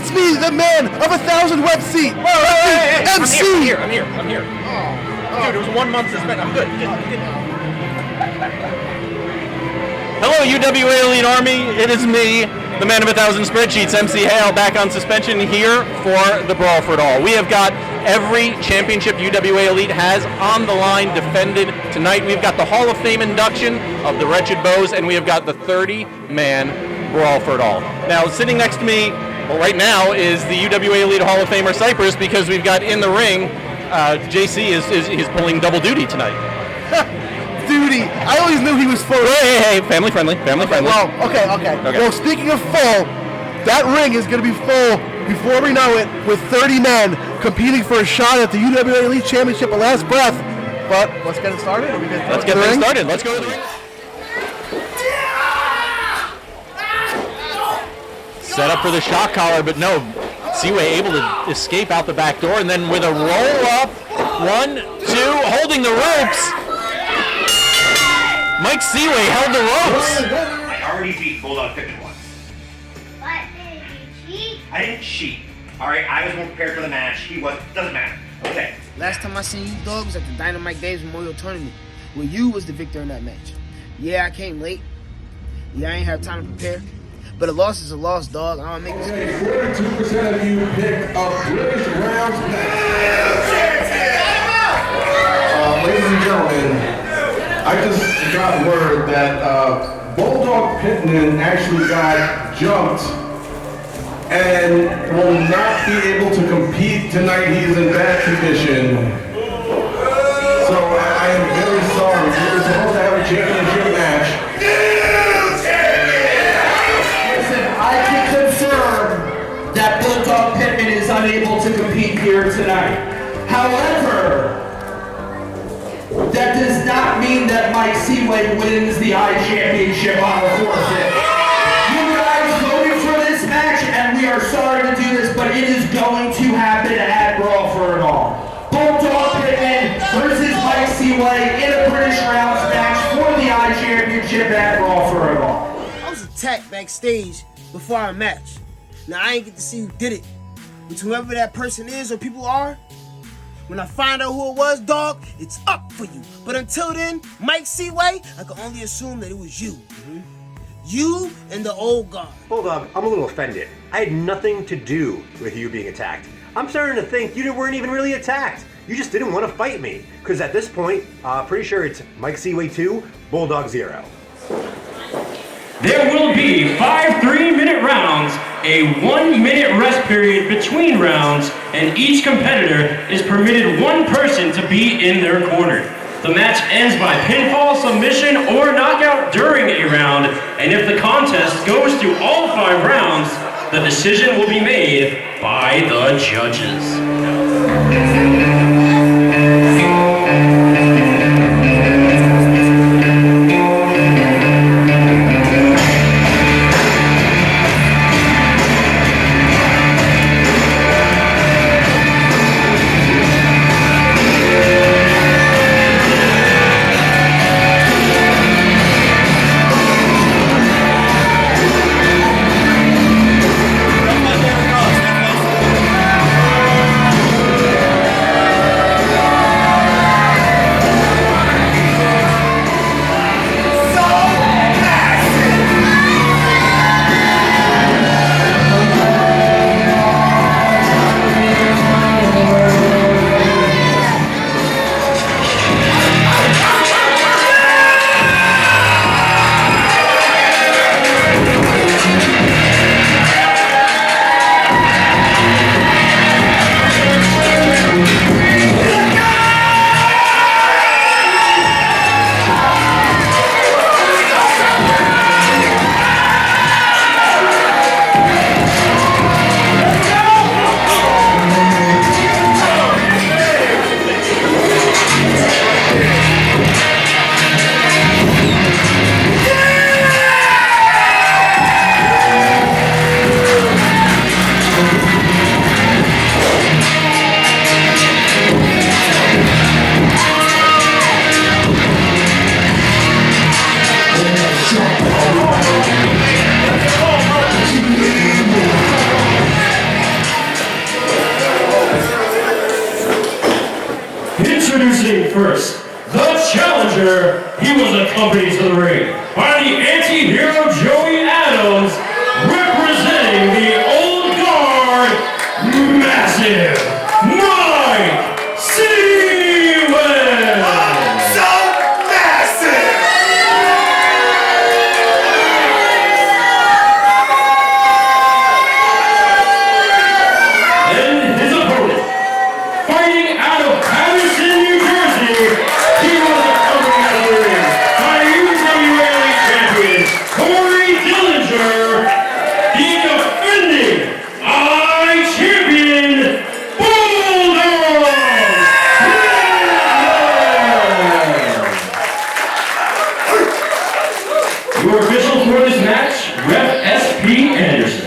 It's me, the man of 1,000 wet seat. Hey, MC. I'm here. Dude, it was 1 month suspension. I'm good. Hello, UWA Elite Army. It is me, the man of 1,000 spreadsheets, MC Hale, back on suspension here for the Brawl for It All. We have got every championship UWA Elite has on the line defended tonight. We've got the Hall of Fame induction of the Wretched Bows, and we have got the 30-man Brawl for It All. Now, sitting next to me, well, right now, is the UWA Elite Hall of Famer Cypress, because we've got in the ring, JC is pulling double duty tonight. Duty. I always knew he was full. Hey, family friendly. Well, okay. Well, speaking of full, that ring is going to be full before we know it, with 30 men competing for a shot at the UWA Elite Championship at last breath. But let's get it started. Let's get things started. Let's go to the ring. Set up for the shock collar, but no. Seaway able to escape out the back door, and then with a roll up, 1, 2, holding the ropes. Mike Seaway held the ropes. I already beat Bulldog Pittman once. But did you cheat? I didn't cheat. Alright, I was more prepared for the match. He was. Doesn't matter. Okay. Last time I seen you, Dog, was at the Dynamite Days Memorial Tournament, where you was the victor in that match. Yeah, I came late. Yeah, I ain't have time to prepare. But a loss is a loss, dog. I don't make mistakes. 42% of you picked up British rounds match. Ladies and gentlemen, I just got word that Bulldog Pittman actually got jumped and will not be able to compete tonight. He is in bad condition. So I am very sorry. We were supposed to have a championship match. That Bulldog Pittman is unable to compete here tonight. However, that does not mean that Mike Seaway wins the iChampionship on the forfeit. You guys voted for this match, and we are sorry to do this, but it is going to happen at Brawl for It All. Bulldog Pittman versus Mike Seaway in a British rounds match for the iChampionship at Brawl for It All. I was attacked backstage before our match. Now, I ain't get to see who did it, but whoever that person is or people are, when I find out who it was, dog, it's up for you. But until then, Mike Seaway, I can only assume that it was you. You and the old guard. Bulldog, I'm a little offended. I had nothing to do with you being attacked. I'm starting to think you weren't even really attacked. You just didn't want to fight me. Because at this point, pretty sure it's Mike Seaway 2, Bulldog 0. There will be 5 3-minute rounds, a 1-minute rest period between rounds, and each competitor is permitted 1 person to be in their corner. The match ends by pinfall, submission, or knockout during a round, and if the contest goes through all 5 rounds, the decision will be made by the judges. he was accompanied to the ring by the anti-hero Joey Adams, representing the Old Guard, Massive Mike Seaway. So massive! And his opponent, fighting out of Patterson, New Jersey, he was accompanied to the ring by UWA champion Cory Dillinger, the defending iChampion Bulldog. Your official for this match, Ref S.P. Anderson.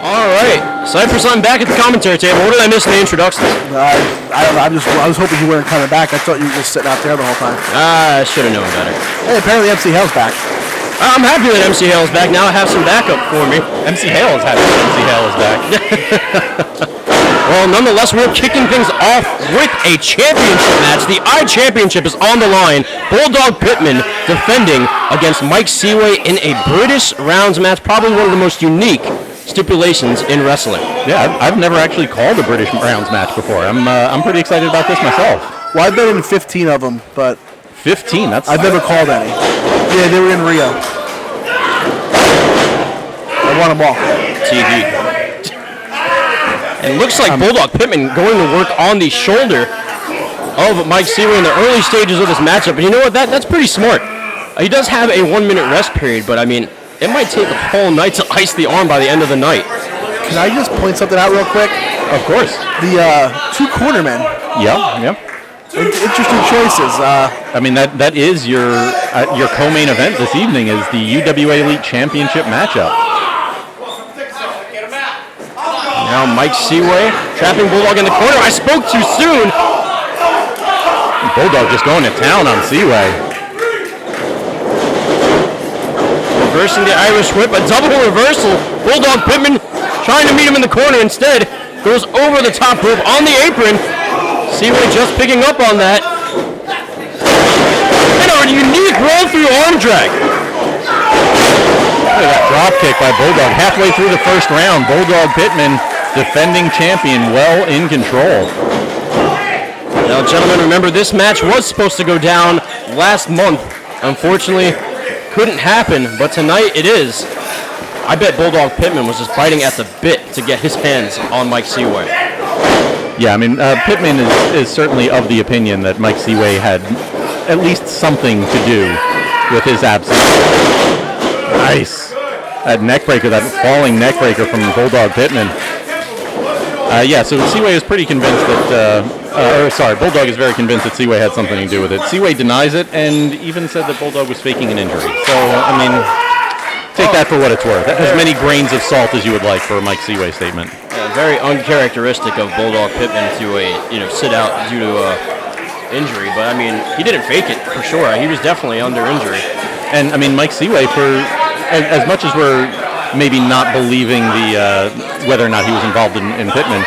All right, Cypress, I'm back at the commentary table. What did I miss in the introductions? I don't know. I was hoping you weren't coming back. I thought you were just sitting out there the whole time. I should have known better. Hey, apparently MC Hale's back. I'm happy that MC Hale is back. Now I have some backup for me. MC Hale is happy that MC Hale is back. Well, nonetheless, we're kicking things off with a championship match. The iChampionship is on the line. Bulldog Pittman defending against Mike Seaway in a British rounds match. Probably one of the most unique stipulations in wrestling. Yeah, I've never actually called a British rounds match before. I'm pretty excited about this myself. Well, I've been in 15 of them, but 15. I've never called any. Yeah, they were in Rio. I won them all. TV. It looks like Bulldog Pittman going to work on the shoulder of Mike Seaway in the early stages of this matchup. And you know what? That's pretty smart. He does have a 1 minute rest period, but I mean, it might take a whole night to ice the arm by the end of the night. Can I just point something out real quick? Of course. The two cornermen. Yeah. Interesting choices. I mean, that is your co-main event this evening is the UWA Elite Championship matchup. Now Mike Seaway trapping Bulldog in the corner. I spoke too soon. Bulldog just going to town on Seaway. Reversing the Irish whip, a double reversal. Bulldog Pittman trying to meet him in the corner instead. Goes over the top rope on the apron. Seaway just picking up on that. And a unique roll through arm drag. Look at that drop kick by Bulldog. Halfway through the first round, Bulldog Pittman, defending champion, well in control. Now, gentlemen, remember this match was supposed to go down last month. Unfortunately, couldn't happen, but tonight it is. I bet Bulldog Pittman was just biting at the bit to get his hands on Mike Seaway. Yeah, I mean, Pittman is certainly of the opinion that Mike Seaway had at least something to do with his absence. Nice. That neckbreaker, that falling neckbreaker from Bulldog Pittman. So Seaway is pretty convinced that, Bulldog is very convinced that Seaway had something to do with it. Seaway denies it and even said that Bulldog was faking an injury. So, I mean, take that for what it's worth. As many grains of salt as you would like for a Mike Seaway statement. Very uncharacteristic of Bulldog Pittman to sit out due to injury, but I mean, he didn't fake it for sure. He was definitely under injury. And I mean, Mike Seaway, for as much as we're maybe not believing the whether or not he was involved in Pittman,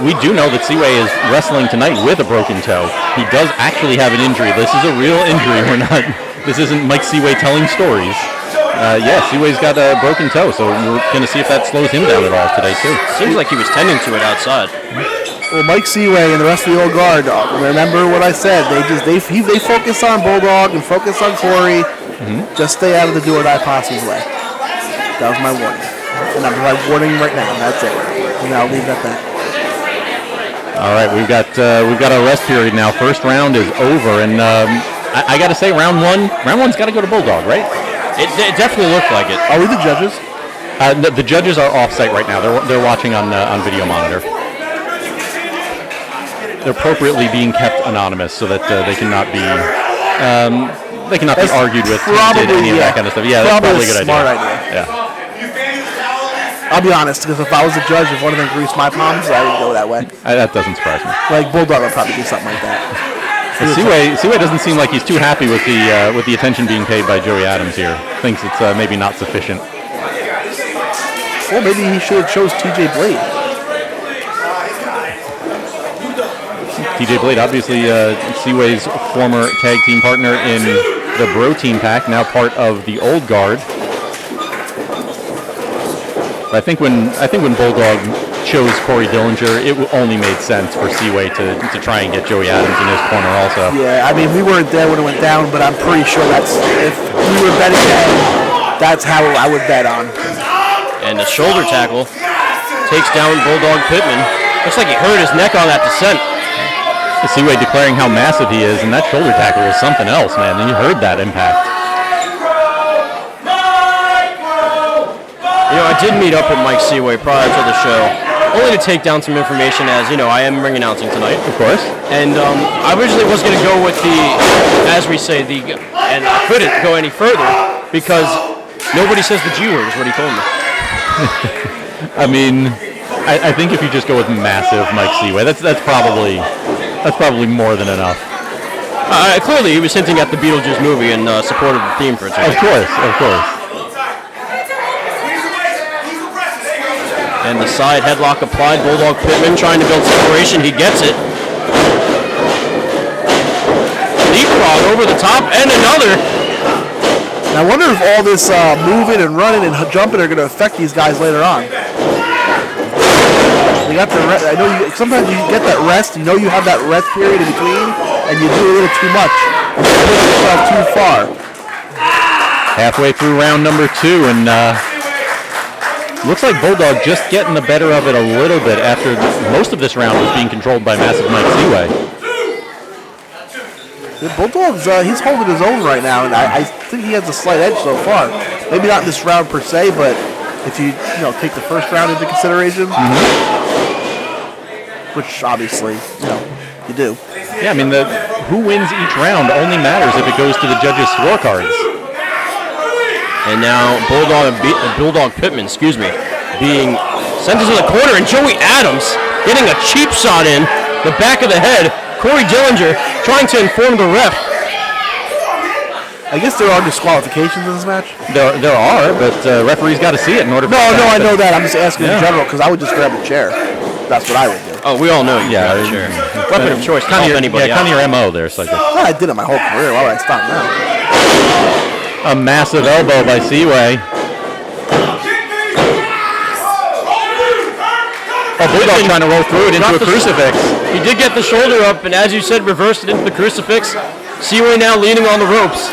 we do know that Seaway is wrestling tonight with a broken toe. He does actually have an injury. This is a real injury. This isn't Mike Seaway telling stories. Seaway's got a broken toe, so we're going to see if that slows him down at all today, too. Seems like he was tending to it outside. Well, Mike Seaway and the rest of the old guard, remember what I said. They focus on Bulldog and focus on Cory. Mm-hmm. Just stay out of the do-or-die posse's way. That was my warning. And I'm warning right now. That's it. And I'll leave it at that. All right, we've got a rest period now. First round is over, and I got to say, round one's got to go to Bulldog, right? It definitely looked like it. Are we the judges? The judges are off-site right now. They're watching on video monitor. They're appropriately being kept anonymous so that they cannot be argued with. Probably, any of that kind of stuff. Yeah, that's probably a good smart idea. Yeah. I'll be honest, because if I was a judge, if one of them greased my palms, I would go that way. That doesn't surprise me. Like Bulldog would probably do something like that. Seaway doesn't seem like he's too happy with the attention being paid by Joey Adams here. Thinks it's maybe not sufficient. Well, maybe he should have chose TJ Blade. TJ Blade, obviously Seaway's former tag team partner in the Bro Team Pack, now part of the Old Guard. I think when Bulldog chose Cory Dillinger, it only made sense for Seaway to try and get Joey Adams in his corner also. Yeah, I mean, we weren't there when it went down, but I'm pretty sure that's, if we were betting then, that's how I would bet on. And the shoulder tackle takes down Bulldog Pittman. Looks like he hurt his neck on that descent. Seaway declaring how massive he is, and that shoulder tackle was something else, man. And you heard that impact. You know, I did meet up with Mike Seaway prior to the show, only to take down some information as, you know, I am ring announcing tonight. Of course. And I originally was going to go with the, as we say, and I couldn't go any further because nobody says the G word is what he told me. I mean, I think if you just go with massive Mike Seaway, that's probably more than enough. Clearly, he was hinting at the Beetlejuice movie and supported the theme for it. Of course. And the side headlock applied. Bulldog Pittman trying to build separation. He gets it. Leapfrog over the top and another. Now I wonder if all this moving and running and jumping are going to affect these guys later on. You got the I know sometimes you get that rest. You know you have that rest period in between, and you do a little too much. You push yourself too far. Halfway through round number 2, and looks like Bulldog just getting the better of it a little bit after most of this round was being controlled by massive Mike Seaway. Bulldog's he's holding his own right now, and I think he has a slight edge so far. Maybe not in this round per se, but if you take the first round into consideration, which obviously you do. Yeah, I mean who wins each round only matters if it goes to the judges' scorecards. And now Bulldog Pittman, being sent into the corner, and Joey Adams getting a cheap shot in the back of the head. Cory Dillinger trying to inform the ref. I guess there are disqualifications in this match. There are, but referee's got to see it in order. I know that. I'm just asking in general because I would just grab a chair. That's what I would do. Oh, we all know you grab a chair. Weapon of choice. Kind of anybody. Kind of your MO there, Cycle. Well, I did it my whole career. Why would I stop now? A massive elbow by Seaway. Bulldog trying to roll through it into a crucifix. He did get the shoulder up, and as you said, reversed it into the crucifix. Seaway now leaning on the ropes.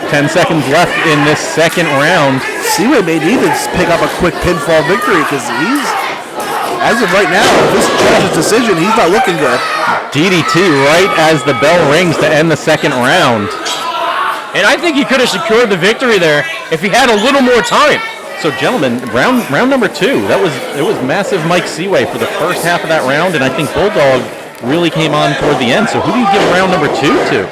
10 seconds left in this second round. Seaway may need to pick up a quick pinfall victory because he's, as of right now, this judge's decision, he's not looking good. DDT right as the bell rings to end the second round. And I think he could have secured the victory there if he had a little more time. So, gentlemen, round number 2. It was massive Mike Seaway for the first half of that round, and I think Bulldog really came on toward the end. So, who do you give round number 2 to?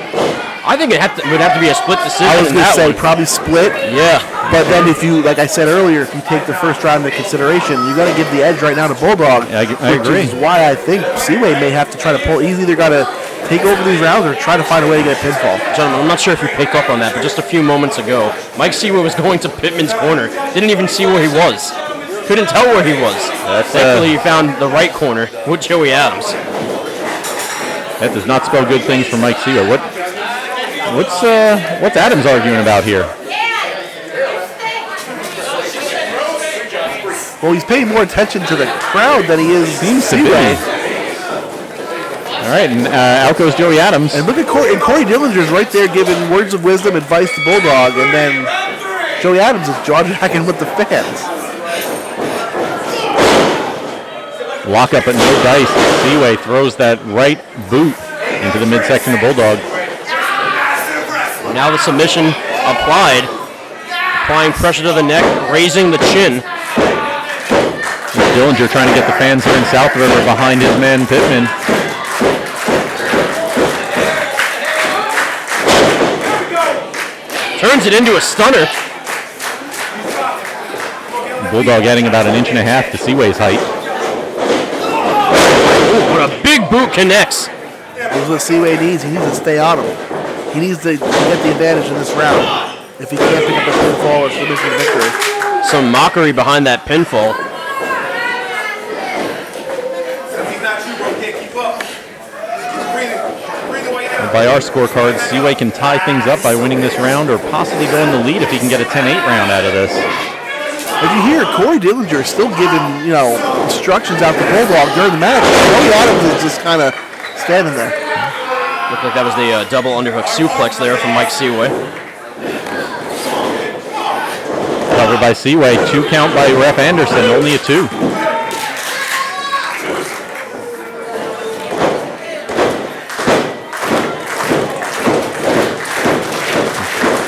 I think it would have to be a split decision. I was going to say probably split. Yeah. But then if you, like I said earlier, if you take the first round into consideration, you got to give the edge right now to Bulldog. I agree. Which is why I think Seaway may have to try to pull. He's either got to take over these rounds or try to find a way to get a pinfall. Gentlemen, I'm not sure if you picked up on that, but just a few moments ago, Mike Seaway was going to Pittman's corner. Didn't even see where he was. Couldn't tell where he was. Thankfully, he found the right corner with Joey Adams. That does not spell good things for Mike Seaway. What's Adams arguing about here? Well, he's paying more attention to the crowd than he is Seaway. All right, and out goes Joey Adams. And look at Cory Dillinger's right there giving words of wisdom, advice to Bulldog, and then Joey Adams is jaw-jacking with the fans. Lock up at no dice. Seaway throws that right boot into the midsection of Bulldog. Now the submission applied. Applying pressure to the neck, raising the chin. Dillinger trying to get the fans here in South River behind his man Pittman. Turns it into a stunner. Bulldog adding about 1.5 inches to Seaway's height. Ooh, what a big boot connects. This is what Seaway needs. He needs to stay on him. He needs to get the advantage in this round. If he can't pick up the pinfall or submission victory. Some mockery behind that pinfall. By our scorecards, Seaway can tie things up by winning this round or possibly go in the lead if he can get a 10-8 round out of this. As you hear, Cory Dillinger is still giving, instructions out to Bulldog during the match. Joey Adams is just kind of standing there. Looked like that was the double underhook suplex there from Mike Seaway. Covered by Seaway, 2 count by Ref Anderson, only a 2.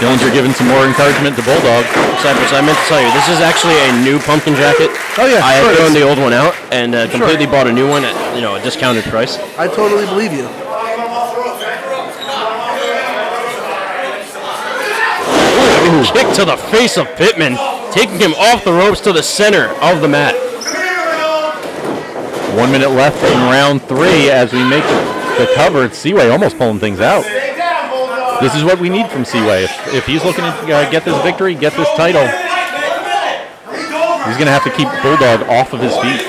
Dillinger giving some more encouragement to Bulldog. Cypress, I meant to tell you, this is actually a new pumpkin jacket. Oh yeah, I had thrown the old one out and completely bought a new one at a discounted price. I totally believe you. Ooh, kick to the face of Pittman, taking him off the ropes to the center of the mat. 1 minute left in round 3 as we make the cover. It's Seaway almost pulling things out. This is what we need from Seaway. If he's looking to get this victory, get this title, he's going to have to keep Bulldog off of his feet.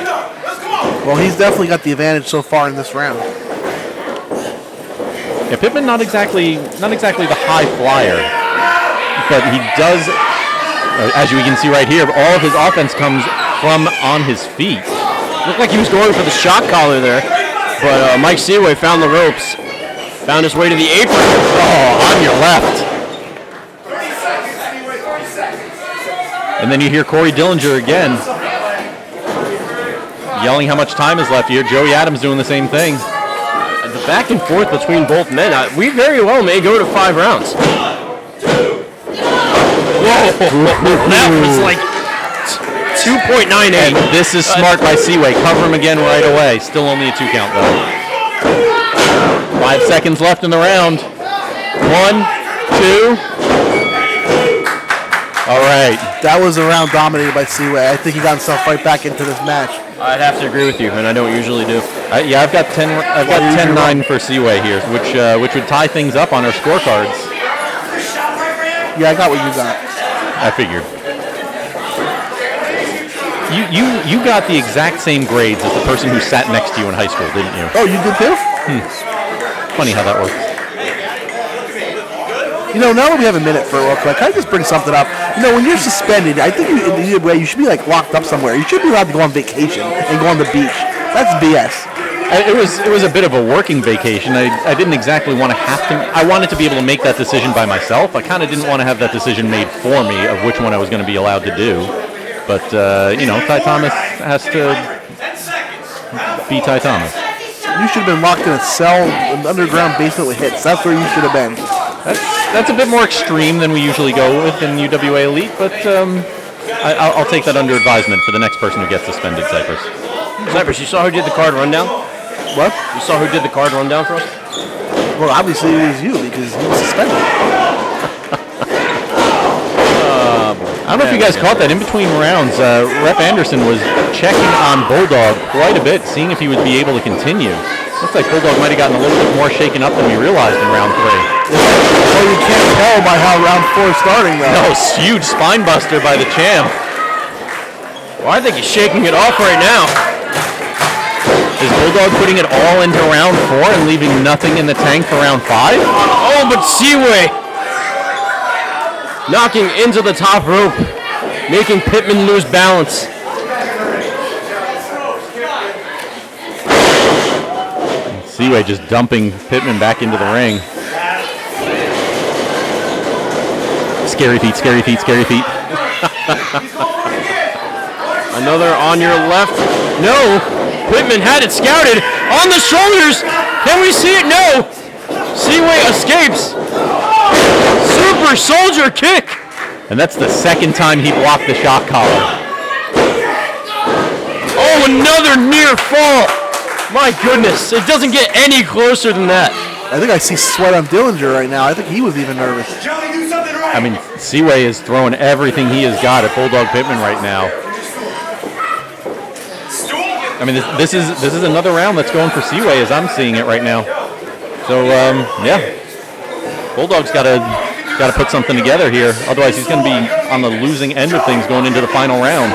Well, he's definitely got the advantage so far in this round. Yeah, Pittman not exactly the high flyer, but he does, as you can see right here, all of his offense comes from on his feet. Looked like he was going for the shock collar there, but Mike Seaway found the ropes. Found his way to the apron. Oh, on your left. And then you hear Cory Dillinger again, yelling how much time is left here. Joey Adams doing the same thing. The back and forth between both men, we very well may go to 5 rounds. Whoa, that was like 2.98. And this is smart by Seaway. Cover him again right away. Still only a 2 count though. 5 seconds left in the round. 1, 2. All right. That was a round dominated by Seaway. I think he got himself right back into this match. I'd have to agree with you, and I don't usually do. Yeah, I've got 10-9 for Seaway here, which would tie things up on our scorecards. Yeah, I got what you got. I figured. You got the exact same grades as the person who sat next to you in high school, didn't you? Oh, you did too? Funny how that works. Now that we have a minute for real quick, can I just bring something up? When you're suspended, I think you should be like locked up somewhere. You should be allowed to go on vacation and go on the beach. That's BS. It was a bit of a working vacation. I didn't exactly want to have to. I wanted to be able to make that decision by myself. I kind of didn't want to have that decision made for me of which one I was going to be allowed to do. But Ty Thomas has to be Ty Thomas. You should have been locked in a cell, an underground basement with hits. That's where you should have been. That's a bit more extreme than we usually go with in UWA Elite, but I'll take that under advisement for the next person who gets suspended, Cypress. Cypress, you saw who did the card rundown? What? You saw who did the card rundown for us? Well, obviously it was you because he was suspended. I don't know if you guys caught that. In between rounds, Rep Anderson was checking on Bulldog quite a bit, seeing if he would be able to continue. Looks like Bulldog might have gotten a little bit more shaken up than we realized in round 3. Well, you can't tell by how round 4 is starting, though. No, huge spine buster by the champ. Well, I think he's shaking it off right now. Is Bulldog putting it all into round 4 and leaving nothing in the tank for round 5? Oh, but Seaway knocking into the top rope, making Pittman lose balance. Seaway just dumping Pittman back into the ring. Scary feet, scary feet, scary feet. Another on your left. No, Pittman had it scouted on the shoulders. Can we see it? No. Seaway escapes. Super soldier kick. And that's the second time he blocked the shock collar. Oh, another near fall. My goodness, it doesn't get any closer than that. I think I see sweat on Dillinger right now. I think he was even nervous. I mean, Seaway is throwing everything he has got at Bulldog Pittman right now. I mean, this is another round that's going for Seaway as I'm seeing it right now. So yeah, Bulldog's got to put something together here. Otherwise, he's going to be on the losing end of things going into the final round.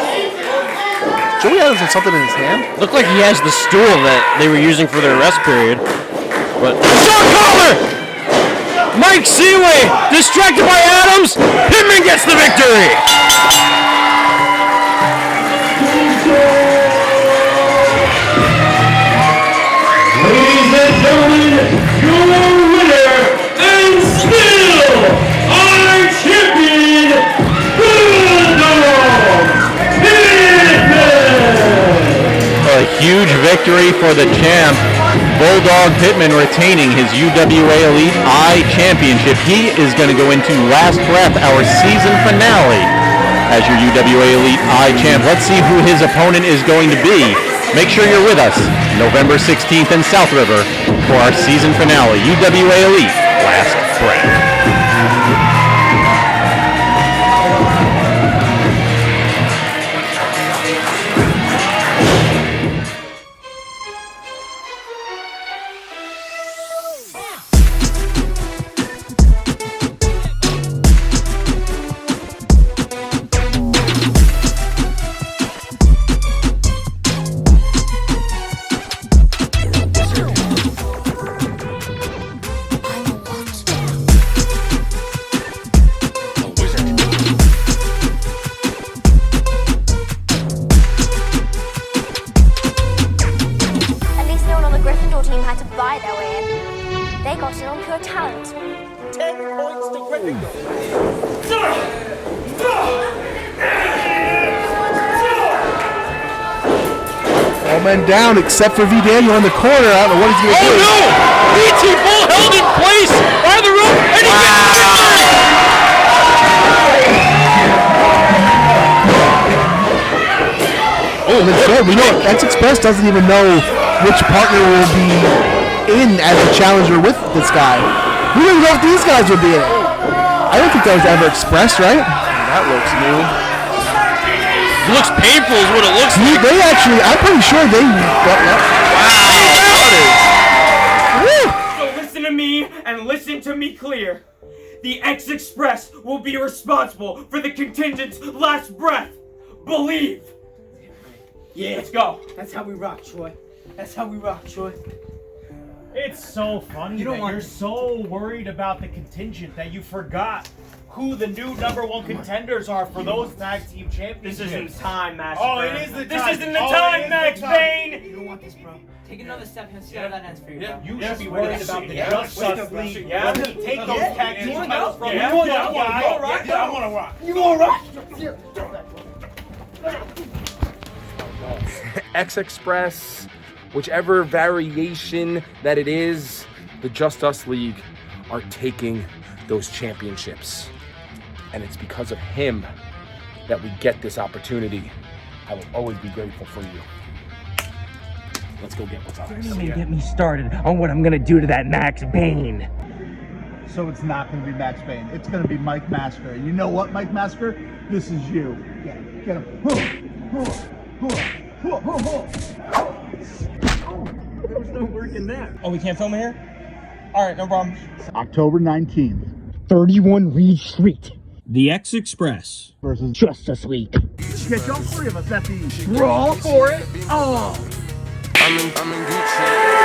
Joey has something in his hand. Looked like he has the stool that they were using for their rest period. But shot collar! Mike Seaway distracted by Adams. Pittman gets the victory. Ladies and gentlemen, your winner and still our champion, Bulldog Pittman! A huge victory for the champ. Bulldog Pittman retaining his UWA Elite iChampionship. He is going to go into Last Breath, our season finale, as your UWA Elite iChamp. Let's see who his opponent is going to be. Make sure you're with us November 16th in South River for our season finale, UWA Elite Last Breath. All men down except for V. Daniel in the corner. I don't know what he's going to do. Oh no! BT Bull held in place by the rope, and he gets the victory! Oh, that's good. We know X Express doesn't even know which partner will be in as a challenger with this guy. We don't know if these guys will be in it. I don't think that was ever expressed, right? That looks new. It looks painful is what it looks like. They actually, I'm pretty sure they... Wow. So listen to me and listen to me clear. The X Express will be responsible for the contingent's last breath. Believe. Yeah, let's go. That's how we rock, Troy. That's how we rock, Troy. It's so funny that you're so worried about the contingent that you forgot who the new #1 contenders are for those tag team championships. This isn't the time, Max. Oh, it is the time. This isn't the time, Max Bane. You don't want this, bro. Take another step and see how that ends for you, bro. You should be worried about the Just Us League. Let me take those tag team titles from you. I want to rock. You gonna rock? X Express, whichever variation that it is, the Just Us League are taking those championships. And it's because of him that we get this opportunity. I will always be grateful for you. Let's go get what's ours. Don't even get me started on what I'm gonna do to that Max Bane. So it's not gonna be Max Bane. It's gonna be Mike Masker. And you know what, Mike Masker? This is you. Get him. There was no work in that. Oh, we can't film here? Alright, no problem. October 19th. 31 Reed Street. The X Express versus Just Us League. Get all three of us at the Brawl for it. Oh. I'm in Gucci.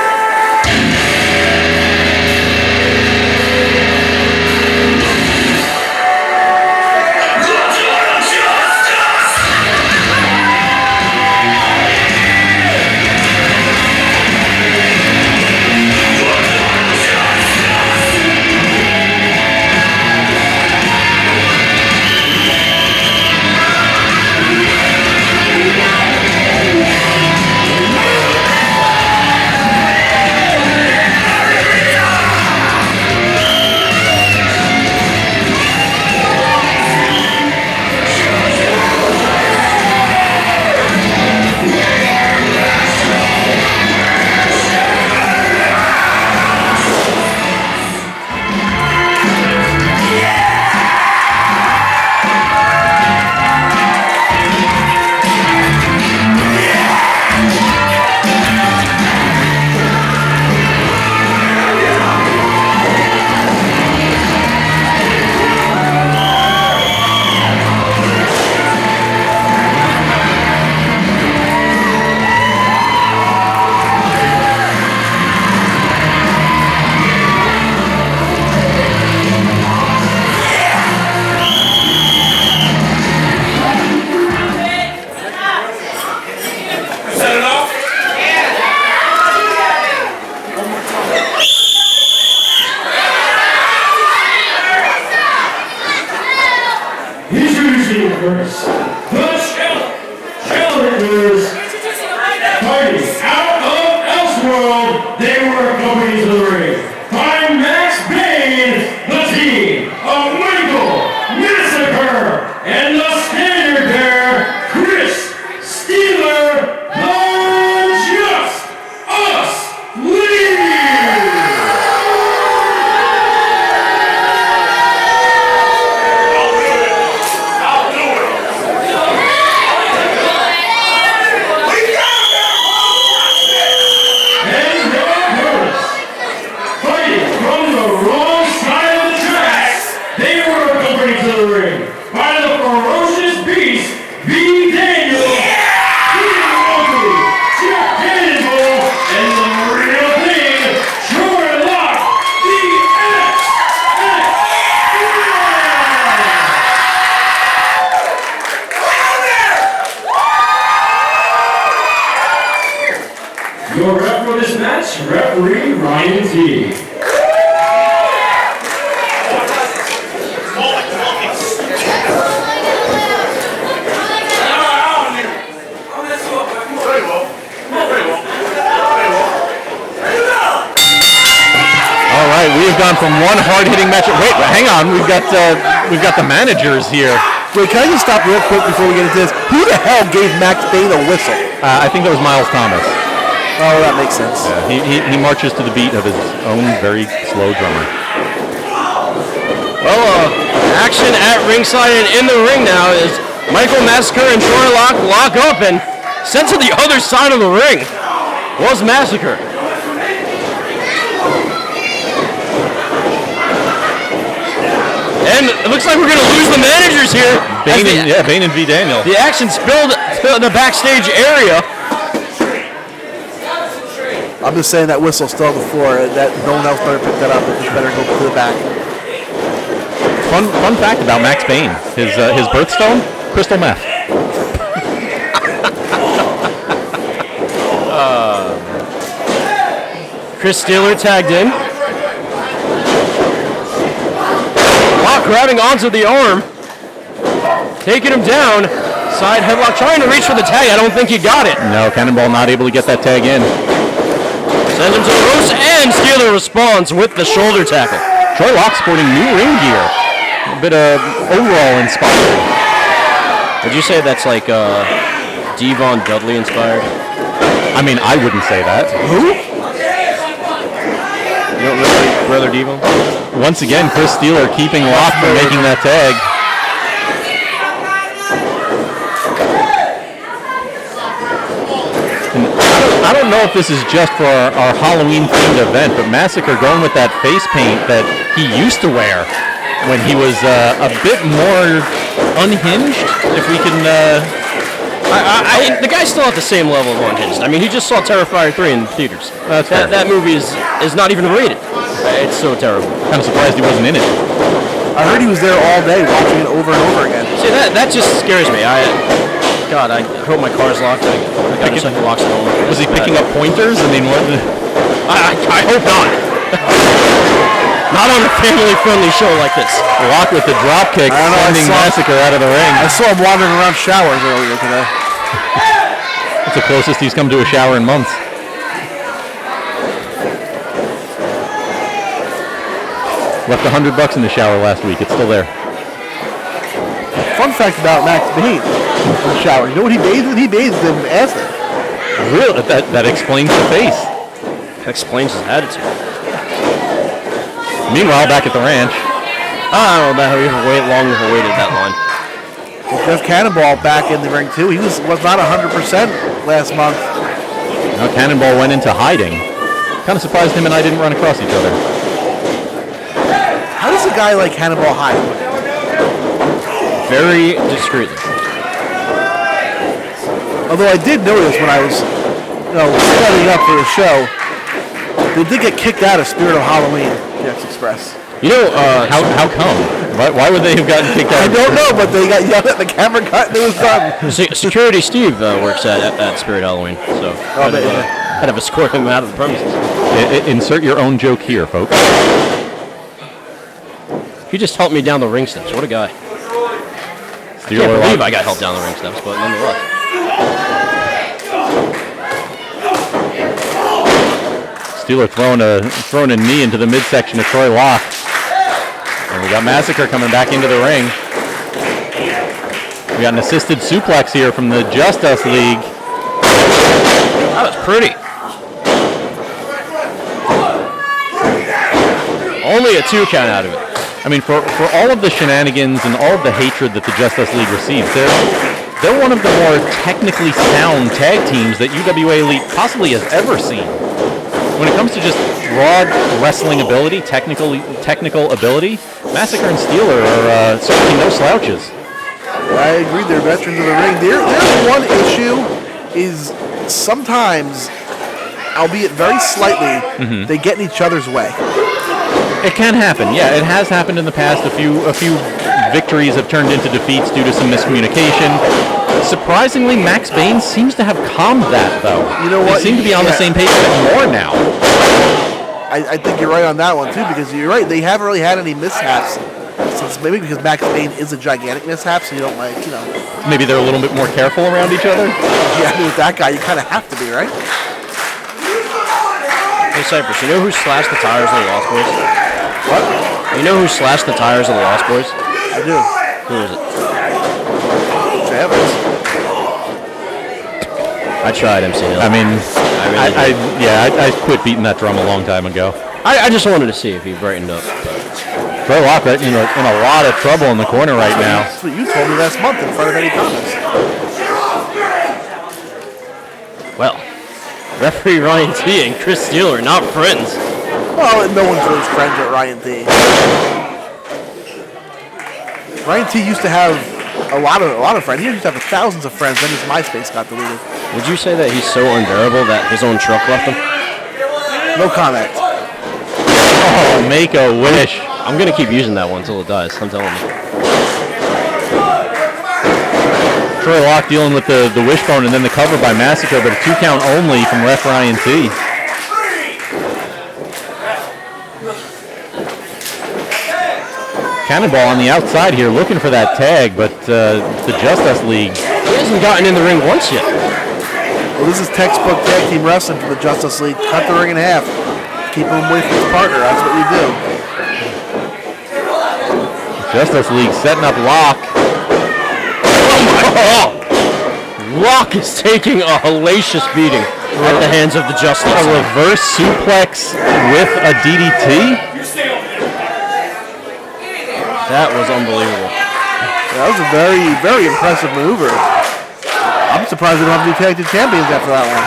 first, the challengers fighting out of Elseworld. They were accompanied to the ring by Max Payne, the team of Michael Massacre, and the standard bearer, Chris Steeler, the Just Us League. By the ferocious beast, V. Daniel, Peter Walkley, Jeff Cannonball, and the real thing, Troy Locke, the XX. Your ref for this match, referee Ryan T. We've gone from one hard-hitting match. Wait, hang on. We've got the managers here. Wait, can I just stop real quick before we get into this? Who the hell gave Max Payne a whistle? I think that was Miles Thomas. Oh, that makes sense. Yeah, he marches to the beat of his own very slow drummer. Well, action at ringside and in the ring now is Michael Massacre and Troy Locke lock up and sent to the other side of the ring was Massacre. And it looks like we're going to lose the managers here. Bane and V. Daniel. The action spilled to the backstage area. I'm just saying that whistle's still on the floor. That no one else better pick that up. It better go to the back. Fun fact about Max Payne: his birthstone, crystal meth. Chris Steeler tagged in. Locke grabbing onto the arm, taking him down. Side headlock, trying to reach for the tag. I don't think he got it. No, Cannonball not able to get that tag in. Sends him to the ropes, and Steeler responds with the shoulder tackle. Troy Locke sporting new ring gear. A bit of overall inspired. Would you say that's like Devon Dudley inspired? I mean, I wouldn't say that. Who? You don't really, Brother Devon? Once again, Chris Steeler keeping Locke from making that tag. And I don't know if this is just for our Halloween-themed event, but Massacre going with that face paint that he used to wear when he was a bit more unhinged, if we can... the guy's still at the same level of unhinged. I mean, he just saw Terrifier 3 in theaters. That movie is not even rated. It's so terrible. Kind of surprised he wasn't in it. I heard he was there all day watching it over and over again. See, that just scares me. I hope my car's locked. I got a second locks at home. Was he picking up pointers? I mean, what? I hope not. Not on a family-friendly show like this. Locke with the drop kick, sending Massacre out of the ring. I saw him wandering around showers earlier today. That's the closest he's come to a shower in months. Left $100 in the shower last week. It's still there. Fun fact about Max Payne in the shower. You know what he bathes in? He bathes in acid. Really? That explains the face. That explains his attitude. Meanwhile, back at the ranch. I don't know how he long waited that long. Well, Jeff Cannonball back in the ring too. He was not 100% last month. Now Cannonball went into hiding. Kind of surprised him and I didn't run across each other. How does a guy like Cannonball hide? Very discreetly. Although I did notice when I was, setting up for the show, they did get kicked out of Spirit of Halloween, the X Express. You know, how come? Why would they have gotten kicked out? I don't know, but they got yelled at, the camera cut, and it was done. Security Steve works at Spirit Halloween, so I'd have escort him out of the premises. Insert your own joke here, folks. He just helped me down the ring steps. What a guy. Can't believe I got help down the ring steps, but nonetheless. Steeler throwing a knee into the midsection of Troy Locke. And we got Massacre coming back into the ring. We got an assisted suplex here from the Just Us League. That was pretty. Only a 2 count out of it. I mean, for all of the shenanigans and all of the hatred that the Just Us League receives, they're one of the more technically sound tag teams that UWA Elite possibly has ever seen. When it comes to just raw wrestling ability, technical ability, Massacre and Steeler are certainly no slouches. I agree, they're veterans of the ring. Their one issue is sometimes, albeit very slightly, they get in each other's way. It can happen, yeah. It has happened in the past. A few victories have turned into defeats due to some miscommunication. Surprisingly, Max Bane seems to have calmed that, though. You know what? They seem to be on the same page a bit more now. I think you're right on that one, too, because you're right. They haven't really had any mishaps. Since maybe because Max Bane is a gigantic mishap, so you don't like, Maybe they're a little bit more careful around each other? Yeah, I mean, with that guy, you kind of have to be, right? Hey, Cypress, you know who slashed the tires of the Lost Boys? What? You know who slashed the tires of the Lost Boys? I do. Who is it? Travis. I tried, MC Hill. I mean, I quit beating that drum a long time ago. I just wanted to see if he brightened up. Troy Locke in a lot of trouble in the corner right now. That's what you told me last month in front of Eddie Thomas. Well, referee Ryan T and Chris Steele are not friends. Well, no one's really friends with Ryan T. Ryan T used to have a lot of friends. He used to have thousands of friends. Then his MySpace got deleted. Would you say that he's so unbearable that his own truck left him? No comment. Oh, make a wish. I'm going to keep using that one until it dies, I'm telling you. Troy Locke dealing with the wishbone and then the cover by Massacre, but a 2 count only from ref Ryan T. Cannonball on the outside here looking for that tag, but the Just Us League. He hasn't gotten in the ring once yet. Well, this is textbook tag team wrestling for the Just Us League. Cut the ring in half. Keep him away from his partner. That's what you do. Just Us League setting up Locke. Oh, Locke is taking a hellacious beating at the hands of the Just Us A League. reverse suplex with a DDT? That was unbelievable. That was a very, very impressive maneuver. I'm surprised they don't have new tag team champions after that one.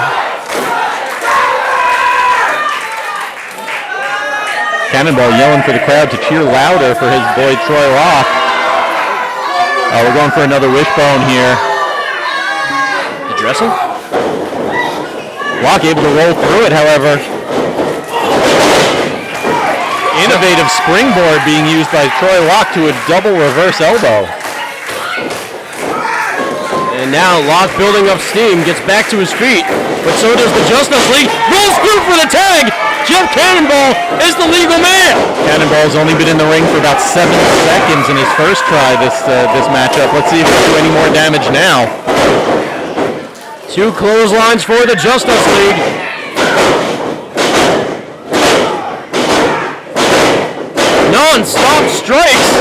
Cannonball yelling for the crowd to cheer louder for his boy Troy Locke. We're going for another wishbone here. Addressing? Locke able to roll through it, however. Innovative springboard being used by Troy Locke to a double reverse elbow. And now Locke, building up steam, gets back to his feet, but so does the Just Us League. Rolls through for the tag! Jeff Cannonball is the legal man! Cannonball's only been in the ring for about 7 seconds in his first try this matchup. Let's see if he can do any more damage now. 2 clotheslines for the Just Us League. Non-stop strikes.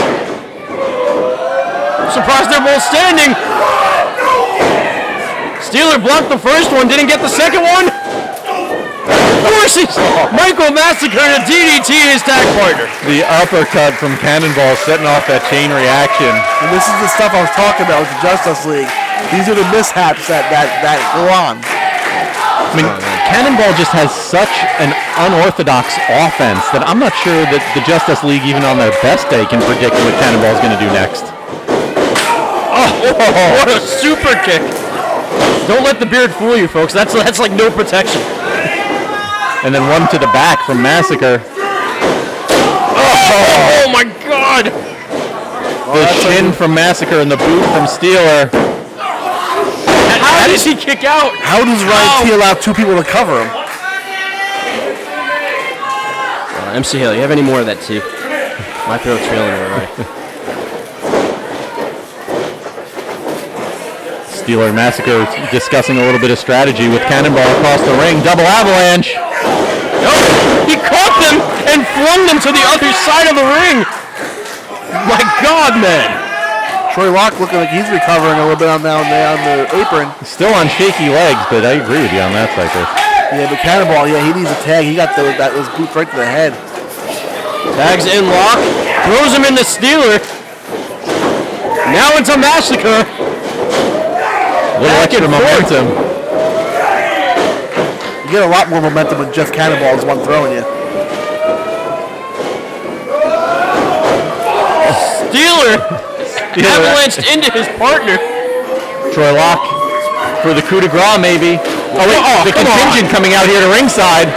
I'm surprised they're both standing. Steeler blocked the first one, didn't get the second one. Forces Michael Massacre and a DDT his tag partner. The uppercut from Cannonball setting off that chain reaction. And this is the stuff I was talking about with the Just Us League. These are the mishaps that go on. I mean, Cannonball just has such an unorthodox offense that I'm not sure that the Just Us League, even on their best day, can predict what Cannonball's going to do next. Oh, what a super kick. Don't let the beard fool you, folks. That's like no protection. And then one to the back from Massacre. Oh my God! The shin from Massacre and the boot from Steeler. How does he kick out? How does Ryan T allow 2 people to cover him? MC Hill, you have any more of that tea? My throat's feeling it alright. Steeler Massacre discussing a little bit of strategy with Cannonball across the ring. Double avalanche. Oh, he caught them and flung them to the other side of the ring. My God, man. Troy Locke looking like he's recovering a little bit on the apron. Still on shaky legs, but I agree with you on that, Cypress. Yeah, but Cannonball, yeah, he needs a tag. He got those boots right to the head. Tags in Locke, throws him into Steeler. Now into Massacre. Little extra momentum. You get a lot more momentum with Jeff Cannonball as one throwing you. Steeler avalanched into his partner. Troy Locke for the coup de grace, maybe. Oh, wait, the contingent coming out here to ringside.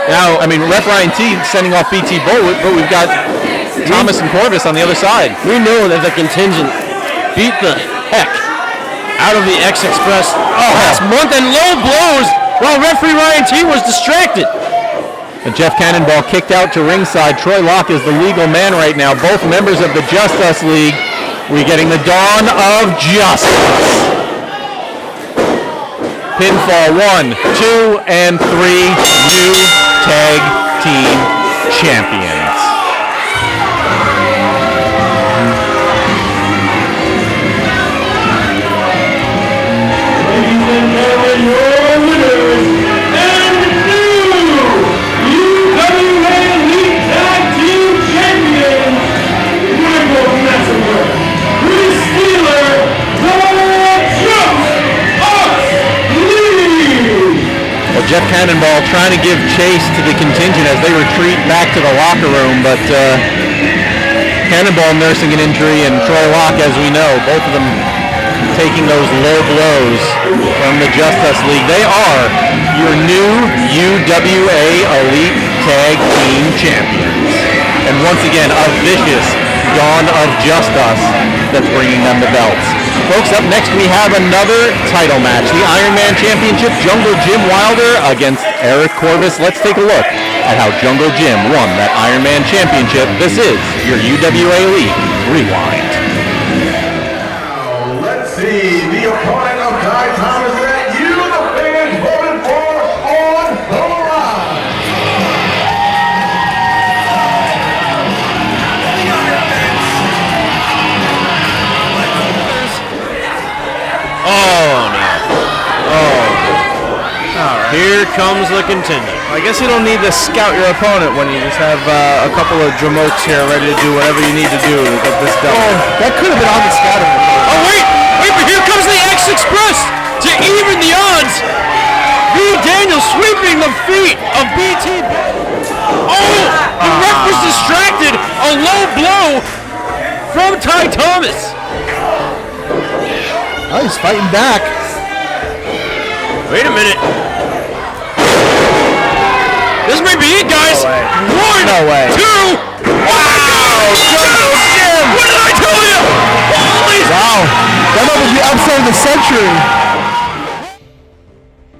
Now, I mean, Rep Ryan T sending off BT Bull, but we've got Thomas and Corvis on the other side. We know that the contingent beat the heck out of the X-Express last month and low blows while referee Ryan T was distracted. And Jeff Cannonball kicked out to ringside. Troy Locke is the legal man right now. Both members of the Just Us League. We're getting the dawn of justice. Pinfall 1, 2, and 3. New tag team champions. Ladies and gentlemen, your winners and new UWA Elite Tag Team Champions, Michael Massacre, Chris Steeler, the Just Us League. Well, Jeff Cannonball trying to give chase to the contingent as they retreat back to the locker room, but Cannonball nursing an injury, and Troy Locke, as we know, both of them taking those low blows from the Just Us League. They are your new UWA Elite Tag Team Champions. And once again, a vicious dawn of Just Us that's bringing them the belts. Folks, up next we have another title match. The Iron Man Championship, Jungle Jim Wilder against Eric Corvis. Let's take a look at how Jungle Jim won that Iron Man Championship. This is your UWA Elite Rewind. See the opponent of Ty Thomas that you, the fans, voted for on the line. Oh, no. Oh. Here comes the contender. I guess you don't need to scout your opponent when you just have a couple of Jamokes here ready to do whatever you need to do to get this done. Oh, that could have been on the scouting report. Oh, wait, but here comes the X-Express to even the odds. V. Daniel sweeping the feet of BT. Oh, the ref was distracted. A low blow from Ty Thomas. Oh, he's fighting back. Wait a minute. This may be it, guys. No way. 1, 2. Wow. Jungle Jim. What did I tell you? Holy. Wow. That might be the upset of the century.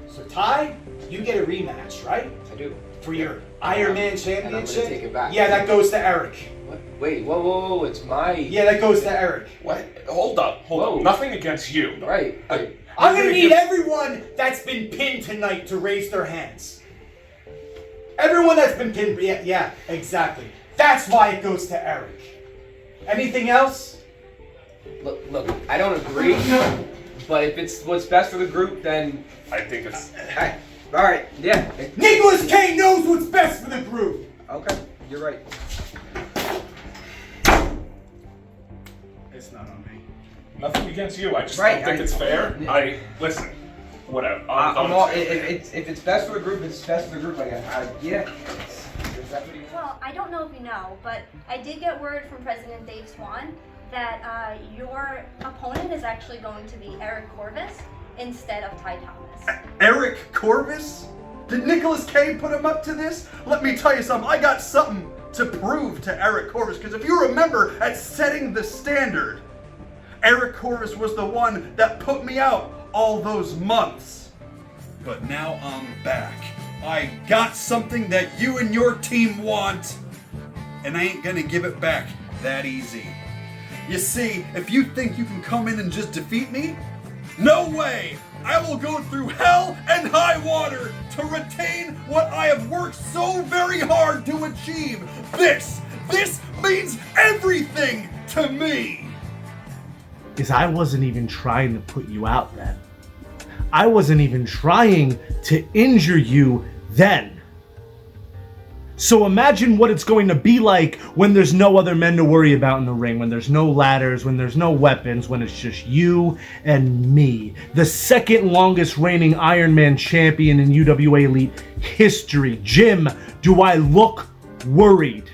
So, Ty, you get a rematch, right? I do. For your Iron Man Championship? And I'm gonna take it back. Yeah, that goes to Eric. What? Wait, whoa, it's my... Yeah, that goes to Eric. What? Hold up. Nothing against you. Right. I'm gonna need everyone that's been pinned tonight to raise their hands. Everyone that's been pinned, yeah, exactly. That's why it goes to Eric. Anything else? Look, I don't agree, but if it's what's best for the group, then... I think it's... Alright, yeah. Nicholas K knows what's best for the group! Okay, you're right. It's not on me. Nothing against you. I just don't think it's fair. Listen, whatever. If it's best for the group, it's best for the group. Yeah. Well, I don't know if you know, but I did get word from President Dave Swan that your opponent is actually going to be Eric Corvis instead of Ty Thomas. Eric Corvis? Did Nicholas K put him up to this? Let me tell you something. I got something to prove to Eric Corvis, because if you remember at setting the standard, Eric Corvis was the one that put me out all those months. But now I'm back. I got something that you and your team want, and I ain't gonna give it back that easy. You see, if you think you can come in and just defeat me, no way! I will go through hell and high water to retain what I have worked so very hard to achieve. This means everything to me! Is I wasn't even trying to put you out then. I wasn't even trying to injure you then. So imagine what it's going to be like when there's no other men to worry about in the ring, when there's no ladders, when there's no weapons, when it's just you and me, the second longest reigning Iron Man champion in UWA Elite history. Jim, do I look worried?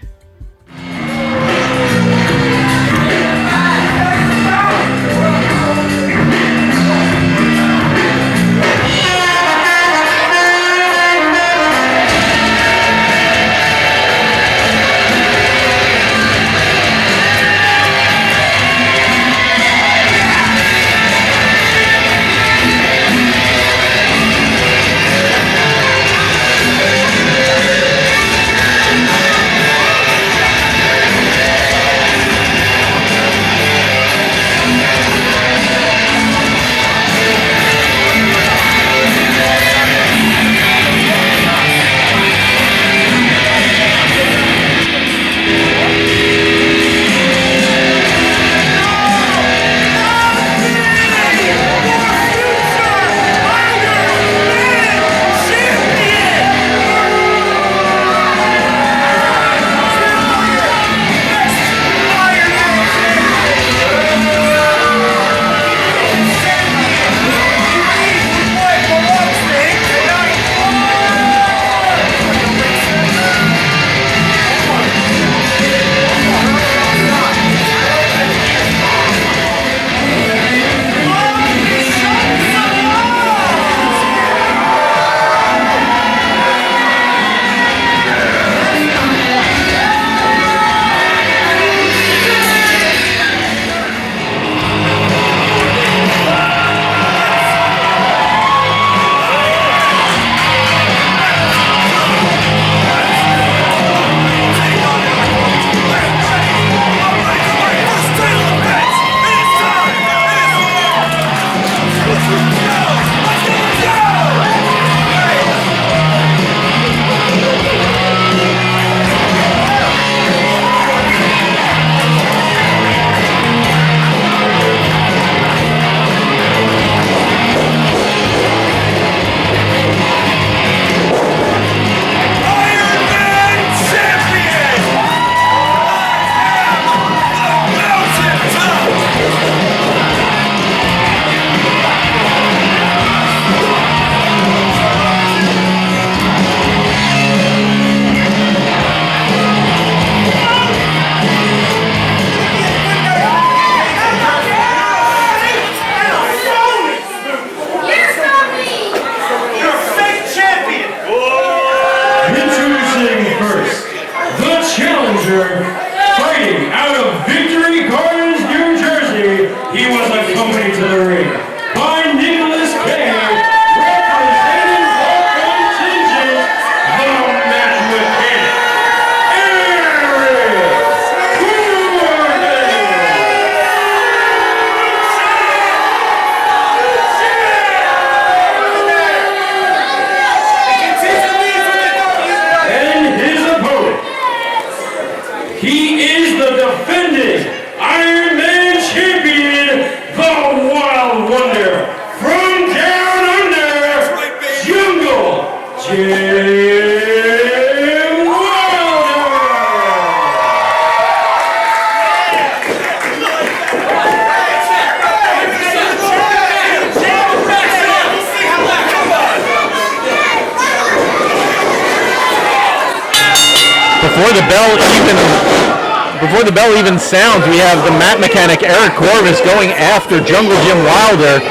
Before the bell even sounds, we have the mat mechanic Eric Corvis going after Jungle Jim Wilder.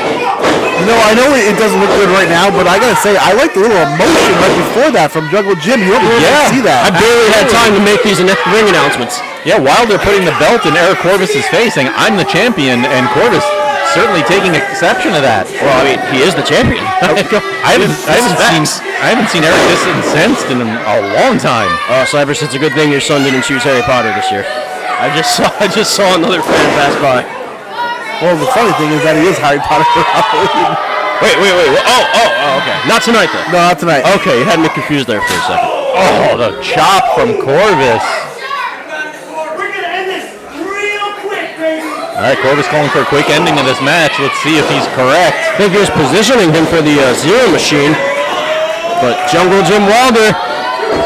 No, I know it doesn't look good right now, but I gotta say, I like the little emotion right before that from Jungle Jim. You don't really see that. I barely had time to make these ring announcements. Yeah, Wilder putting the belt in Eric Corvis's face, saying, "I'm the champion," and Corvis certainly taking exception to that. Well, I mean, he is the champion. I haven't seen Eric this incensed in a long time. Oh, so ever since a good thing your son didn't choose Harry Potter this year. I just saw another fan pass by. Well, the funny thing is that he is Harry Potter for Halloween. Wait. Oh, okay. Not tonight, though. No, not tonight. Okay, you had me confused there for a second. Oh, the chop from Corvis. All right, Corvis calling for a quick ending of this match. Let's see if he's correct. I think he was positioning him for the Zero Machine. But Jungle Jim Wilder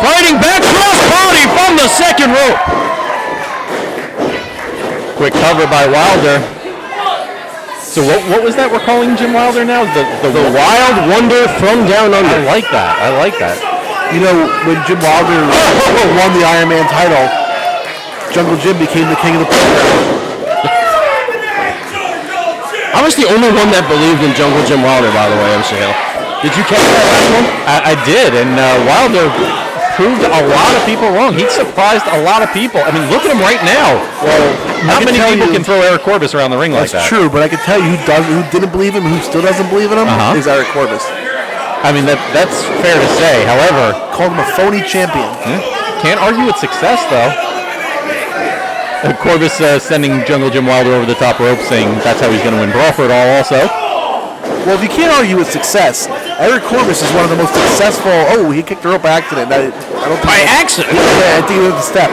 fighting back cross body from the second rope. Quick cover by Wilder. So what was that we're calling Jim Wilder now? The Wild Wonder from Down Under. I like that. You know, when Jim Wilder won the Iron Man title, Jungle Jim became the king of the program. I was the only one that believed in Jungle Jim Wilder, by the way, MC Hill. Did you catch that last one? I did, and Wilder proved a lot of people wrong. He surprised a lot of people. I mean, look at him right now. Well, not many people can throw Eric Corvis around the ring like that. That's true, but I can tell you who didn't believe him, who still doesn't believe in him, is Eric Corvis. I mean, that's fair to say. However, called him a phony champion. Can't argue with success, though. Corvis sending Jungle Jim Wilder over the top rope, saying that's how he's going to win Brawl for it all also. Well, if you can't argue with success, Eric Corvis is one of the most successful. Oh, he kicked the rope by accident. I don't think by accident? Yeah, I think it was a step.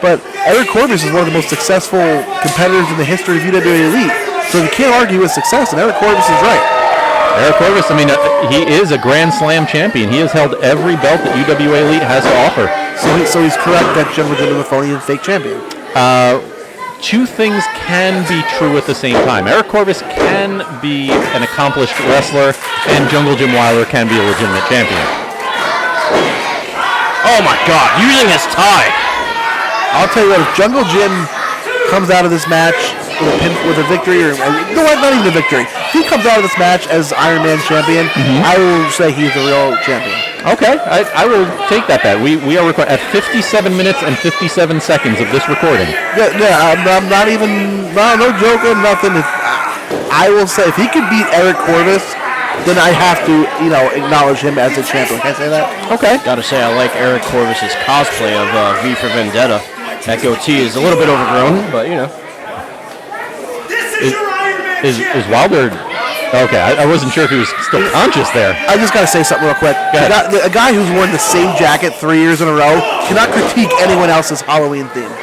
But Eric Corvis is one of the most successful competitors in the history of UWA Elite. So if you can't argue with success, and Eric Corvis is right. Eric Corvis, I mean, he is a Grand Slam champion. He has held every belt that UWA Elite has to offer. So he's correct that Jungle Jim is a phony and fake champion. Two things can be true at the same time. Eric Corvis can be an accomplished wrestler, and Jungle Jim Wilder can be a legitimate champion. Oh my God, using his tie. I'll tell you what, if Jungle Jim comes out of this match with a victory, or not even a victory, if he comes out of this match as Iron Man champion, I will say he's the real champion. Okay, I will take that bet. We are at 57 minutes and 57 seconds of this recording. Yeah, I'm not even, no joking, nothing. I will say, if he could beat Eric Corvis, then I have to, acknowledge him as a champion. Can I say that? Okay. Gotta say, I like Eric Corvis's cosplay of V for Vendetta. That goatee is a little bit overgrown, but Is Wilder... Okay, I wasn't sure if he was still conscious there. I just got to say something real quick. A guy who's worn the same jacket 3 years in a row cannot critique anyone else's Halloween theme.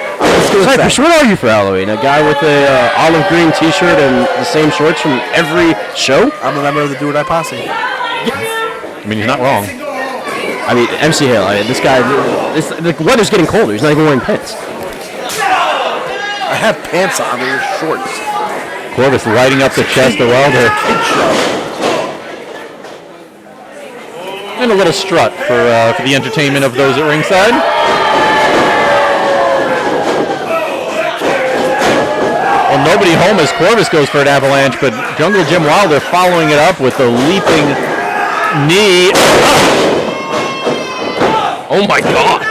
Cypress, what are you for Halloween? A guy with a olive green T-shirt and the same shorts from every show? I'm a member of the Do or Die Posse. I mean, he's not wrong. I mean, MC Hale, this guy, the weather's getting colder. He's not even wearing pants. I have pants on. They're shorts. Corvis lighting up the chest of Wilder. And a little strut for the entertainment of those at ringside. Well, nobody home as Corvis goes for an avalanche, but Jungle Jim Wilder following it up with the leaping knee. Oh my God!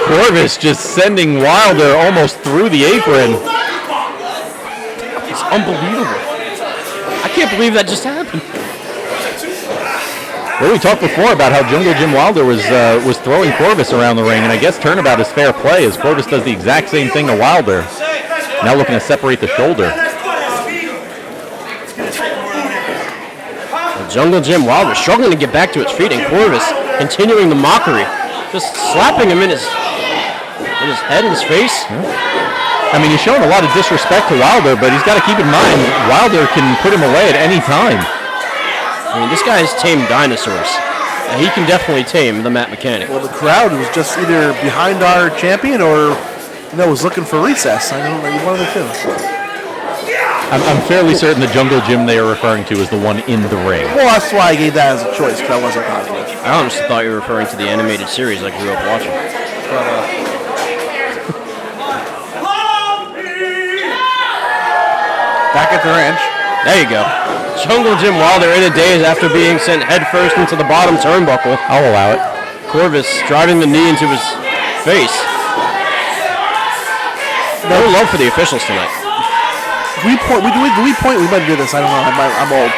Corvis just sending Wilder almost through the apron. It's unbelievable. I can't believe that just happened. Well, we talked before about how Jungle Jim Wilder was throwing Corvis around the ring, and I guess turnabout is fair play as Corvis does the exact same thing to Wilder. Now looking to separate the shoulder. Jungle Jim Wilder struggling to get back to his feet, and Corvis continuing the mockery, just slapping him in his head, in his face. I mean, he's showing a lot of disrespect to Wilder, but he's got to keep in mind Wilder can put him away at any time. I mean, this guy has tamed dinosaurs. He can definitely tame the Matt Mechanic. Well, the crowd was just either behind our champion or was looking for recess. I don't know, one of the two. I'm fairly certain the Jungle Jim they are referring to is the one in the ring. Well, that's why I gave that as a choice, because I wasn't positive. I honestly thought you were referring to the animated series I grew up watching. Back at the ranch. There you go. Jungle Jim Wilder in a daze after being sent headfirst into the bottom turnbuckle. I'll allow it. Corvis driving the knee into his face. No love for the officials tonight. Do we point? We might do this. I don't know. I'm old.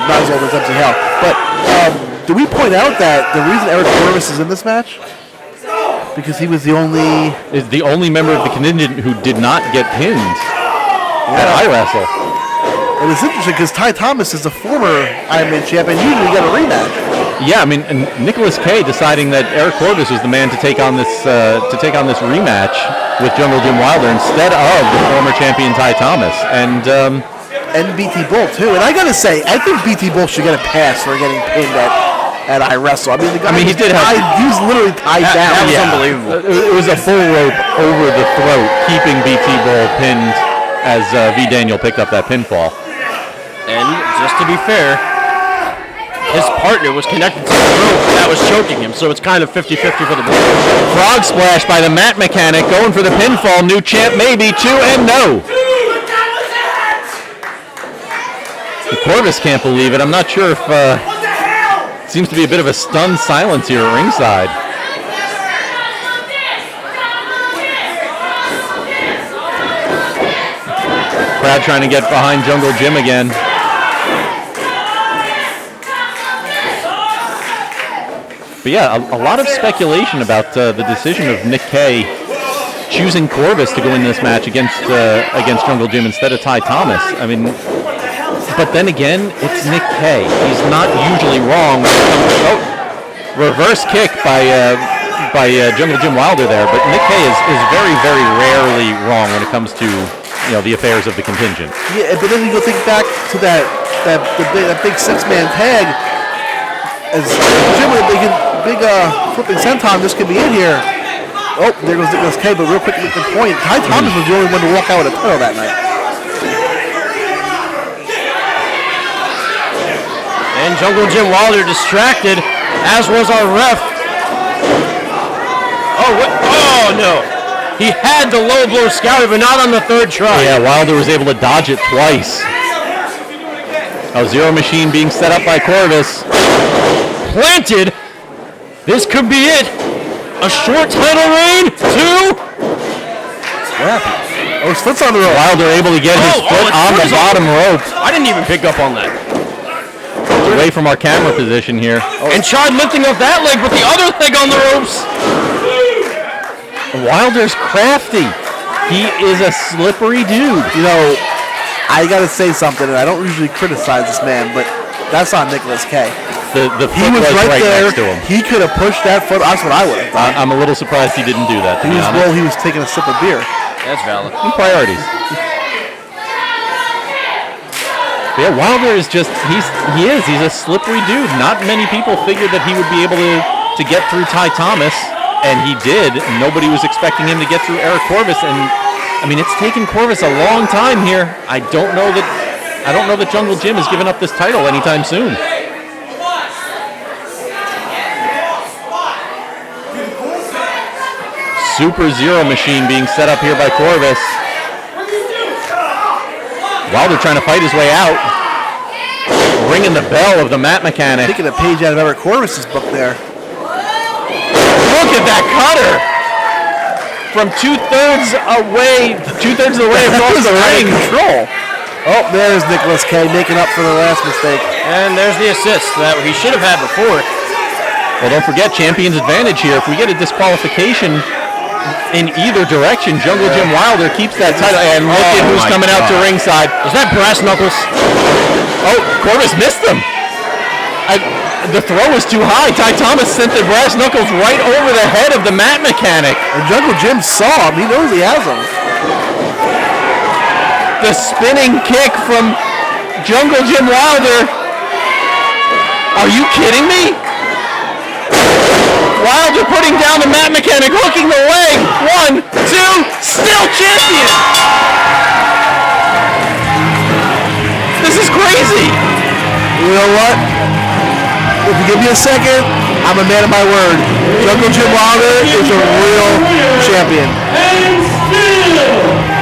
Not as old as MC Hale. But do we point out that the reason Eric Corvis is in this match Because he was the only member of the contingent who did not get pinned at iWrestle. And it's interesting because Ty Thomas is a former Iron Man champion. Usually got a rematch. Yeah, I mean, and Nicholas K deciding that Eric Corvis was the man to take on this rematch with Jungle Jim Wilder instead of the former champion Ty Thomas, and BT Bull too. And I gotta say, I think BT Bull should get a pass for getting pinned at iWrestle. I mean, the guy he did have. He was literally tied down. That was unbelievable. It was a bull rope over the throat, keeping BT Bull pinned as V. Daniel picked up that pinfall. And just to be fair, his partner was connected to the rope that was choking him, so it's kind of 50-50 for the Bulldog. Frog splash by the Mat Mechanic, going for the pinfall. New champ maybe, 2 and no. The Corvis can't believe it. I'm not sure if seems to be a bit of a stunned silence here at ringside. Crowd trying to get behind Jungle Jim again. But yeah, a lot of speculation about the decision of Nick Kay choosing Corvis to go in this match against Jungle Jim instead of Ty Thomas. I mean, but then again, it's Nick Kay. He's not usually wrong. Reverse kick by Jungle Jim Wilder there, but Nick Kay is very, very rarely wrong when it comes to the affairs of the contingent. Yeah, but then you go think back to that big 6-man tag. As Jim with a big flipping senton, this could be it here. Oh, there goes Nicholas K. But real quick, make the point. Ty Thomas was the only one to walk out with a title that night. And Jungle Jim Wilder distracted, as was our ref. Oh no! He had the low blow scouted, but not on the third try. Yeah, Wilder was able to dodge it twice. Zero Machine being set up by Corvis. Planted. This could be it. A short title reign. 2. What happened? Oh, his foot's on the rope. Wilder able to get his foot on the bottom rope. I didn't even pick up on that. Away from our camera position here. And tried lifting up that leg, but the other leg on the ropes. Wilder's crafty. He is a slippery dude. I gotta say something, and I don't usually criticize this man, but that's on Nicholas K. The he foot was right there. next to him. He could have pushed that foot. That's what I would have done. I'm a little surprised he didn't do that. He was taking a sip of beer. That's valid. Priorities. Yeah, Wilder is just he's a slippery dude. Not many people figured that he would be able to get through Ty Thomas, and he did. Nobody was expecting him to get through Eric Corvis, and I mean it's taken Corvis a long time here. I don't know that Jungle Jim has given up this title anytime soon. Super Zero Machine being set up here by Corvis. Wilder trying to fight his way out. Ringing the bell of the Mat Mechanic. Taking a page out of Eric Corvis' book there. Look at that cutter! From two-thirds of the way across the ring. Control. Oh, there's Nicholas K. making up for the last mistake. And there's the assist that he should have had before. Well, don't forget, champion's advantage here. If we get a disqualification in either direction, Jungle Jim Wilder keeps that title. And look at who's coming out to ringside. Is that Brass Knuckles? Oh, Corvis missed them. The throw was too high. Ty Thomas sent the Brass Knuckles right over the head of the Mat Mechanic. And Jungle Jim saw him. He knows he has him. The spinning kick from Jungle Jim Wilder. Are you kidding me? Wilder putting down the Mat Mechanic, hooking the leg. 1, 2, still champion. This is crazy. You know what? If you give me a second, I'm a man of my word. Jungle Jim Wilder is a real champion. And still,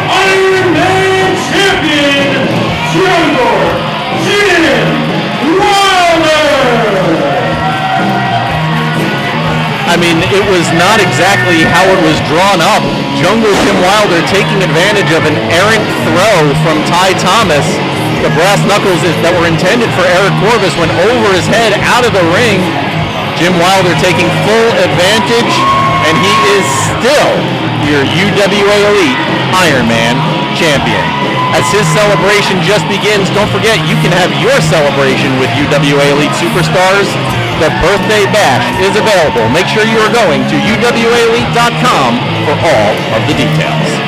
Iron Man champion, Jungle Jim Wilder. I mean, it was not exactly how it was drawn up. Jungle Jim Wilder taking advantage of an errant throw from Ty Thomas. The brass knuckles that were intended for Eric Corvis went over his head out of the ring. Jim Wilder taking full advantage, and he is still your UWA Elite Ironman champion. As his celebration just begins, don't forget you can have your celebration with UWA Elite Superstars. The birthday bash is available. Make sure you are going to UWAelite.com for all of the details.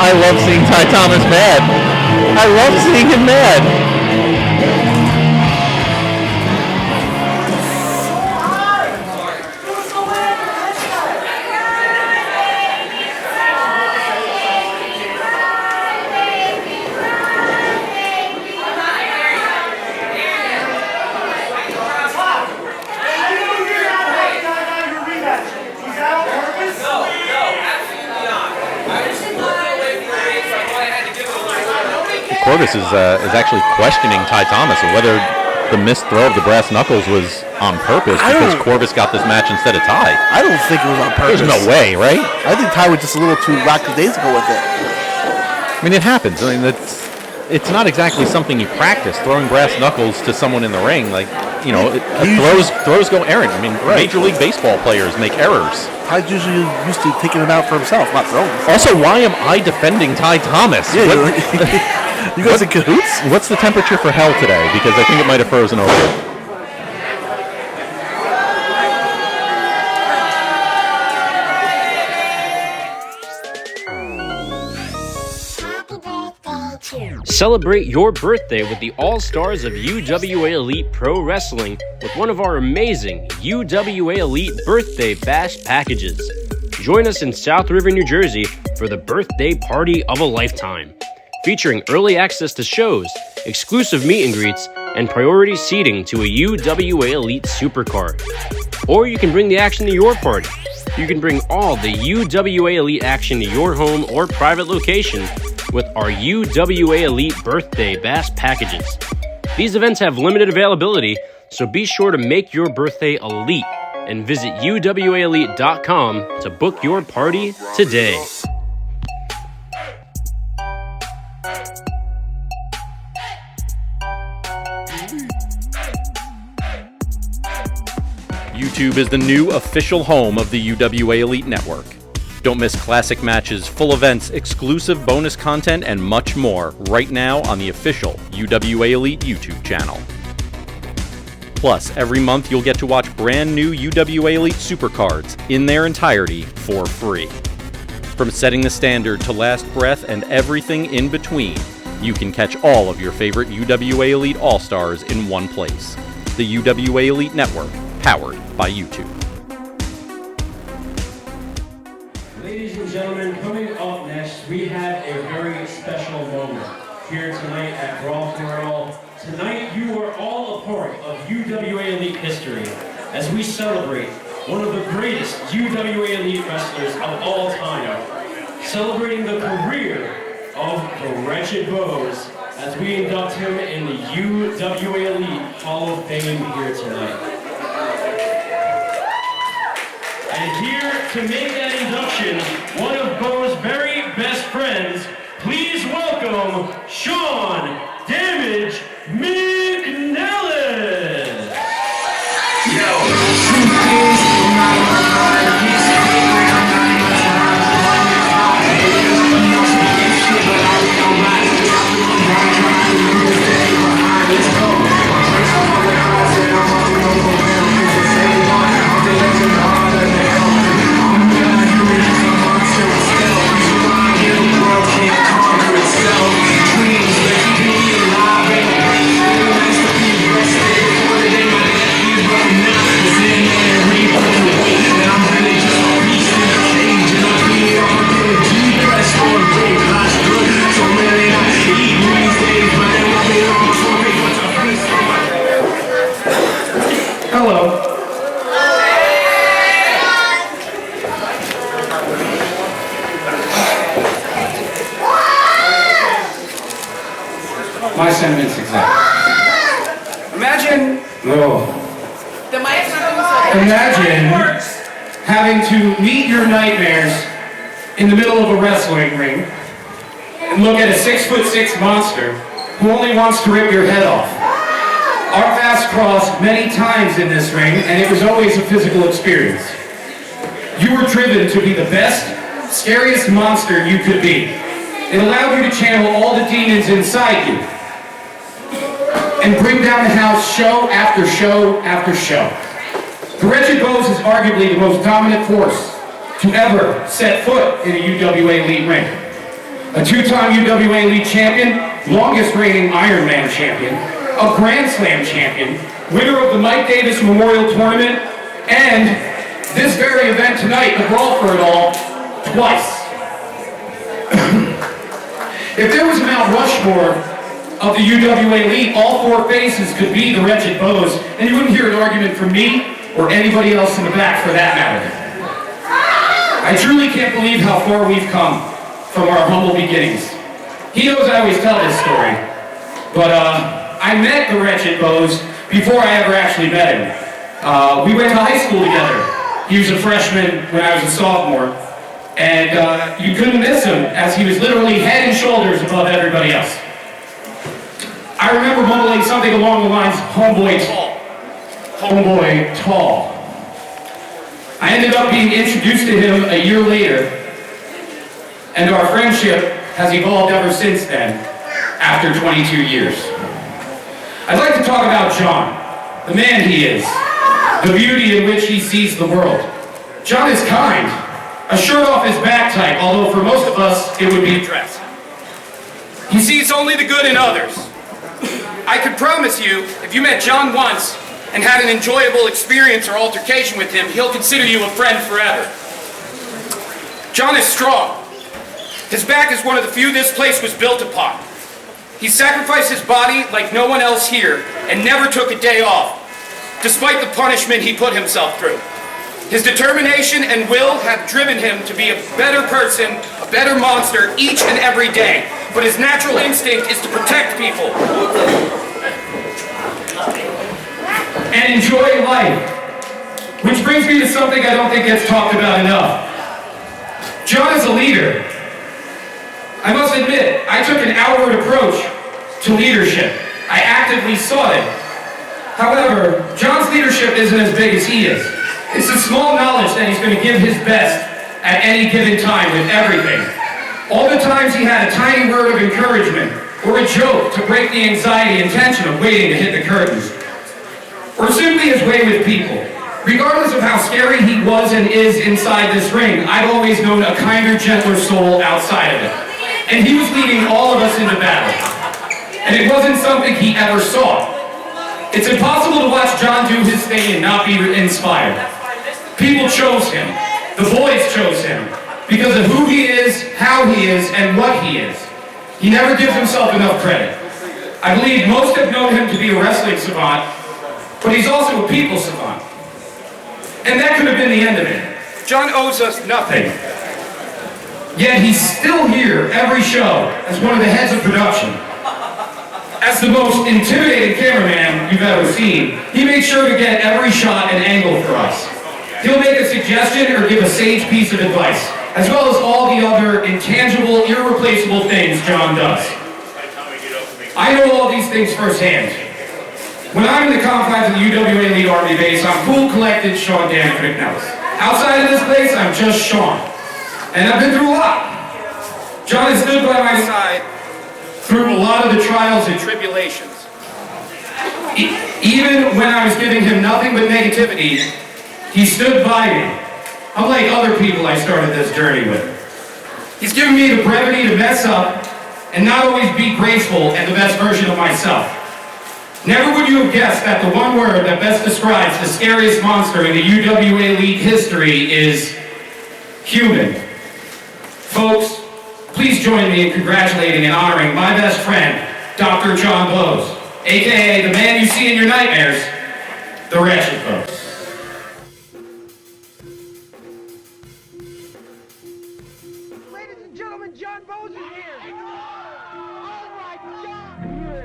I love seeing Ty Thomas mad. I love seeing him mad. Corvis is actually questioning Ty Thomas and whether the missed throw of the brass knuckles was on purpose because Corvis got this match instead of Ty. I don't think it was on purpose. There's no way, right? I think Ty was just a little too lackadaisical with it. I mean, it happens. I mean, it's not exactly something you practice, throwing brass knuckles to someone in the ring. Like, you know, throws go errant. I mean, Major League Baseball players make errors. Ty's usually used to taking it out for himself, not throwing. Also, why am I defending Ty Thomas? Yeah, you guys in cahoots? What's the temperature for hell today? Because I think it might have frozen over. Celebrate your birthday with the All-Stars of UWA Elite Pro Wrestling with one of our amazing UWA Elite Birthday Bash packages. Join us in South River, New Jersey for the birthday party of a lifetime, featuring early access to shows, exclusive meet and greets, and priority seating to a UWA Elite Supercard. Or you can bring the action to your party. You can bring all the UWA Elite action to your home or private location with our UWA Elite Birthday Bash packages. These events have limited availability, so be sure to make your birthday elite and visit UWAelite.com to book your party today. YouTube is the new official home of the UWA Elite Network. Don't miss classic matches, full events, exclusive bonus content, and much more right now on the official UWA Elite YouTube channel. Plus, every month you'll get to watch brand new UWA Elite Supercards in their entirety for free. From setting the standard to Last Breath and everything in between, you can catch all of your favorite UWA Elite All-Stars in one place. The UWA Elite Network, powered by YouTube. Ladies and gentlemen, coming up next, we have a very special moment here tonight at Brawl for All. Tonight, you are all a part of UWA Elite history as we celebrate one of the greatest UWA Elite wrestlers of all time, celebrating the career of the Wretched Bows as we induct him in the UWA Elite Hall of Fame here tonight. And here to make that induction, one of Bo's very best friends, please welcome Sean Damage McNellis. Dreams, let me be alive. My sentiments exactly. Imagine having to meet your nightmares in the middle of a wrestling ring and look at a 6'6" monster who only wants to rip your head off. Our paths crossed many times in this ring, and it was always a physical experience. You were driven to be the best, scariest monster you could be. It allowed you to channel all the demons inside you and bring down the house show after show after show. The Wretched Bows is arguably the most dominant force to ever set foot in a UWA Elite ring. A two-time UWA Elite champion, longest reigning Ironman champion, a Grand Slam champion, winner of the Mike Davis Memorial Tournament, and this very event tonight, the Brawl for It All, twice. If there was a Mount Rushmore of the UWA Elite, all four faces could be the Wretched Bows, and you wouldn't hear an argument from me or anybody else in the back for that matter. I truly can't believe how far we've come from our humble beginnings. He knows I always tell this story, but I met the Wretched Bows before I ever actually met him. We went to high school together. He was a freshman when I was a sophomore, and you couldn't miss him as he was literally head and shoulders above everybody else. I remember mumbling something along the lines, homeboy tall. Homeboy tall. I ended up being introduced to him a year later, and our friendship has evolved ever since then, after 22 years. I'd like to talk about John, the man he is, the beauty in which he sees the world. John is kind, a shirt off his back type, although for most of us it would be a dress. He sees only the good in others. I could promise you, if you met John once and had an enjoyable experience or altercation with him, he'll consider you a friend forever. John is strong. His back is one of the few this place was built upon. He sacrificed his body like no one else here and never took a day off, despite the punishment he put himself through. His determination and will have driven him to be a better person, a better monster each and every day. But his natural instinct is to protect people and enjoy life. Which brings me to something I don't think gets talked about enough. John is a leader. I must admit, I took an outward approach to leadership. I actively sought it. However, John's leadership isn't as big as he is. It's the small knowledge that he's going to give his best at any given time with everything. All the times he had a tiny word of encouragement or a joke to break the anxiety and tension of waiting to hit the curtains. Or simply his way with people. Regardless of how scary he was and is inside this ring, I've always known a kinder, gentler soul outside of it. And he was leading all of us into battle. And it wasn't something he ever saw. It's impossible to watch John do his thing and not be inspired. People chose him. The boys chose him. Because of who he is, how he is, and what he is. He never gives himself enough credit. I believe most have known him to be a wrestling savant, but he's also a people savant. And that could have been the end of it. John owes us nothing. Yet he's still here every show as one of the heads of production. As the most intimidating cameraman you've ever seen, he makes sure to get every shot and angle for us. He'll make a suggestion or give a sage piece of advice, as well as all the other intangible, irreplaceable things John does. I know all these things firsthand. When I'm in the confines of the UWA Elite Army base, I'm cool, collected Sean Dan Cricknellis. Outside of this place, I'm just Sean. And I've been through a lot. John has stood by my side through a lot of the trials and tribulations. Even when I was giving him nothing but negativity, he stood by me. Unlike other people I started this journey with. He's given me the brevity to mess up and not always be graceful and the best version of myself. Never would you have guessed that the one word that best describes the scariest monster in the UWA Elite history is human. Folks, please join me in congratulating and honoring my best friend, Dr. John Bows, aka the man you see in your nightmares, the Wretched Bows. Ladies and gentlemen, John Bows is here. All right, John.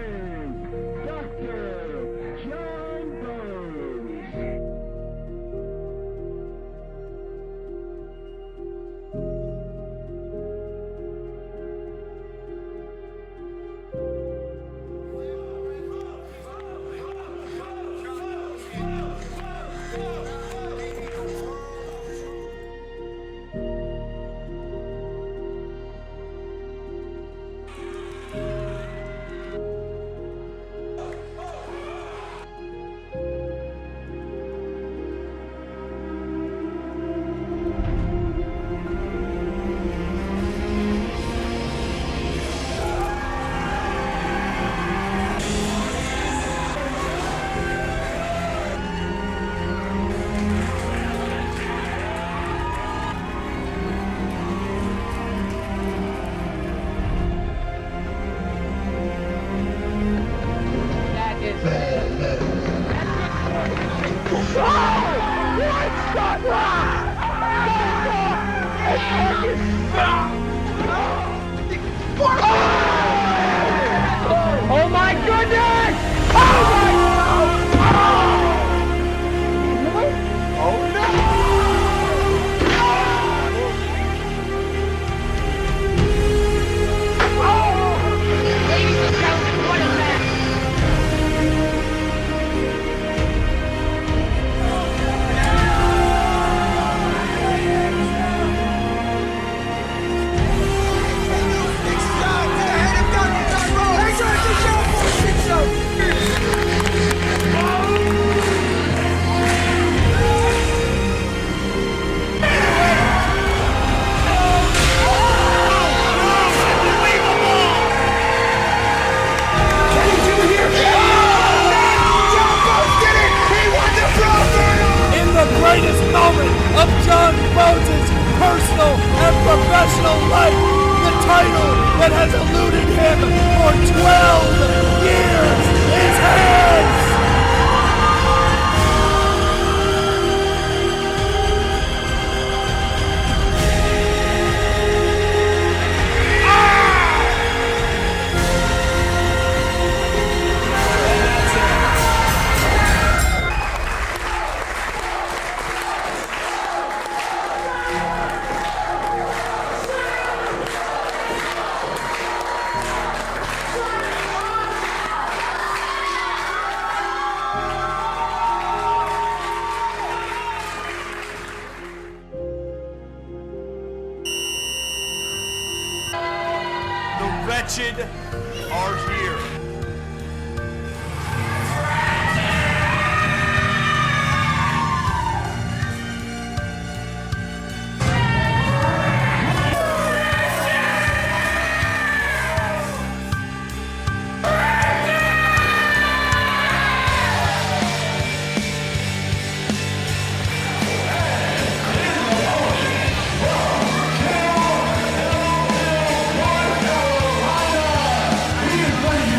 Oh my goodness! Oh my God! Oh no! Ladies and gentlemen, what a match! In the greatest moment of John Bones' personal and professional life, the title that has eluded him for 12 years is his! The Wretched are here. He is ready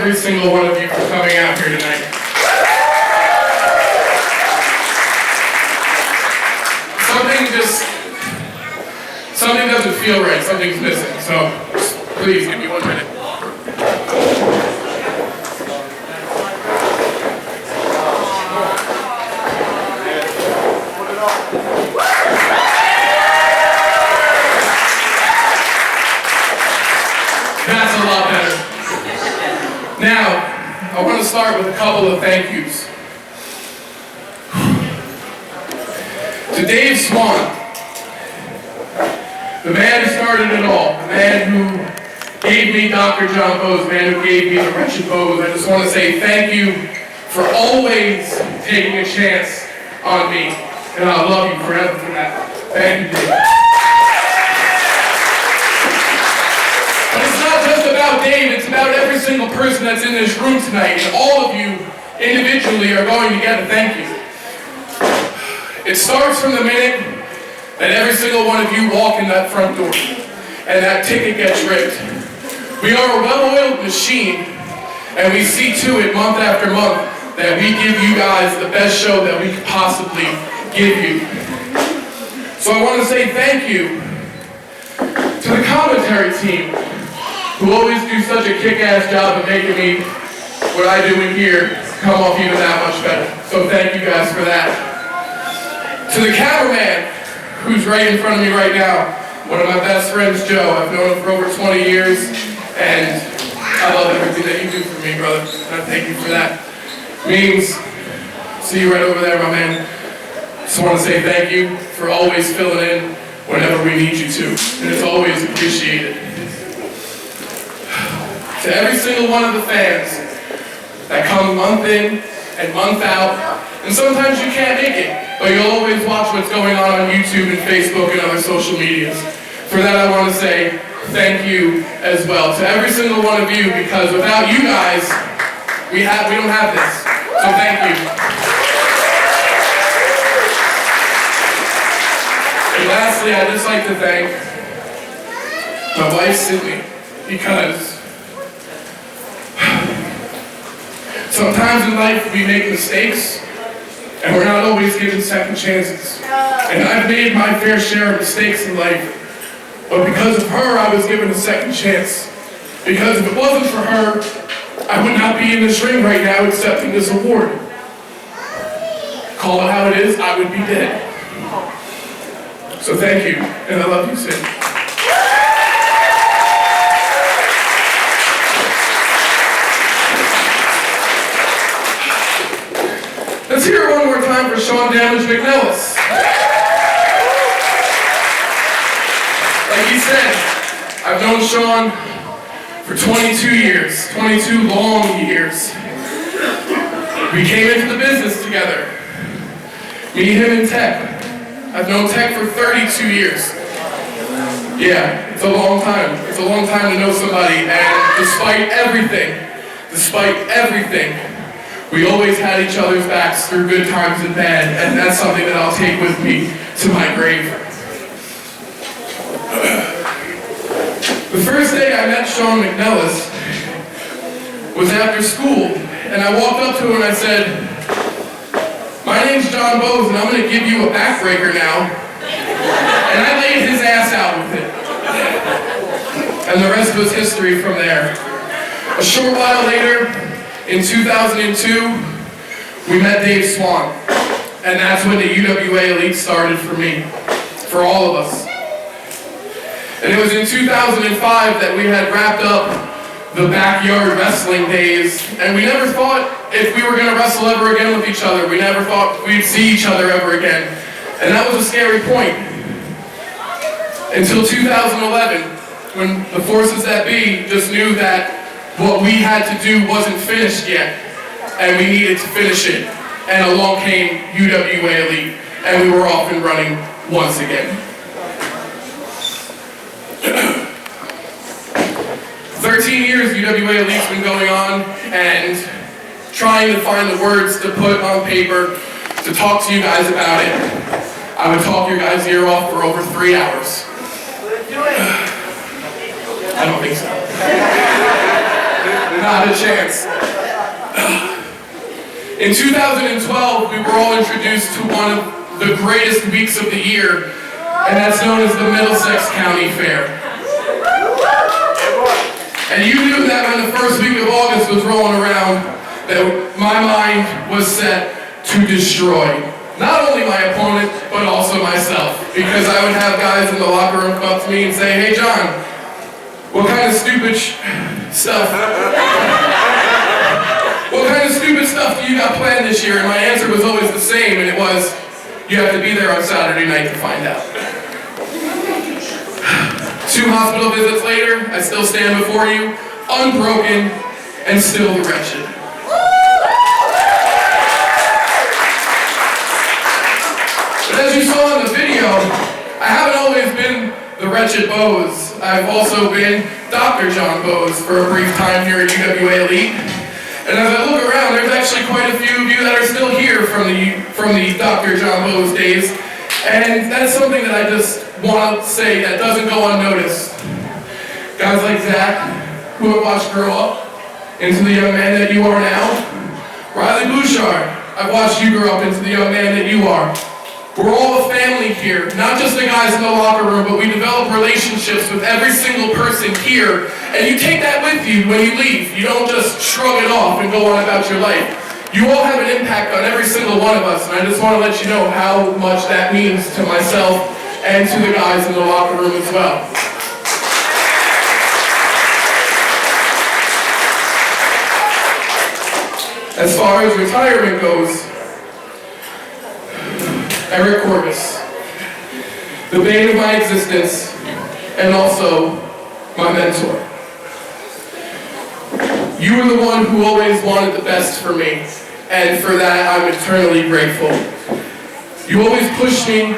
every single one of you for coming out here tonight. Something doesn't feel right, something's missing, so please give me 1 minute. That's a lot better. Now, I want to start with a couple of thank yous. To Dave Swan, the man who started it all, the man who gave me Dr. John Bose, the man who gave me the Wretched Bose. I just want to say thank you for always taking a chance on me, and I'll love you forever for that. Thank you, Dave. But it's not just about Dave, it's about every single person that's in this room tonight, and all of you individually are going to get a thank you. It starts from the minute that every single one of you walk in that front door and that ticket gets ripped. We are a well-oiled machine, and we see to it month after month that we give you guys the best show that we could possibly give you. So I want to say thank you to the commentary team, who always do such a kick-ass job of making me what I do in here come off even that much better. So thank you guys for that. To the cameraman, who's right in front of me right now, one of my best friends, Joe. I've known him for over 20 years, and I love everything that you do for me, brother. And I thank you for that. Means, see you right over there, my man. Just want to say thank you for always filling in whenever we need you to, and it's always appreciated. To every single one of the fans that come month in and month out, and sometimes you can't make it, but you'll always watch what's going on YouTube and Facebook and other social medias. For that, I want to say thank you as well to every single one of you, because without you guys, we don't have this. So thank you. And lastly, I'd just like to thank my wife, Sydney, because sometimes in life we make mistakes, and we're not always given second chances. And I've made my fair share of mistakes in life, but because of her, I was given a second chance. Because if it wasn't for her, I would not be in this ring right now accepting this award. Call it how it is, I would be dead. So thank you, and I love you, Sid. Let's hear it one more time for Sean Damage McNellis. Like he said, I've known Sean for 22 years, 22 long years. We came into the business together. Me, him, and Tech. I've known Tech for 32 years. Yeah, it's a long time. It's a long time to know somebody, and despite everything, we always had each other's backs through good times and bad, and that's something that I'll take with me to my grave. The first day I met Sean McNellis was after school, and I walked up to him and I said, "My name's John Bose, and I'm going to give you a backbreaker now." And I laid his ass out with it. And the rest was history from there. A short while later, in 2002, we met Dave Swan, and that's when the UWA Elite started for me, for all of us. And it was in 2005 that we had wrapped up the backyard wrestling days, and we never thought if we were going to wrestle ever again with each other. We never thought we'd see each other ever again, and that was a scary point. Until 2011, when the forces that be just knew that what we had to do wasn't finished yet, and we needed to finish it. And along came UWA Elite, and we were off and running once again. 13 years UWA Elite's been going on, and trying to find the words to put on paper to talk to you guys about it. I would talk your guys' ear off for over 3 hours. I don't think so. Not a chance. In 2012, we were all introduced to one of the greatest weeks of the year, and that's known as the Middlesex County Fair. And you knew that when the first week of August was rolling around, that my mind was set to destroy not only my opponent, but also myself. Because I would have guys in the locker room come up to me and say, "Hey John, what kind of stupid stuff? What kind of stupid stuff do you got planned this year?" And my answer was always the same, and it was, "You have to be there on Saturday night to find out." 2 hospital visits later, I still stand before you, unbroken, and still the Wretched. But as you saw in the video, I haven't always been the Wretched Bose. I've also been Dr. John Bose for a brief time here at UWA Elite. And as I look around, there's actually quite a few of you that are still here from the Dr. John Bose days. And that's something that I just want to say that doesn't go unnoticed. Guys like Zach, who I watched grow up into the young man that you are now. Riley Bouchard, I've watched you grow up into the young man that you are. We're all a family here, not just the guys in the locker room, but we develop relationships with every single person here, and you take that with you when you leave. You don't just shrug it off and go on about your life. You all have an impact on every single one of us, and I just want to let you know how much that means to myself and to the guys in the locker room as well. As far as retirement goes, Eric Corvis, the bane of my existence, and also my mentor. You were the one who always wanted the best for me, and for that I'm eternally grateful. You always pushed me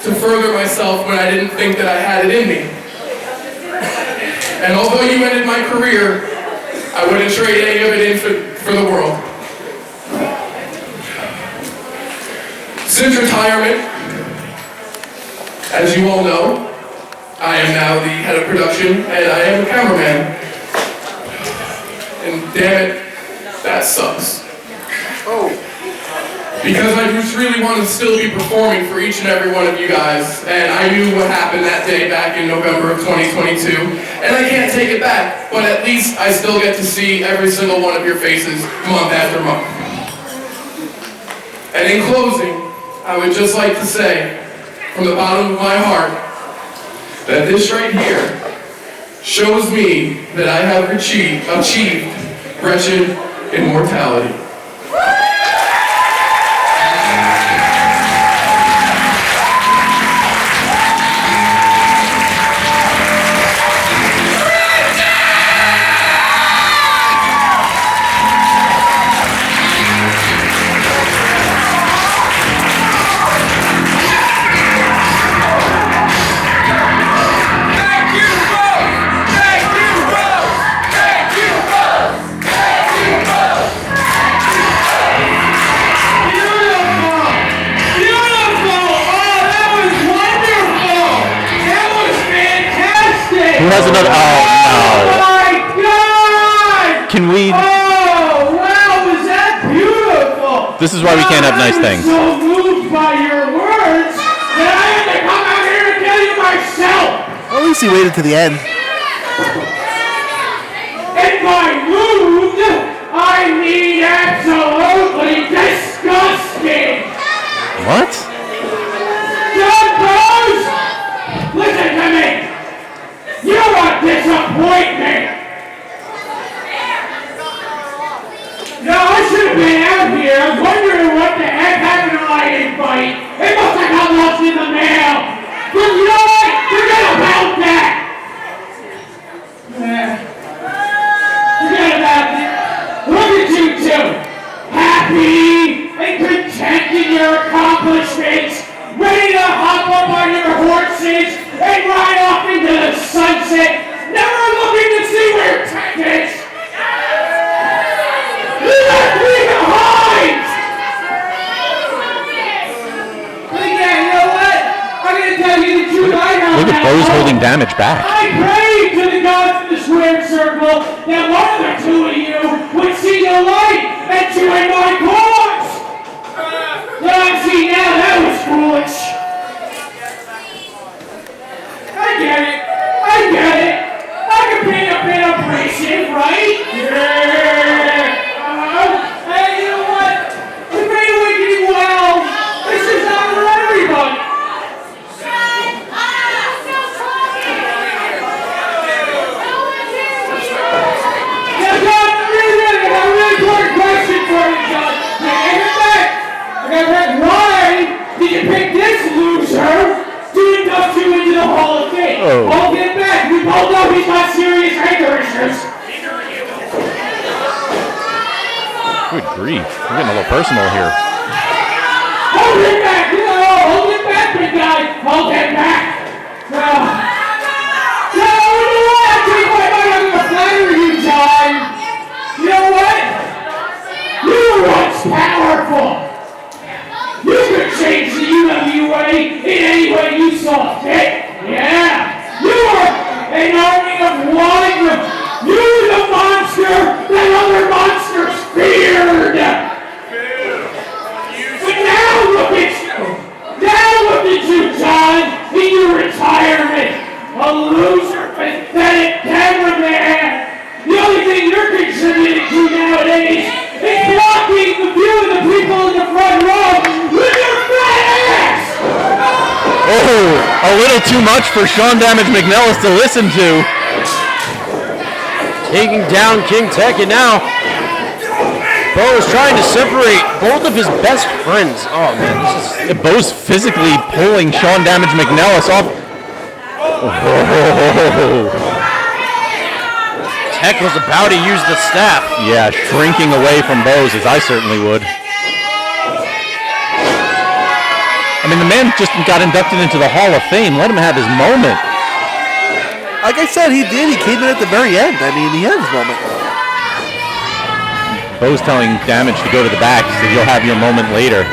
to further myself when I didn't think that I had it in me. And although you ended my career, I wouldn't trade any of it in for the world. Since retirement, as you all know, I am now the head of production and I am a cameraman. And damn it, that sucks. Because I just really want to still be performing for each and every one of you guys. And I knew what happened that day back in November of 2022. And I can't take it back, but at least I still get to see every single one of your faces month after month. And in closing, I would just like to say, from the bottom of my heart, that this right here shows me that I have achieved Wretched immortality. Who has another? Oh, no. my God! Can we? Oh, wow, was that beautiful? This is why we can't have nice things. I'm so moved by your words that I had to come out here and tell you myself. At least he waited to the end. And by moved, I mean absolutely disgusting. What? John Bose, listen to me. You're a disappointment! No, I should have been out here wondering what the heck happened to my invite. It must have got lost in the mail. But you know what? Forget about that! Forget about it. Look at you two. Happy and content in your accomplishments. Ready to hop up on your horses and ride off into the sunset, never looking to see where your tent is. You left me behind! But yeah, you know what? I'm going to tell you the truth. I know Look at Bose holding damage back. I prayed to the gods of the square circle that one of the two of you would see the light and join my cause. Now, see, now that was foolish. I get it. I can paint a bit abrasive, right? Yeah. Hey, you know what? We made Wickedy well. This is not for everybody. Now, John, I have a really important question for you, John. Why did you pick this loser to induct you into the Hall of Fame? Hold him back. We both know he's got serious anger issues. Good grief. We're getting a little personal here. Hold him back. Hold him back, big guy. Hold him back. No, you know what? I tell you what, I'm not going to flatter you, John. You know what? You were once powerful. You could change the UWA in any way you saw fit. Yeah. You were an army of one. You were the monster that other monsters feared. But now look at you. Now look at you, John, in your retirement. A loser, pathetic cameraman. The only thing you're contributing to nowadays is blocking the view of the people in the front row with your fat ass! Oh, a little too much for Sean Damage McNellis to listen to. Taking down King Tech, and now Bo is trying to separate both of his best friends. Oh man, this is... Bo's physically pulling Sean Damage McNellis off. Oh. Tech was about to use the staff. Yeah, shrinking away from Bo's, as I certainly would. I mean, the man just got inducted into the Hall of Fame. Let him have his moment. Like I said, he did. He came in at the very end. I mean, he had his moment. Bo's telling Damage to go to the back, so you'll have your moment later.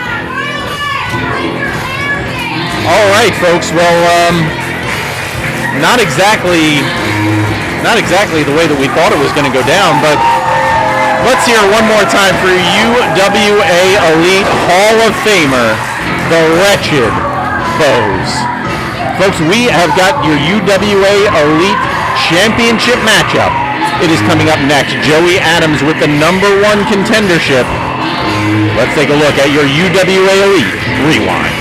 All right, folks. Well, not exactly the way that we thought it was going to go down, but let's hear one more time for UWA Elite Hall of Famer, the Wretched Bows. Folks, we have got your UWA Elite Championship matchup. It is coming up next. Joey Adams with the #1 contendership. Let's take a look at your UWA Elite Rewind.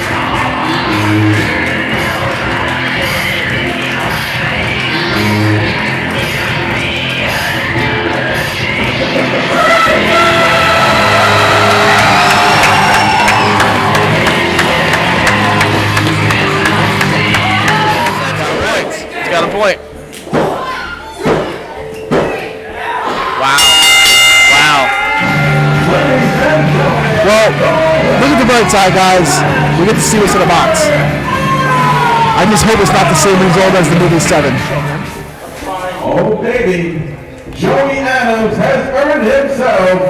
Got a point. Wow. Well, look at the bright side, guys. We get to see what's in the box. I just hope it's not the same result as the movie 7. Oh, baby. Joey Adams has earned himself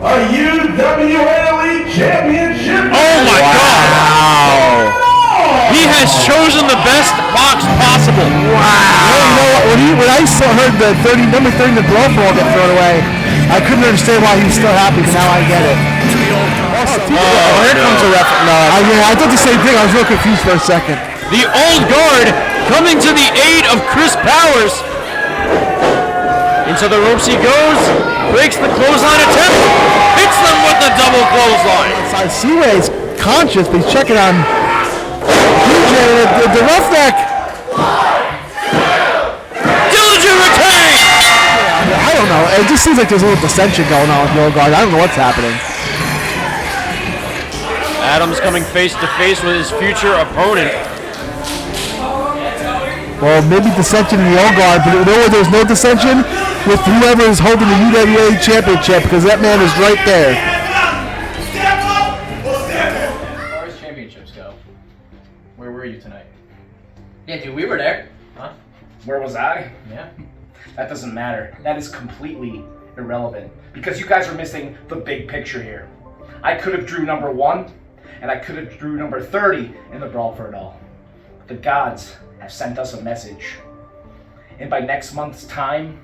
a UWA Elite Championship. Oh, my God. He has chosen the best box possible. Wow. When I heard the number 30 in the Brawl get thrown away, I couldn't understand why he was still happy, but now I get it. Here comes a ref. No, I thought the same thing. I was real confused for a second. The old guard coming to the aid of Chris Powers. Into the ropes he goes, breaks the clothesline attempt, hits them with the double clothesline. Seaway's conscious, but he's checking on the roughneck. Dillinger retains! I don't know. It just seems like there's a little dissension going on with the old guard. I don't know what's happening. Adams coming face to face with his future opponent. Well, maybe dissension in the old guard, but there's no dissension with whoever is holding the UWA championship, because that man is right there. As far as championships go, where were you tonight? Yeah, dude, we were there. Huh? Where was I? Yeah. That doesn't matter. That is completely irrelevant, because you guys are missing the big picture here. I could have drew number 1, and I could have drew number 30 in the Brawl for It All. The gods have sent us a message. And by next month's time,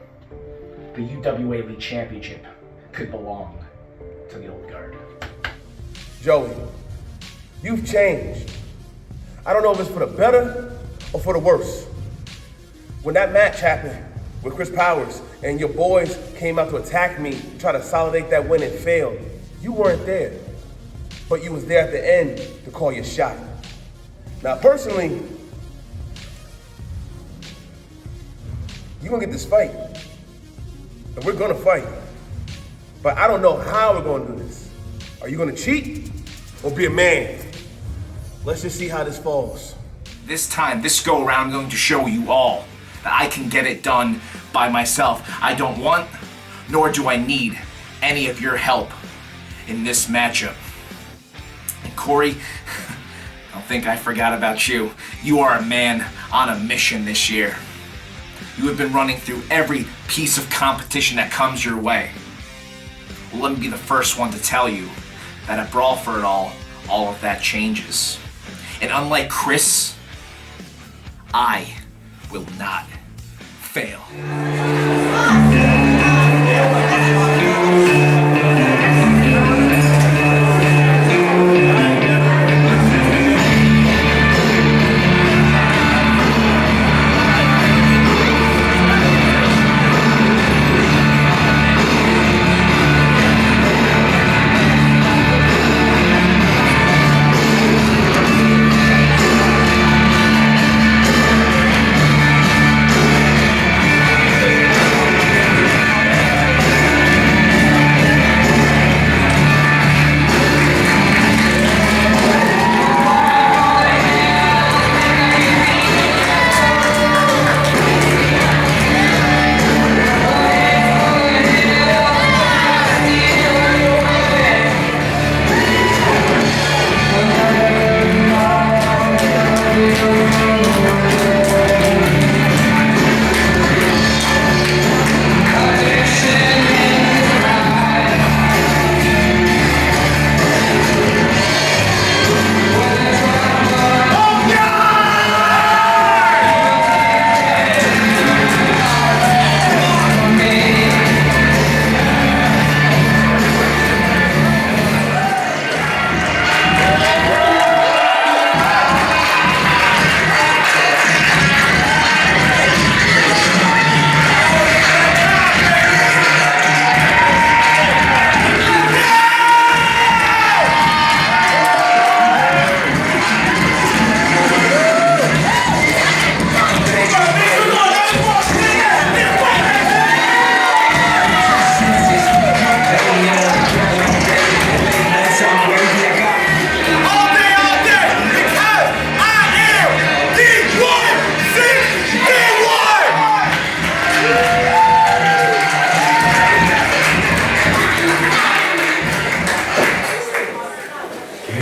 the UWA Elite Championship could belong to the old guard. Joey, you've changed. I don't know if it's for the better or for the worse. When that match happened with Chris Powers and your boys came out to attack me, try to consolidate that win and failed, you weren't there. But you was there at the end to call your shot. Now, personally, you're gonna get this fight. And we're gonna fight. But I don't know how we're gonna do this. Are you gonna cheat or be a man? Let's just see how this falls. This time, this go around, I'm going to show you all that I can get it done by myself. I don't want, nor do I need, any of your help in this matchup. And Cory, I don't think I forgot about you. You are a man on a mission this year. You have been running through every piece of competition that comes your way. Well, let me be the first one to tell you that at Brawl for It all of that changes. And unlike Chris, I will not fail.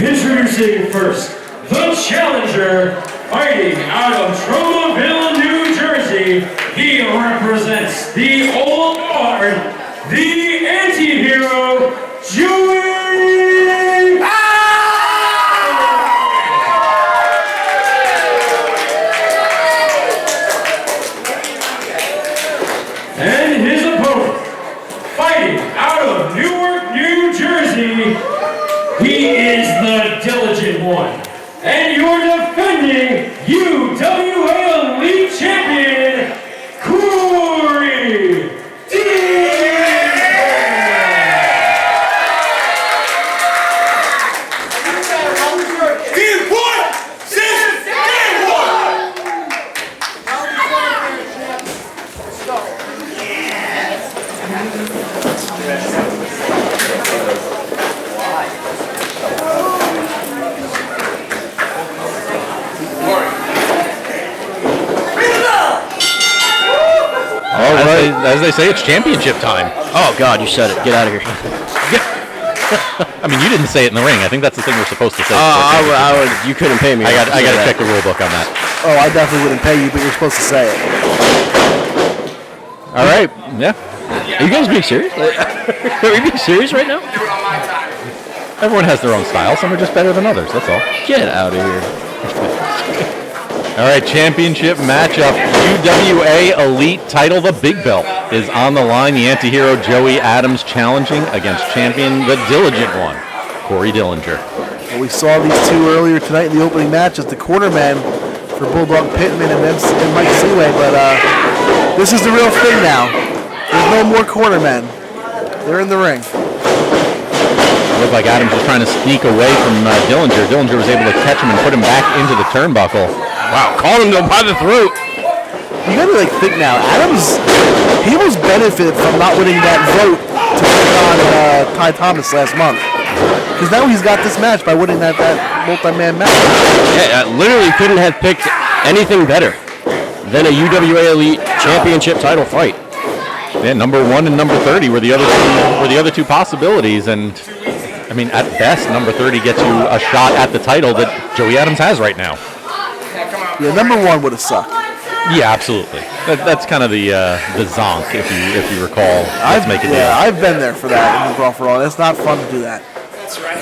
Introducing first, the challenger, fighting out of Tromaville, New Jersey. He represents the old guard, the anti-hero, Joey. And his opponent, fighting out of Newark, New Jersey. He is the diligent one, and you're defending UWA Elite Champion, Cory Dillinger! Game one! Since game one! Let's All right, as they say, it's championship time. Oh God, you said it. Get out of here. I mean, you didn't say it in the ring. I think that's the thing we're supposed to say. I would. You couldn't pay me. I got to check the rule book on that. Oh, I definitely wouldn't pay you, but you're supposed to say it. All right. Yeah. Are you guys being serious? Are we being serious right now? Everyone has their own style. Some are just better than others. That's all. Get out of here. All right, championship matchup. UWA Elite title, the big belt, is on the line. The anti-hero Joey Adams challenging against champion, the diligent one, Cory Dillinger. Well, we saw these two earlier tonight in the opening match as the cornerman for Bulldog Pittman and Mike Seaway, but this is the real thing now. There's no more cornermen. They're in the ring. Looked like Adams was trying to sneak away from Dillinger. Dillinger was able to catch him and put him back into the turnbuckle. Wow, caught him by the throat. You gotta think now, Adams, he was benefited from not winning that vote to take on Ty Thomas last month. Because now he's got this match by winning that multi-man match. Yeah, literally couldn't have picked anything better than a UWA Elite Championship title fight. Yeah, number 1 and number 30 were the other two possibilities, and I mean, at best, number 30 gets you a shot at the title that Joey Adams has right now. Yeah, number 1 would have sucked. Yeah, absolutely. That's kind of the zonk, if you recall. Let's make it. Yeah, I've been there for that in the Brawl for All. It's not fun to do that. That's right.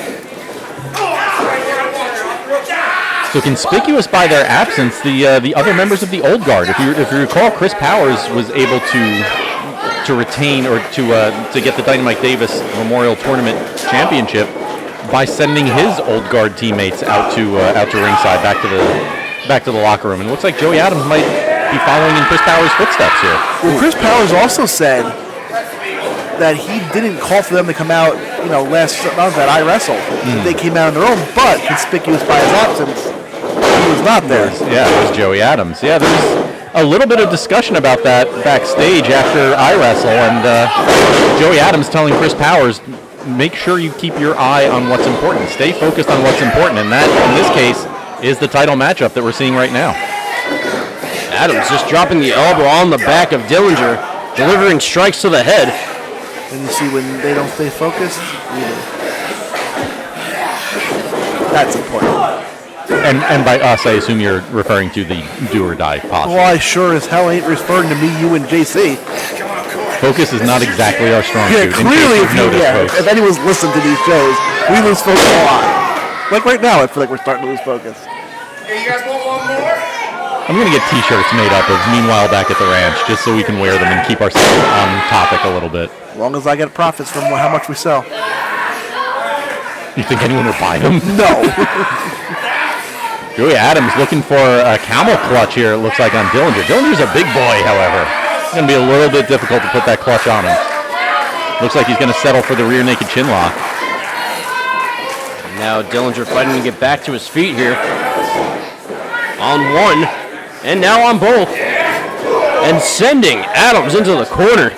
So conspicuous by their absence, the other members of the old guard. If you recall, Chris Powers was able to retain or to get the Dynamite Davis Memorial Tournament Championship by sending his old guard teammates out to ringside, back to the locker room. And it looks like Joey Adams might be following in Chris Powers' footsteps here. Well, Chris Powers also said that he didn't call for them to come out, last month at iWrestle. They came out on their own, but conspicuous by his absence, he was not there. Yeah, it was Joey Adams. Yeah, there's a little bit of discussion about that backstage after iWrestle, and Joey Adams telling Chris Powers, make sure you keep your eye on what's important. Stay focused on what's important, and that, in this case, is the title matchup that we're seeing right now. Adams just dropping the elbow on the back of Dillinger, delivering strikes to the head. And you see when they don't stay focused, that's important. And by us, I assume you're referring to the do or die posture. Well, I sure as hell ain't referring to me, you, and JC. Focus is not exactly our strong suit. Clearly, if anyone's listened to these shows, we lose focus a lot. Like right now, I feel like we're starting to lose focus. Hey, you guys want one more? I'm going to get t-shirts made up of Meanwhile Back at the Ranch, just so we can wear them and keep ourselves on topic a little bit. As long as I get profits from how much we sell. You think anyone would buy them? No. Joey Adams looking for a camel clutch here, it looks like, on Dillinger. Dillinger's a big boy, however. It's going to be a little bit difficult to put that clutch on him. Looks like he's going to settle for the rear naked chin lock. Now Dillinger fighting to get back to his feet here. On one, and now on both. And sending Adams into the corner.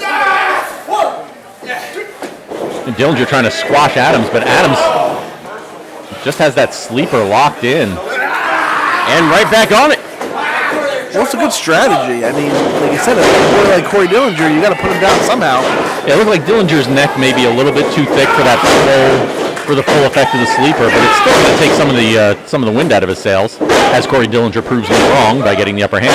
And Dillinger trying to squash Adams, but Adams just has that sleeper locked in. And right back on it. Well, it's a good strategy. I mean, like you said, a boy like Cory Dillinger, you got to put him down somehow. Yeah, it looked like Dillinger's neck may be a little bit too thick for that for the full effect of the sleeper, but it's still going to take some of the wind out of his sails, as Cory Dillinger proves me wrong by getting the upper hand.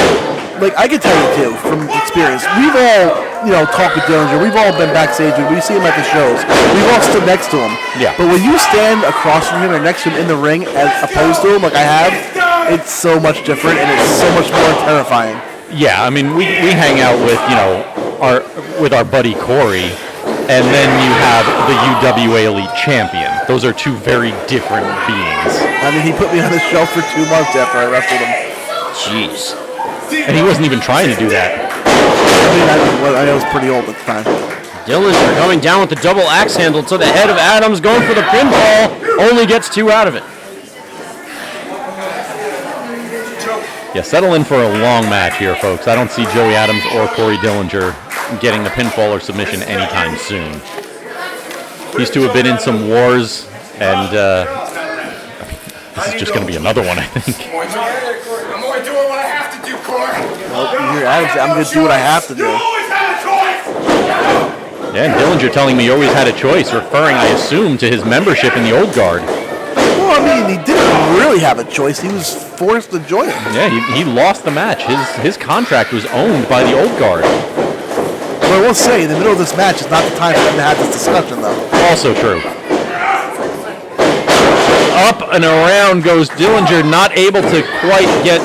Like, I can tell you, too, from experience, we've all, talked with Dillinger. We've all been backstage. We see him at the shows. We've all stood next to him. Yeah. But when you stand across from him or next to him in the ring as opposed to him, like I have, it's so much different, and it's so much more terrifying. Yeah, I mean, we hang out with, our buddy Cory, and then you have the UWA Elite Champion. Those are two very different beings. I mean, he put me on the shelf for 2 months after I wrestled him. Jeez. And he wasn't even trying to do that. I was pretty old at the time. Dillinger coming down with the double axe handle to the head of Adams, going for the pinfall. Only gets 2 out of it. Yeah, settle in for a long match here, folks. I don't see Joey Adams or Cory Dillinger getting a pinfall or submission anytime soon. These two have been in some wars, and this is just going to be another one, I think. I'm only doing what I have to do, Cory. Well, you hear Adams say, I'm going to do what I have to do. Yeah, and Dillinger telling me he always had a choice, referring, I assume, to his membership in the Old Guard. Well, I mean, he didn't really have a choice. He was forced to join it. Yeah, he lost the match. His contract was owned by the Old Guard. But I will say, in the middle of this match is not the time for them to have this discussion, though. Also true. Up and around goes Dillinger, not able to quite get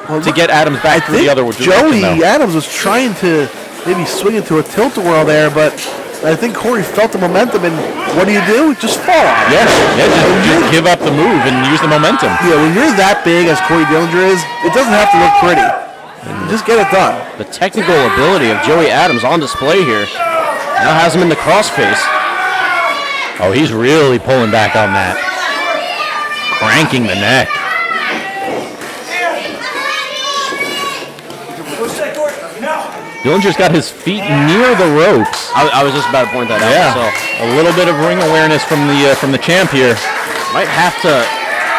to get Adams back through the other direction. Joey Adams was trying to maybe swing into a tilt-a-whirl there, but I think Cory felt the momentum, and what do? Just fall on it. Just give up the move and use the momentum. Yeah, when you're that big as Cory Dillinger is, it doesn't have to look pretty. Just get it done. The technical ability of Joey Adams on display here. Now has him in the crossface. Oh, he's really pulling back on that. Cranking the neck. Dillinger's got his feet near the ropes. I was just about to point that out. Yeah, So a little bit of ring awareness from the champ here. might have to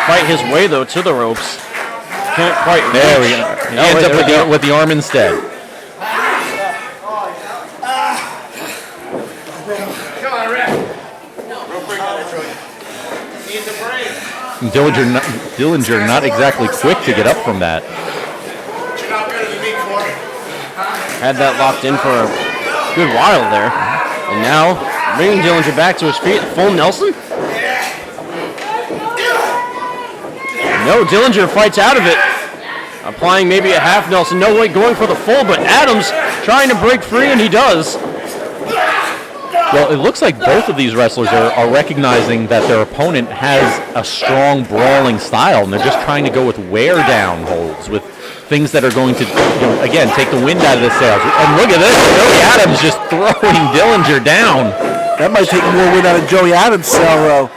fight his way though to the ropes. Can't quite. There we go. He ends up with the arm instead. Dillinger not exactly quick to get up from that. Had that locked in for a good while there. And now bringing Dillinger back to his feet. Full Nelson? No, Dillinger fights out of it. Applying maybe a half Nelson. No way going for the full, but Adams trying to break free, and he does. Well, it looks like both of these wrestlers are recognizing that their opponent has a strong brawling style, and they're just trying to go with wear-down holds, with things that are going to, again, take the wind out of the sails. And look at this, Joey Adams just throwing Dillinger down. That might take more wind out of Joey Adams' sail, though.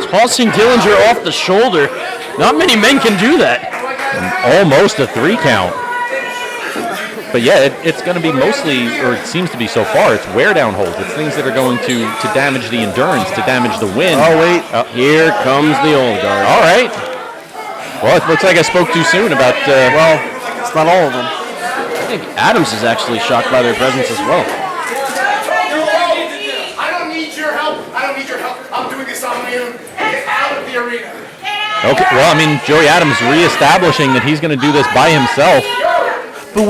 Tossing Dillinger off the shoulder. Not many men can do that. And almost a 3 count. But yeah, it's going to be mostly, or it seems to be so far, it's wear-down holds. It's things that are going to damage the endurance, to damage the wind. Oh, wait. Here comes the old guard. All right. Well, it looks like I spoke too soon about... well, it's not all of them. I think Adams is actually shocked by their presence as well. I don't need your help. I don't need your help. I'm doing this on my own. Get out of the arena. Okay, well, I mean, Joey Adams reestablishing that he's going to do this by himself. But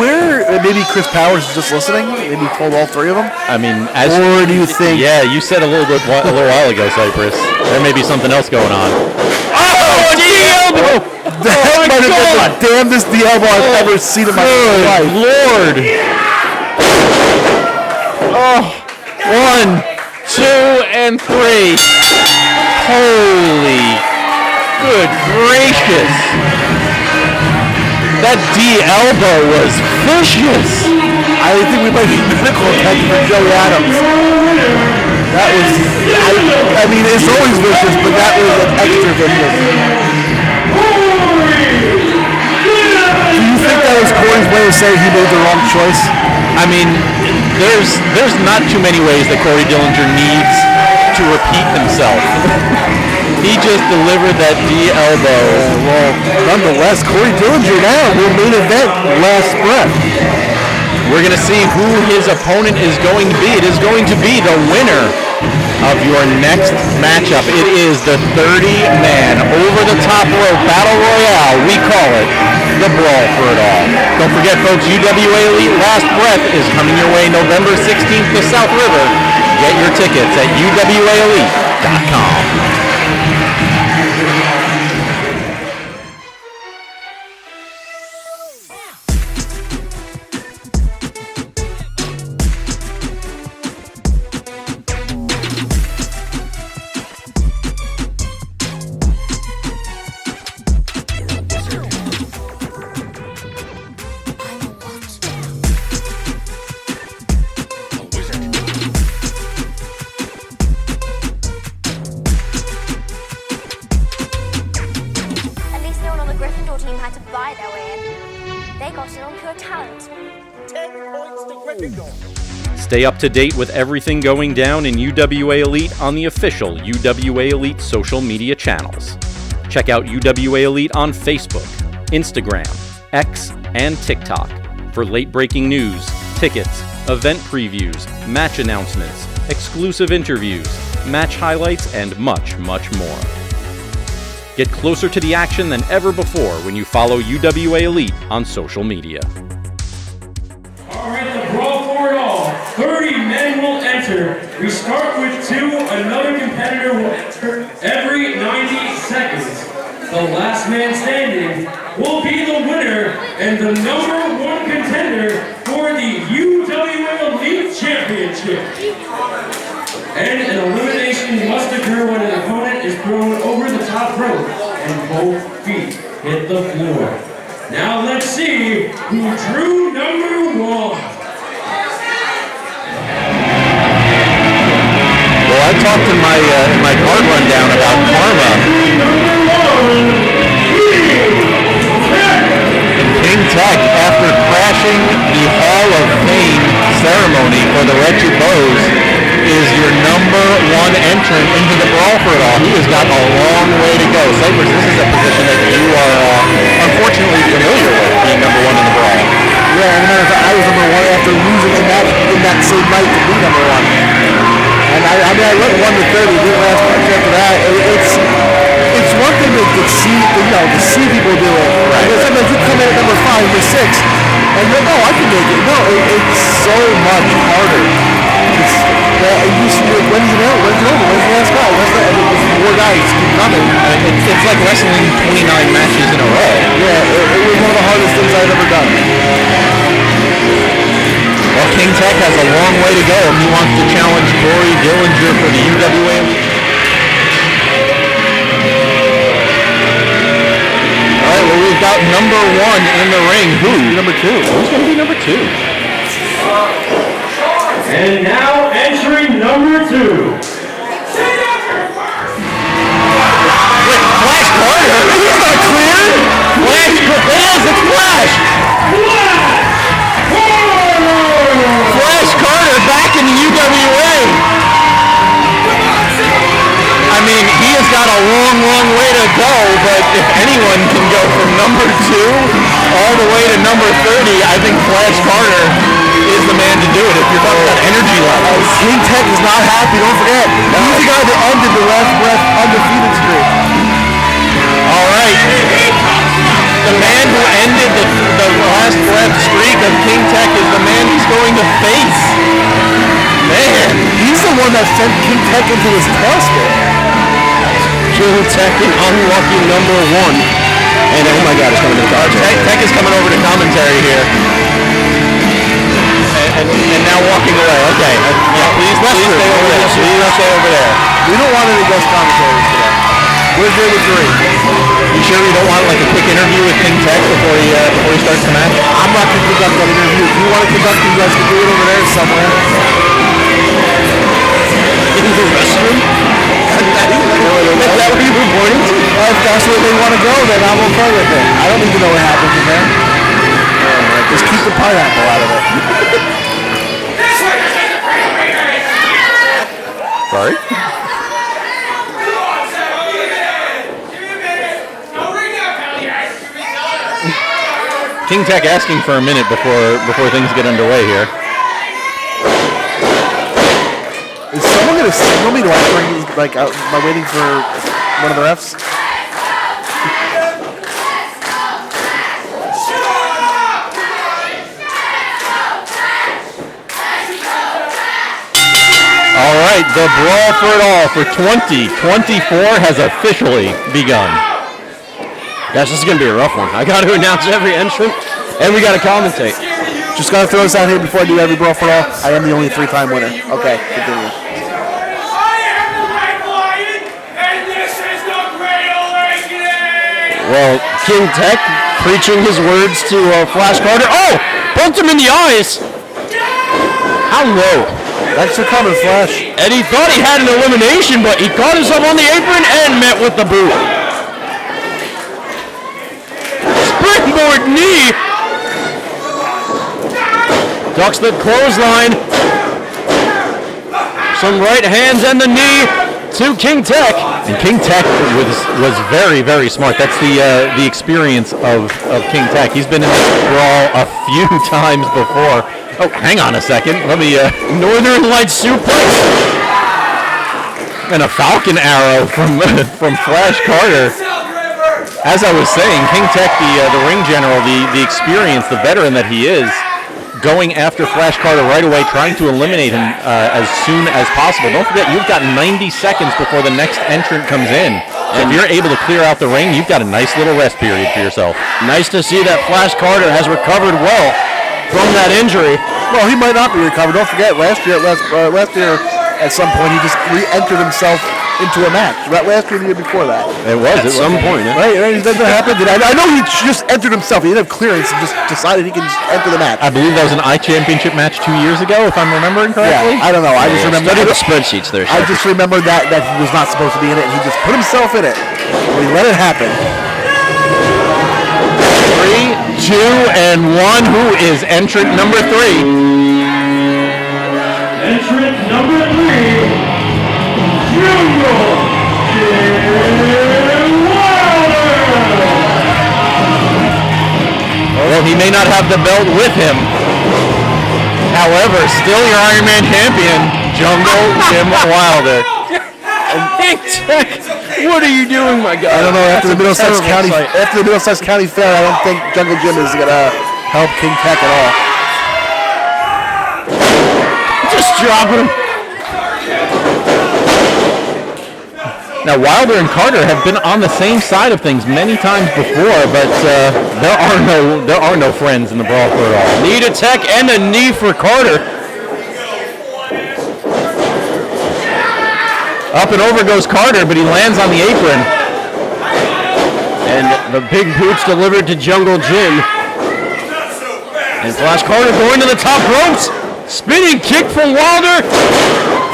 maybe Chris Powers is just listening? Maybe he told all 3 of them? I mean, or do you think... Yeah, you said a little while ago, Cypress. There may be something else going on. Oh, DL! That might have been the damnedest DL I've ever seen in my life. Lord! Oh, 1, 2, and 3. Holy, good gracious! That D-elbow was vicious. I think we might be medical attention for Joey Adams. That was, I mean, it's always vicious, but that was an extra vicious. Do you think that was Cory's way of saying he made the wrong choice? I mean, there's not too many ways that Cory Dillinger needs to repeat himself. He just delivered that D-elbow. Well, nonetheless, Cory Dillinger now will main event last breath. We're going to see who his opponent is going to be. It is going to be the winner of your next matchup. It is the 30-man over-the-top rope battle royale. We call it the Brawl for It All. Don't forget, folks, UWA Elite Last Breath is coming your way November 16th to South River. Get your tickets at UWAElite.com. Stay up to date with everything going down in UWA Elite on the official UWA Elite social media channels. Check out UWA Elite on Facebook, Instagram, X, and TikTok for late-breaking news, tickets, event previews, match announcements, exclusive interviews, match highlights, and much, much more. Get closer to the action than ever before when you follow UWA Elite on social media. Alright, the Brawl for It All. 30 men will enter. We start with 2. Another competitor will enter every 90 seconds. The last man standing will be the winner and the #1 contender for the UWA Elite Championship. And an elimination must occur when an opponent is thrown over the top rope and both feet hit the floor. Now let's see who drew #1. Well, I talked in my card rundown about Karma. King Tech, after crashing the Hall of Fame ceremony for the Wretched Bows, is your #1 entrant into the Brawl for it all. He has got a long way to go. Cypress, this is a position that you are unfortunately familiar with, being #1 in the Brawl. Yeah, and I was #1 after losing in that same night to be #1. And I went 1-30, didn't last much after that. It's one thing to see people do it. Right. Because sometimes you come in at number 5 or 6, and you're like, oh, I can make it. No, it's so much harder. You see, when's it over? When's the last guy? More guys keep coming. It's like wrestling 29 matches in a row. Yeah, it was one of the hardest things I've ever done. Well, King Tech has a long way to go if he wants to challenge Cory Dillinger for the UWA. All right, well, we've got #1 in the ring. Who? #2. Who's going to be #2? And now entering #2. Flash Carter? He's not cleared! Flash, it's Flash! Flash Carter back in the UWA! I mean, he has got a long, long way to go, but if anyone can go from #2 all the way to #30, I think Flash Carter is the man to do it if you're talking about energy levels. King Tech is not happy, don't forget. He's the guy that ended the last breath undefeated streak. All right. The man who ended the last breath streak of King Tech is the man he's going to face. Man, he's the one that sent King Tech into his tailspin. King Tech in unlucky #1. And oh my God, it's coming to the commentary. Tech is coming over to commentary here. And now walking away. Okay. Please stay over there. Please stay over there. We don't want any guest commentaries today. We're here with 3. You sure you don't want like a quick interview with King Tech before he starts the match? I'm not going to conduct that interview. If you want to conduct it, you guys can do it over there somewhere. In the restroom? Is that what you were pointing to? If that's where they want to go, then I'm okay with it. I don't need to know what happens in there. Just keep the pineapple out of it. Sorry? King Tech asking for a minute before things get underway here. Is someone going to signal me? Do I bring, am I waiting for one of the refs? All right, the Brawl for it all for 2024 has officially begun. Gosh, this is going to be a rough one. I got to announce every entrant, and we got to commentate. Just got to throw this out here before I do every Brawl for it all. I am the only 3-time winner. Okay, continue. Well, King Tech preaching his words to Flash Carter. Oh! Bumped him in the eyes! How low? Thanks for coming, Flash. And he thought he had an elimination, but he caught himself on the apron and met with the boot. Springboard knee! Ducks the clothesline. Some right hands and the knee to King Tech. And King Tech was very, very smart. That's the experience of King Tech. He's been in this Brawl a few times before. Oh, hang on a second. Let me Northern Lights suplex. And a Falcon arrow from Flash Carter. As I was saying, King Tech, the ring general, the experience, the veteran that he is, going after Flash Carter right away, trying to eliminate him as soon as possible. Don't forget, you've got 90 seconds before the next entrant comes in. So if you're able to clear out the ring, you've got a nice little rest period for yourself. Nice to see that Flash Carter has recovered well from that injury. Well, he might not be recovered. Don't forget, last year, at some point, he just re-entered himself into a match. Right, last year, the year before that. It was at some point. Right? Does that happen? I know he just entered himself. He didn't have clearance and just decided he can just enter the match. I believe that was an iChampionship match 2 years ago, if I'm remembering correctly. Yeah, I don't know. I just remember the spreadsheets there. I just remember that he was not supposed to be in it, and he just put himself in it. We let it happen. 3, 2, and 1. Who is entrant number 3? Entrant number 3, Jungle Jim Wilder! Well, he may not have the belt with him. However, still your Iron Man champion, Jungle Jim Wilder. Big Tech, what are you doing, my guy? I don't know. After the Middlesex County Fair, I don't think Jungle Jim is gonna help King Tech at all. Just dropping him. Now, Wilder and Carter have been on the same side of things many times before, but there are no friends in the brawl for it all. Knee to Tech and a knee for Carter. Up and over goes Carter, but he lands on the apron. And the big boots delivered to Jungle Jim. And Flash Carter going to the top ropes. Spinning kick from Wilder.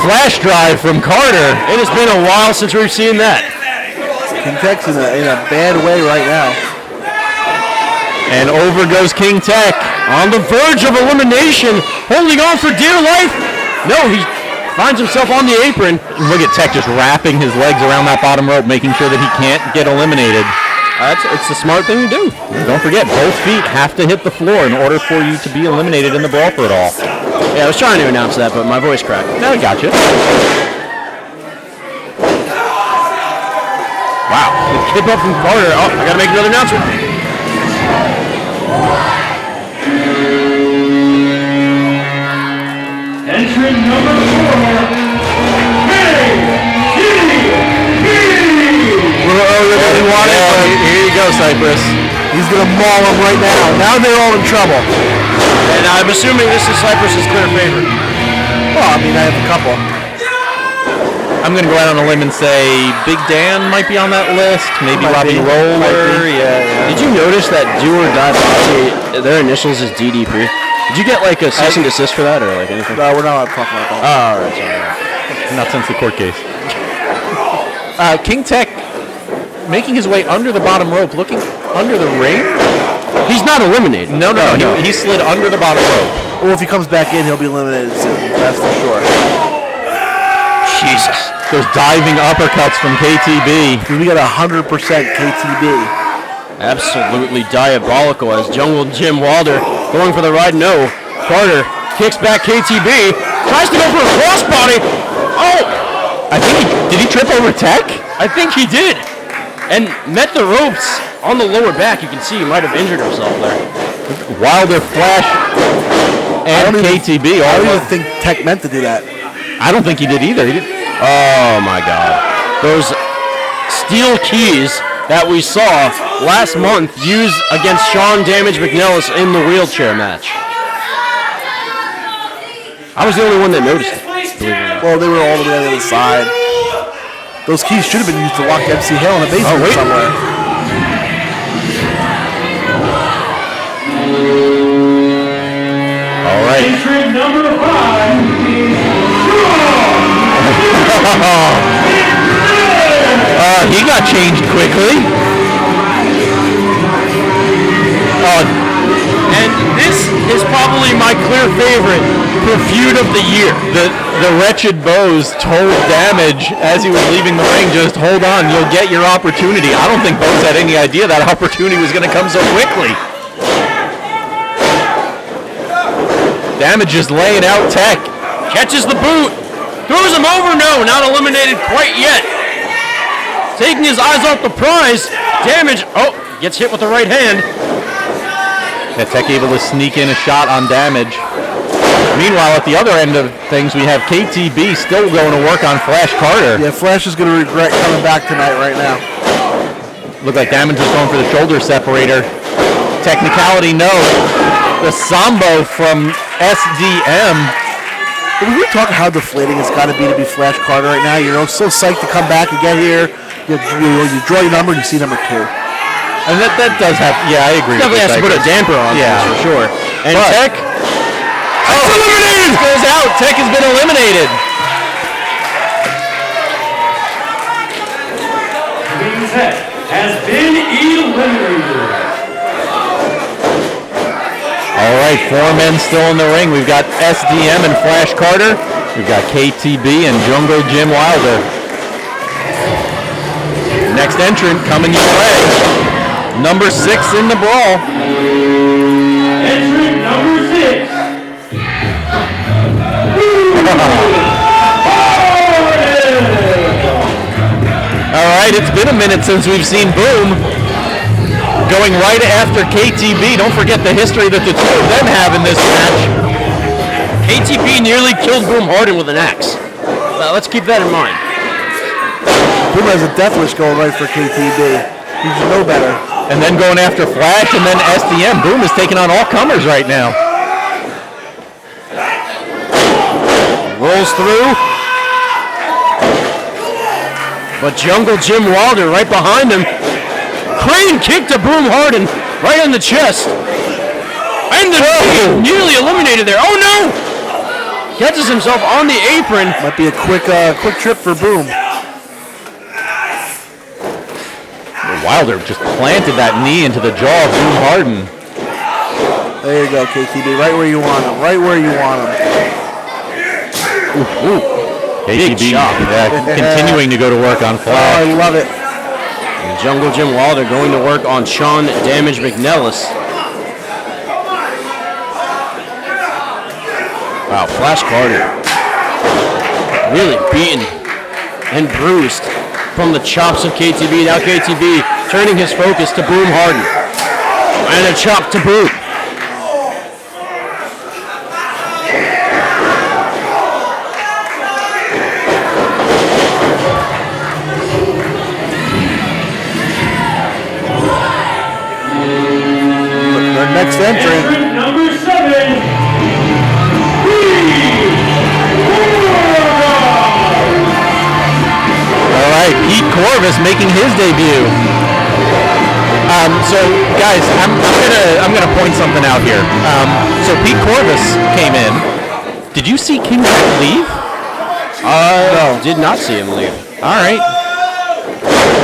Flash drive from Carter. It has been a while since we've seen that. King Tech's in a bad way right now. And over goes King Tech. On the verge of elimination. Holding on for dear life. No, he finds himself on the apron. Look at Tech just wrapping his legs around that bottom rope, making sure that he can't get eliminated. It's the smart thing to do. Don't forget, both feet have to hit the floor in order for you to be eliminated in the brawl for it all. Yeah, I was trying to announce that, but my voice cracked. No, I got you. Wow. The kip up from Carter. Oh, I gotta make another announcement. Entrant number 4, Here you go, Cypress. He's gonna maul him right now. Now they're all in trouble. And I'm assuming this is Cypress's clear favorite. Well, I mean, I have a couple. I'm going to go out on a limb and say Big Dan might be on that list. Maybe Robbie Roller. Yeah. Did you notice that Do or Die Bossy, their initials is DDP? Did you get like a cease and desist for that or like anything? No, we're not talking about that. Oh, all right, sorry. Not since the court case. King Tech making his way under the bottom rope, looking under the ring. He's not eliminated. No. He slid under the bottom rope. Well, if he comes back in, he'll be eliminated soon. That's for sure. Jesus. Those diving uppercuts from KTB. We got 100% KTB. Absolutely diabolical as Jungle Jim Wilder going for the ride. No. Carter kicks back KTB. Tries to go for a crossbody. Oh! I think did he trip over Tech? I think he did. And met the ropes on the lower back. You can see he might have injured himself there. Wilder, Flash, and KTB. I don't even think Tech meant to do that. I don't think he did either. He did. Oh my God. Those steel keys that we saw last month used against Sean Damage McNellis in the wheelchair match. I was the only one that noticed it. Well, they were all the way on the other side. Those keys should have been used to lock MC Hale in a basement somewhere. All right. Entrant number 5, he got changed quickly. And this is probably my clear favorite for feud of the year. The Wretched Bose told Damage as he was leaving the ring, just hold on, you'll get your opportunity. I don't think Bose had any idea that opportunity was going to come so quickly. Damage is laying out Tech. Catches the boot. Throws him over. No, not eliminated quite yet. Taking his eyes off the prize. Damage. Oh, gets hit with the right hand. Yeah, Tech able to sneak in a shot on damage. Meanwhile, at the other end of things, we have KTB still going to work on Flash Carter. Yeah, Flash is going to regret coming back tonight right now. Look like Damage is going for the shoulder separator. Technicality, no. The Sambo from SDM. We were talking how deflating it's got to be Flash Carter right now. You're so psyched to come back and get here. You draw your number and you see number 2. And that does have, yeah, I agree. Definitely has to put a damper on this for sure. And Tech, eliminated! Goes out. Tech has been eliminated. Tech has been eliminated. All right, 4 men still in the ring. We've got SDM and Flash Carter. We've got KTB and Jungle Jim Wilder. Next entrant coming your way. Number 6 in the brawl. Entrant number 6. All right, it's been a minute since we've seen Boom. Going right after KTB. Don't forget the history that the two of them have in this match. KTB nearly killed Boom Harden with an axe. Let's keep that in mind. Boom has a death wish going right for KTB. He should know better. And then going after Flash and then SDM. Boom is taking on all comers right now. Rolls through. But Jungle Jim Wilder right behind him. Crane kick to Boom Harden right in the chest. And the nearly eliminated there. Oh no! Catches himself on the apron. Might be a quick trip for Boom. Wilder just planted that knee into the jaw of Boom Harden. There you go, KTB. Right where you want him. Right where you want him. Ooh. KTB continuing to go to work on Flash. Oh, I love it. And Jungle Jim Wilder going to work on Sean Damage McNellis. Wow, Flash Carter really beaten and bruised from the chops of KTB. Now KTB turning his focus to Boom Harden. And a chop to Boom. The next entrant. Number 7. All right, Pete Corvis making his debut. So guys, I'm gonna point something out here. So Pete Corvis came in. Did you see King Jack leave? No, did not see him leave. All right.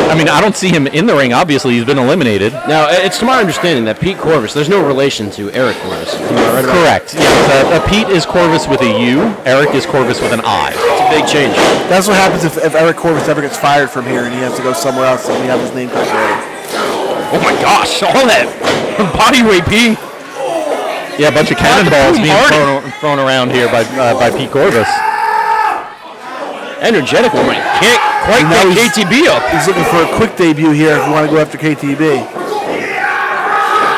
I mean, I don't see him in the ring. Obviously, he's been eliminated. Now, it's to my understanding that Pete Corvis, there's no relation to Eric Corvis. Right? Correct. Yes. Pete is Corvis with a U. Eric is Corvis with an I. It's a big change. That's what happens if Eric Corvis ever gets fired from here and he has to go somewhere else and we have his name calculated. Oh my gosh, all that body weight being... Yeah, a bunch of cannonballs being thrown around here by Pete Corvis. Energetic woman. Can't quite get KTB up. He's looking for a quick debut here if you want to go after KTB.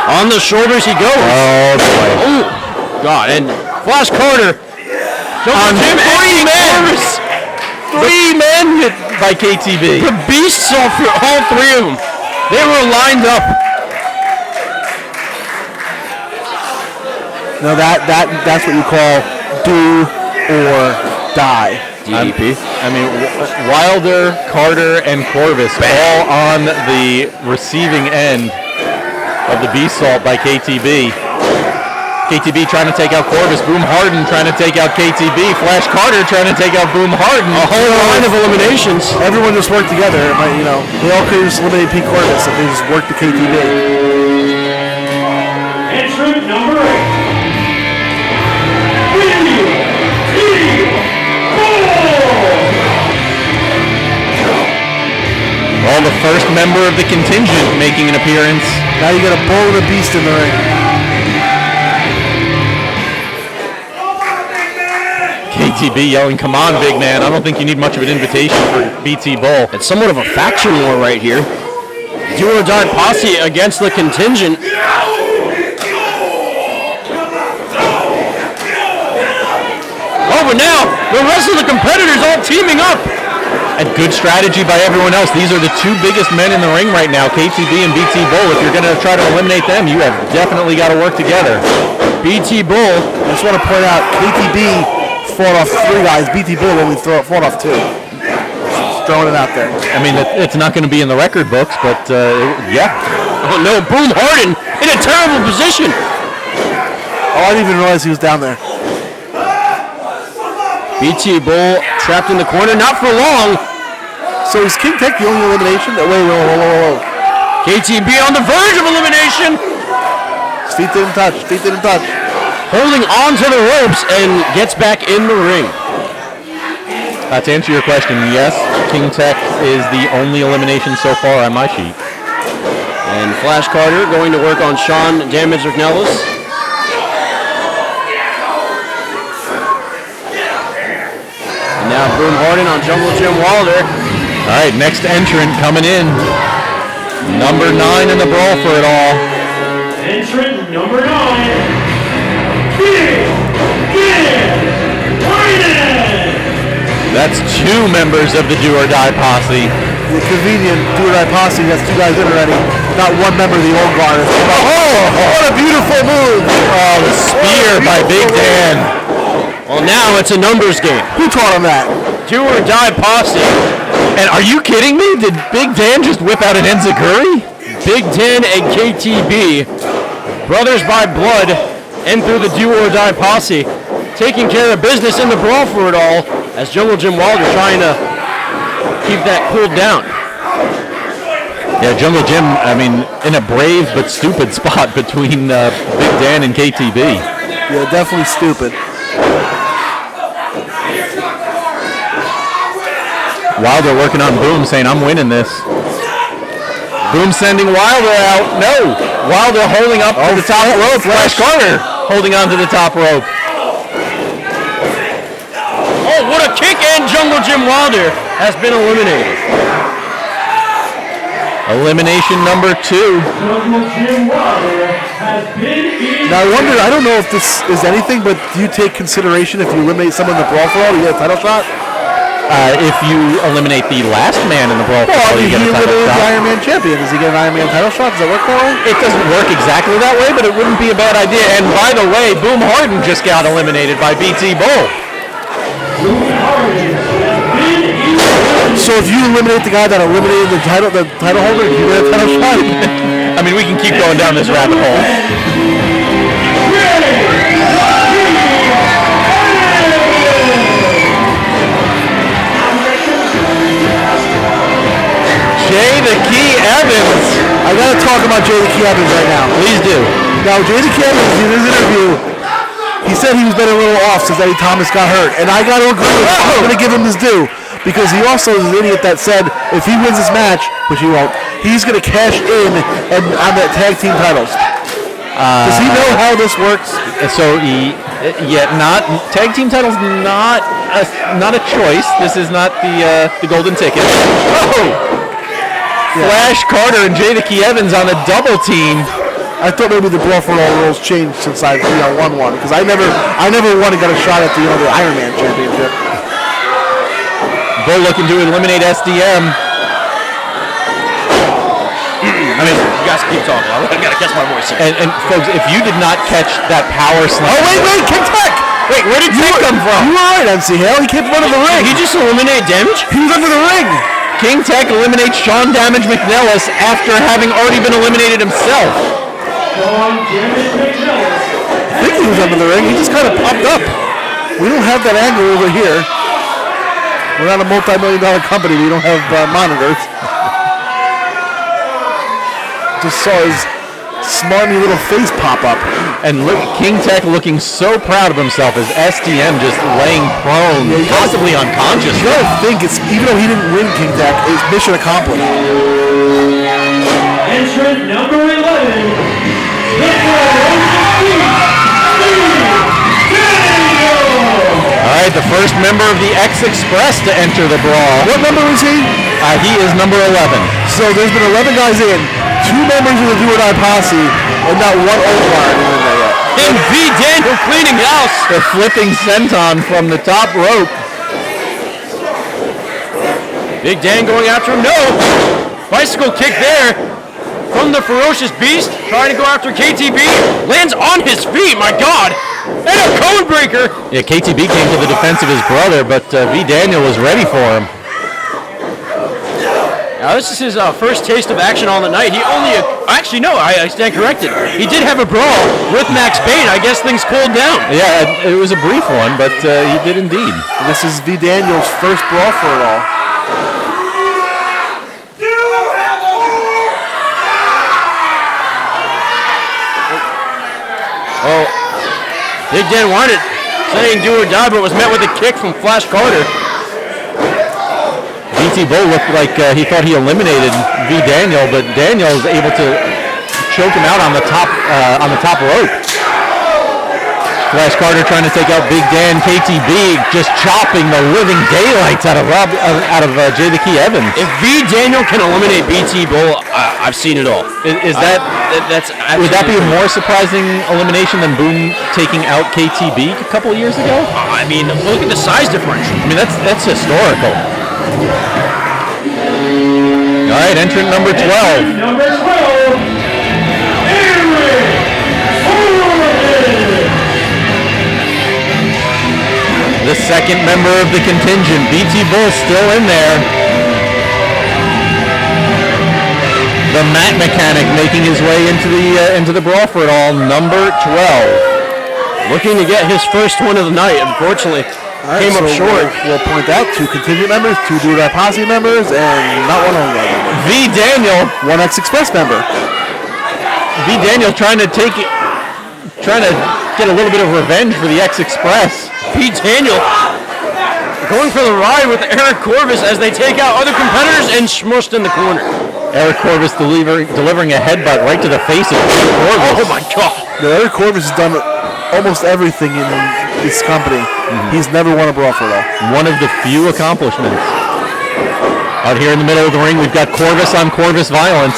On the shoulders he goes. Oh, boy. Oh, God. And Flash Carter. On 3 men. 3 men hit by KTB. The beasts all 3 of them. They were lined up. No, that's what you call do or die. DDP. I mean, Wilder, Carter, and Corvis all on the receiving end of the beast salt by KTB. KTB trying to take out Corvis. Boom Harden trying to take out KTB. Flash Carter trying to take out Boom Harden. A whole line of eliminations. Everyone just worked together. They all could have just eliminated Pete Corvis if they just worked the KTB. Entrant number 8. Well, the first member of the contingent making an appearance. Now you got a bull and a beast in the ring. KTB yelling, "Come on, big man." I don't think you need much of an invitation for BT Bull. It's somewhat of a faction war right here. Do or die posse against the contingent. Oh, but now the rest of the competitors all teaming up. And good strategy by everyone else. These are the two biggest men in the ring right now, KTB and BT Bull. If you're going to try to eliminate them, you have definitely got to work together. BT Bull. I just want to point out, KTB fought off 3 guys. BT Bull only fought off 2. Just throwing it out there. I mean, it's not going to be in the record books, but yeah. Oh no, Boom Harden in a terrible position. Oh, I didn't even realize he was down there. BT Bull trapped in the corner, not for long. So is King Tech the only elimination? Whoa. KTB on the verge of elimination. His feet didn't touch. Holding on to the ropes and gets back in the ring. To answer your question, yes, King Tech is the only elimination so far on my sheet. And Flash Carter going to work on Sean Damage McNellis. And now Boom Harden on Jungle Jim Wilder. All right, next entrant coming in. Number 9 in the brawl for it all. Entrant number 9. Big Dan. That's 2 members of the Do or Die Posse. The convenient Do or Die Posse has 2 guys in already. Not 1 member of the old guard. Oh, what a beautiful move! Oh, the spear by Big Dan. Well, now it's a numbers game. Who taught him that? Do or Die Posse. And are you kidding me? Did Big Dan just whip out an enziguri? Big Dan and KTB, brothers by blood, and through the Do or Die Posse, taking care of business in the brawl for it all, as Jungle Jim Wilder trying to keep that cooled down. Yeah, Jungle Jim, I mean, in a brave but stupid spot between Big Dan and KTB. Yeah, definitely stupid. Wilder working on Boom, saying, I'm winning this. Boom sending Wilder out. No. Wilder holding up to the top rope. Flash Carter holding on to the top rope. Oh, what a kick, and Jungle Jim Wilder has been eliminated. Elimination number 2. Jungle Jim Wilder has been eliminated. Now I wonder, I don't know if this is anything, but do you take consideration if you eliminate someone in the brawl for all, you get a title shot? If you eliminate the last man in the brawl for all, you get a title eliminated shot. the Iron Man champion. Does he get an Iron Man title shot? Does that work that way? It doesn't work exactly that way, but it wouldn't be a bad idea. And by the way, Boom Harden just got eliminated by BT Bull. So if you eliminate the guy that eliminated the title holder, you get a title shot. I mean, we can keep going down this rabbit hole. Jay the Key Evans. I gotta talk about Jay the Key Evans right now. Please do. Now, Jay the Key Evans, in his interview, he said he was been a little off since Eddie Thomas got hurt. And I gotta agree with him. I'm gonna give him his due. Because he also is an idiot that said if he wins this match, which he won't, he's gonna cash in on the tag team titles. Does he know how this works? So not tag team titles. Not a choice. This is not the golden ticket. Oh! Flash Carter and Jay the Key Evans on a double team. I thought maybe the Brawl for All rules changed since I won one because I never won and got a shot at the Iron Man championship. Bull looking to eliminate SDM. I mean, you guys keep talking. I gotta catch my voice here. And folks, if you did not catch that power slam. Oh wait, King Tech! Wait, where did Tech come from? You were right, MC Hale. He came from under the ring. He just eliminated Damage? He was under the ring. King Tech eliminates Sean Damage McNellis after having already been eliminated himself. Sean Damage McNellis. I think he was under the ring. He just kind of popped up. We don't have that angle over here. We're not a multi-million-dollar company. We don't have monitors. Just saw his smarmy little face pop up. And look, King Tech looking so proud of himself as SDM just laying prone, possibly unconscious. You gotta think it's, even though he didn't win King Tech, it's mission accomplished. Entrant number 11. All right, the first member of the X Express to enter the brawl. What number is he? He is number 11. So there's been 11 guys in, 2 members of the Do or Die Posse, and not one old guard in there yet. And V. Daniel cleaning house. The flipping senton from the top rope. Big Dan going after him. No! Bicycle kick there from the Ferocious Beast. Trying to go after KTB. Lands on his feet, my God. And a code breaker. Yeah, KTB came to the defense of his brother, but V. Daniel was ready for him. Now this is his first taste of action on the night. He only, actually no, I stand corrected. He did have a brawl with Max Payne. I guess things cooled down. Yeah, it was a brief one, but he did indeed. This is V. Daniel's first brawl for it all. Oh, Big Dan wanted saying do or die, but was met with a kick from Flash Carter. BT Bull looked like he thought he eliminated V. Daniel, but Daniel was able to choke him out on the top rope. Flash Carter trying to take out Big Dan. KTB just chopping the living daylights out of Jay the Key Evans. If V. Daniel can eliminate BT Bull, I've seen it all. Would that be a more surprising elimination than Boone taking out KTB a couple of years ago? I mean, look at the size differential. I mean, that's historical. All right, entrant number 12. Number 12. The second member of the contingent, BT Bull, still in there. The mat mechanic making his way into the brawl for it all, number 12. Looking to get his first one of the night, unfortunately. Right, came up short. We'll point out 2 contingent members, 2 Do That Posse members, and not one home member. V. Daniel, 1 X Express member. V. Daniel trying to get a little bit of revenge for the X Express. V. Daniel going for the ride with Eric Corvis as they take out other competitors and smushed in the corner. Eric Corvis delivering a headbutt right to the face of Corvis. Oh my God! Eric Corvis has done almost everything in this company. He's never won a brawl for it all. One of the few accomplishments. Out here in the middle of the ring, we've got Corvis on Corvis violence.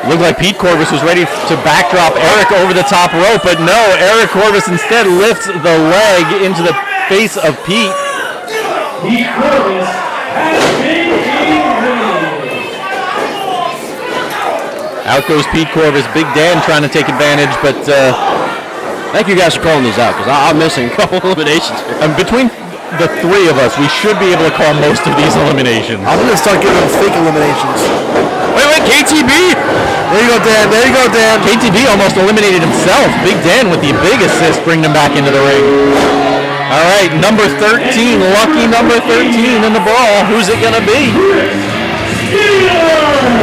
Looked like Pete Corvis was ready to backdrop Eric over the top rope, but no, Eric Corvis instead lifts the leg into the face of Pete. Pete Corvis has been eliminated. Out goes Pete Corvis. Big Dan trying to take advantage, but thank you guys for calling these out, because I'm missing a couple eliminations here. And between the 3 of us, we should be able to call most of these eliminations. I'm going to start giving them fake eliminations. Wait, KTB! There you go, Dan. There you go, Dan. KTB almost eliminated himself. Big Dan with the big assist, bringing him back into the ring. All right, number 13, lucky number 13 in the brawl. Who's it going to be?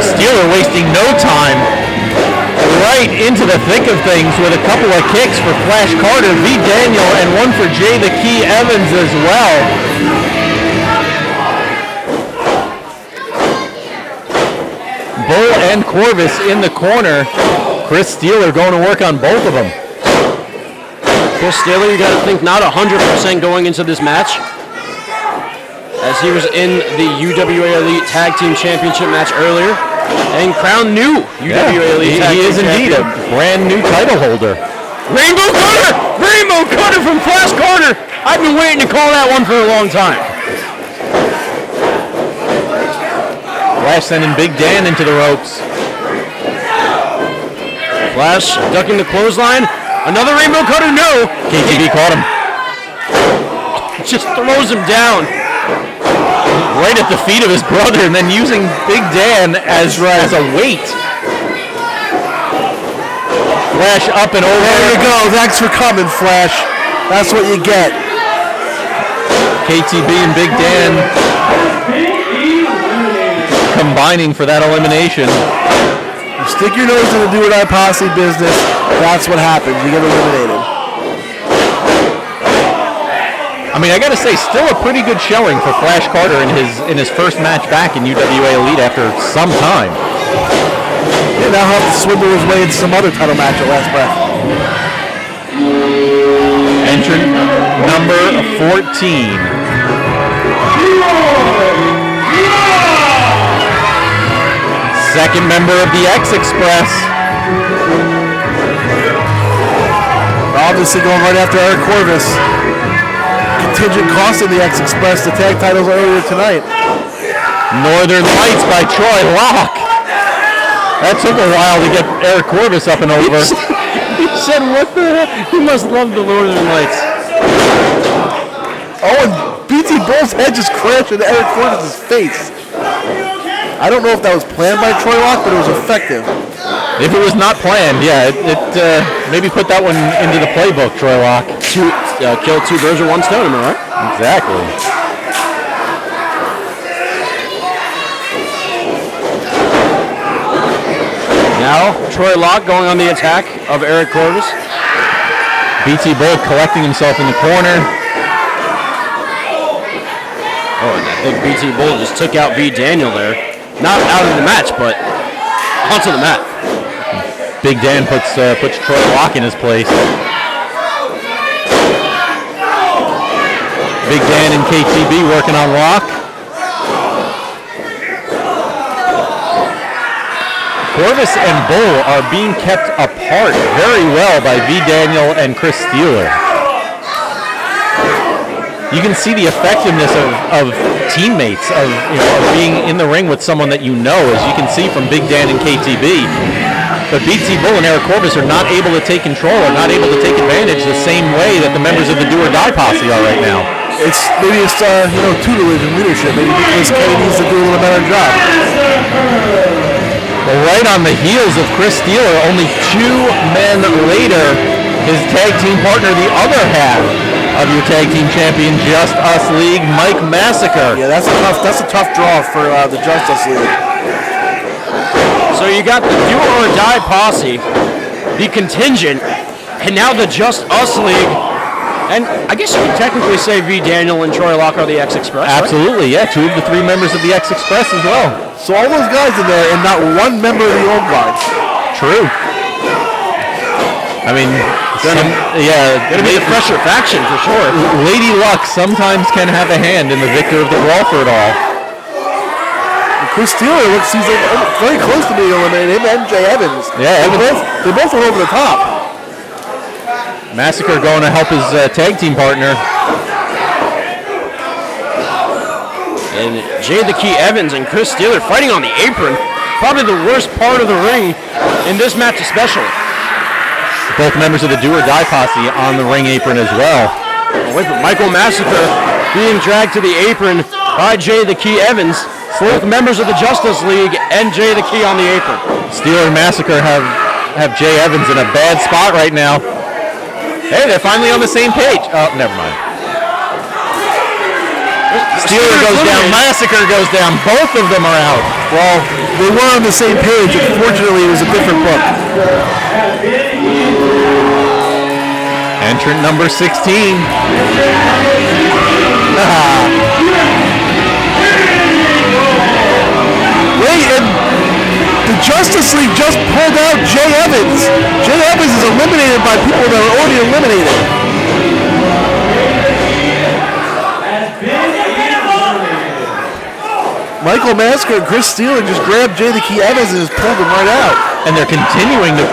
Steeler wasting no time. Right into the thick of things with a couple of kicks for Flash Carter, V. Daniel, and one for Jay the Key Evans as well. Bull and Corvis in the corner. Chris Steeler going to work on both of them. Chris Steeler, you got to think not 100% going into this match, as he was in the UWA Elite Tag Team Championship match earlier and crowned new UWA Elite Tag Team He is indeed a brand new title holder. Rainbow Cutter! Rainbow Cutter from Flash Carter! I've been waiting to call that one for a long time. Flash sending Big Dan into the ropes. Flash ducking the clothesline. Another Rainbow Cutter, no! KTB caught him. Just throws him down. Right at the feet of his brother, and then using Big Dan as a weight. Flash up and over. There you go. Thanks for coming, Flash. That's what you get. KTB and Big Dan combining for that elimination. You stick your nose in the Do or Die Posse business, that's what happens. You get eliminated. I mean, I gotta say, still a pretty good showing for Flash Carter in his first match back in UWA Elite after some time. He now have to swindle his way into some other title match at last breath. Entrant number 14. second member of the X Express. Obviously going right after Eric Corvis. Contingent costing the X Express the tag titles earlier tonight. Northern Lights by Troy Locke. That took a while to get Eric Corvis up and over. He said, what the heck? He must love the Northern Lights. Oh, and BT Bull's head just crashed into Eric Corvis' face. I don't know if that was planned by Troy Locke, but it was effective. If it was not planned, yeah, it maybe put that one into the playbook, Troy Locke. Kill two birds with one stone, am I right? Exactly. Now, Troy Locke going on the attack of Eric Corvis. BT Bull collecting himself in the corner. Oh, and I think BT Bull just took out V. Daniel there. Not out of the match, but onto the mat. Big Dan puts Troy Locke in his place. Big Dan and KTB working on Locke. Corvis and Bull are being kept apart very well by V. Daniel and Chris Steeler. You can see the effectiveness of teammates, of being in the ring with someone that you know, as you can see from Big Dan and KTB. But BT Bull and Eric Corvis are not able to take control, are not able to take advantage the same way that the members of the Do or Die Posse are right now. Maybe it's tutelage and leadership. Maybe Nicholas K needs to do a little better job. Well, right on the heels of Chris Steeler, only 2 men later, his tag team partner, the other half of your tag team champion, Just Us League, Mike Massacre. Yeah, that's a tough draw for the Just Us League. So you got the Do or Die Posse, the Contingent, and now the Just Us League. And I guess you could technically say V. Daniel and Troy Locke are the X Express. Absolutely, right? Yeah. 2 of the 3 members of the X Express as well. So all those guys in there and not one member of the Old Guard. True. I mean, gonna be the fresher faction for sure. Lady Luck sometimes can have a hand in the victor of the Brawl for it all. And Chris Steeler he's very close to being eliminated. Him and Jay Evans. Yeah, they both went over the top. Massacre going to help his tag team partner. And Jay the Key Evans and Chris Steeler fighting on the apron. Probably the worst part of the ring in this match especially. Both members of the Do or Die Posse on the ring apron as well. With Michael Massacre being dragged to the apron by Jay the Key Evans. Both members of the Justice League and Jay the Key on the apron. Steeler and Massacre have Jay Evans in a bad spot right now. Hey, they're finally on the same page. Oh, never mind. Steeler goes down, Massacre goes down. Both of them are out. Well, they were on the same page. Unfortunately, it was a different book. Entrant number 16. Wait, and the Justice League just pulled out Jay Evans. Jay Evans is eliminated by people that are already eliminated. Michael Massacre and Chris Steeler just grabbed Jay the Key Evans and just pulled him right out. And they're continuing to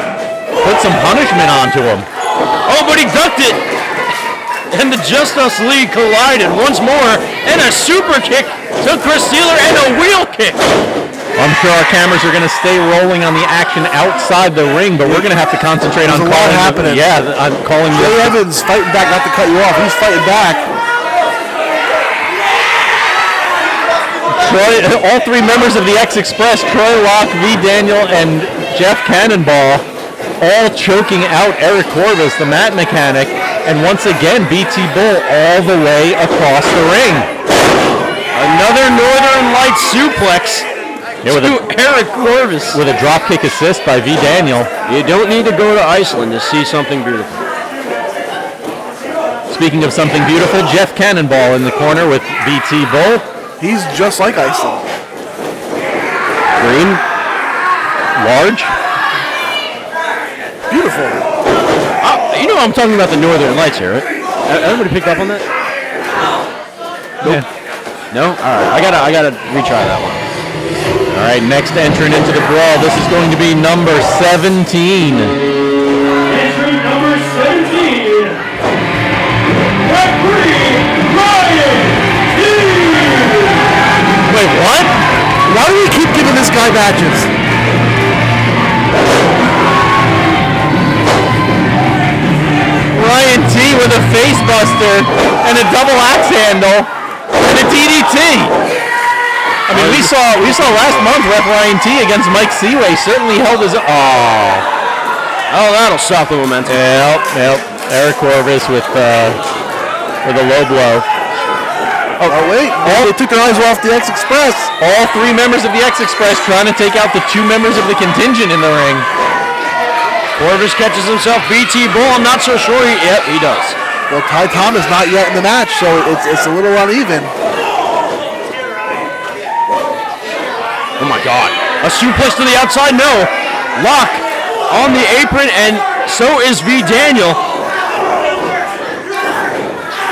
put some punishment onto him. Oh, but he ducked it! And the Just Us League collided once more, and a super kick to Chris Steeler and a wheel kick. I'm sure our cameras are going to stay rolling on the action outside the ring, but we're going to have to concentrate on calling happening. I'm calling Jay Evans fighting back, not to cut you off. He's fighting back. All 3 members of the X Express, Troy Locke, V. Daniel, and Jeff Cannonball, all choking out Eric Corvis, the mat mechanic, and once again, BT Bull all the way across the ring. Another Northern Lights suplex to Eric Corvis. With a dropkick assist by V. Daniel. You don't need to go to Iceland to see something beautiful. Speaking of something beautiful, Jeff Cannonball in the corner with BT Bull. He's just like Iceland. Green. Large. Beautiful. I'm talking about the Northern Lights here, right? Everybody picked up on that? Nope. Yeah. No? Alright, I gotta retry that one. All right, next entrant into the brawl. This is going to be number 17. Entrant number 17, referee Ryan T. Wait, what? Why do we keep giving this guy matches? Ryan T with a face buster and a double axe handle and a DDT. I mean, we saw last month Ref Ryan T against Mike Seaway certainly held his. Oh, that'll stop the momentum. Yep. Eric Corvis with a low blow. Oh wait! They took their eyes off the X Express. All three members of the X Express trying to take out the two members of the contingent in the ring. Corvis catches himself. BT Bull, I'm not so sure. Yep, he does. Well, Ty Thomas not yet in the match, so it's a little uneven. Oh my God! A suplex to the outside. No, lock on the apron, and so is V. Daniel.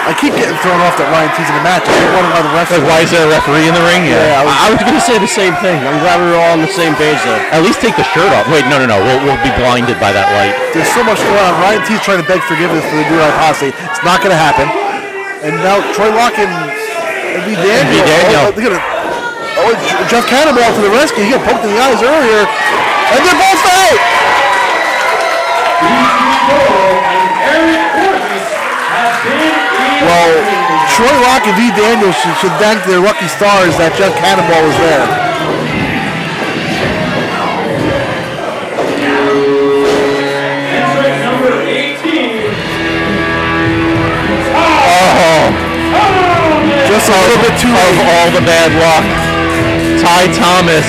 I keep getting thrown off that Ryan T's in the match. I keep wondering why the referee. Why is there a referee in the ring? Yeah, I was going to say the same thing. I'm glad we were all on the same page there. At least take the shirt off. Wait, no. We'll be blinded by that light. There's so much going on. Ryan T's trying to beg forgiveness for the Durai Posse. It's not going to happen. And now Troy Locke and V. Daniel. Jeff Cannonball to the rescue. He got poked in the eyes earlier. And they're both out! Well, Troy Locke and V. Daniels should thank their lucky stars that Jeff Cannonball was there. Entrant number 18. Just a little bit too late. Of all the bad luck, Ty Thomas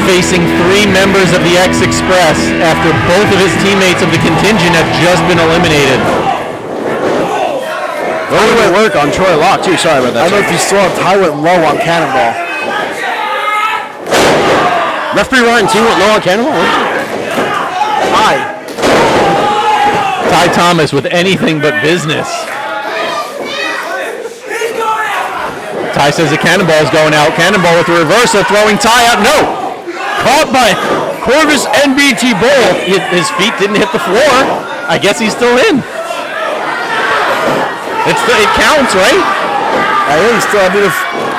facing three members of the X Express after both of his teammates of the contingent have just been eliminated. Really good work on Troy Locke, too. Sorry about that. I don't know if you saw Ty went low on Cannonball. Referee Ryan T went low on Cannonball? Ty Thomas with anything but business. Ty says the Cannonball is going out. Cannonball with the reversal, throwing Ty out. No! Caught by Corvis and BT Bull. His feet didn't hit the floor. I guess he's still in. It counts, right? I mean, if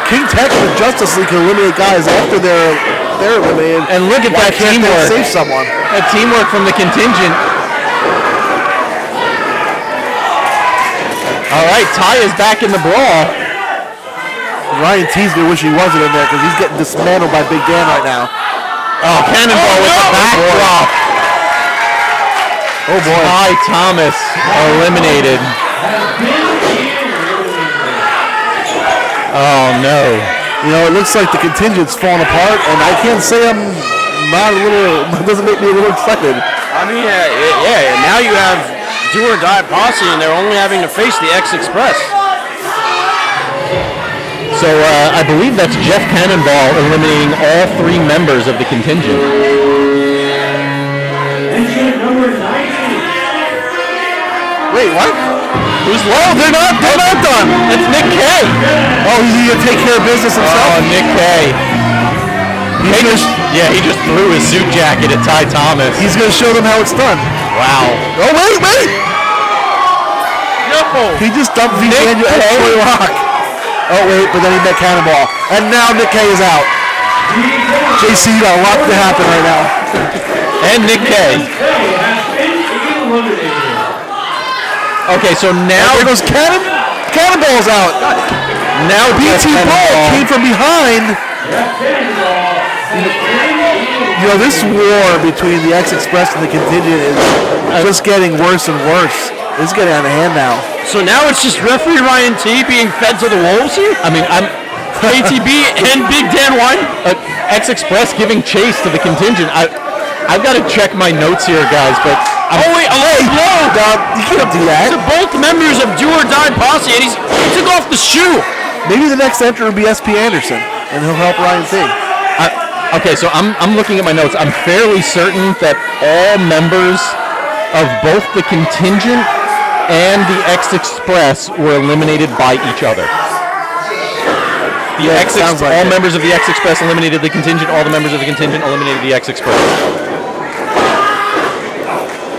King Tech and the Justice League can eliminate guys after they're eliminated, and look at that teamwork. Save someone. That teamwork from the contingent. All right, Ty is back in the brawl. Ryan T's gonna wish he wasn't in there because he's getting dismantled by Big Dan right now. Oh, Cannonball with the back drop. Oh boy. Ty Thomas eliminated. Oh no. You know, it looks like the contingent's falling apart, and I can't say I'm not a little, it doesn't make me a little excited. I mean, yeah, now you have Do or Die Posse, and they're only having to face the X Express. So I believe that's Jeff Cannonball eliminating all three members of the contingent. Entrant number 19. Wait, what? Who's low? They're not done. It's Nick Kay. Oh, he's gonna take care of business himself? Oh, Nick Kay. He just threw his suit jacket at Ty Thomas. He's gonna show them how it's done. Wow. Oh, wait! No! He just dumped V. Daniel and Troy Locke. Oh, wait, but then he met Cannonball. And now Nick Kay is out. JC, you got a lot to happen right now. And Nick Kay. Okay, so now... There goes Cannonball's out. Now BT Bull came from behind. You know, this war between the X Express and the contingent is just getting worse and worse. It's getting out of hand now. So now it's just referee Ryan T being fed to the wolves here? I mean, I'm... ATB and Big Dan Wine? X Express giving chase to the contingent. I've got to check my notes here, guys, but... no! Dog, you can't do that. So both members of Do or Die Posse, and he took off the shoe. Maybe the next entrant will be SP Anderson, and he'll help Ryan T. Okay, so I'm looking at my notes. I'm fairly certain that all members of both the contingent and the X Express were eliminated by each other. all members of the X Express eliminated the contingent. All the members of the contingent eliminated the X Express.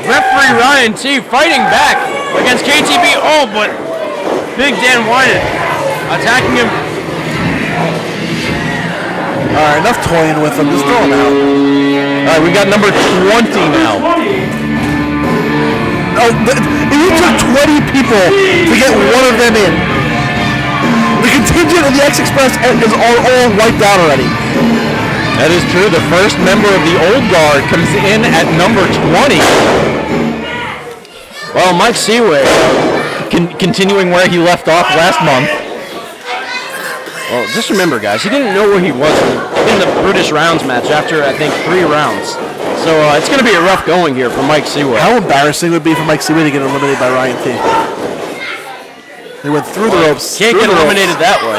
Referee Ryan T fighting back against KTB. Oh, but Big Dan Wyatt attacking him. All right, enough toying with him. Just throw him out. All right, we got number 20 now. Oh, if you took 20 people to get one of them in, the contingent of the X Express is all wiped out already. That is true. The first member of the old guard comes in at number 20. Well, Mike Seaway continuing where he left off last month. Well, just remember, guys, he didn't know where he was in the British rounds match after, I think, 3 rounds. So it's going to be a rough going here for Mike Seaway. How embarrassing would it be for Mike Seaway to get eliminated by Ryan T? They went through the ropes. Can't get eliminated that way.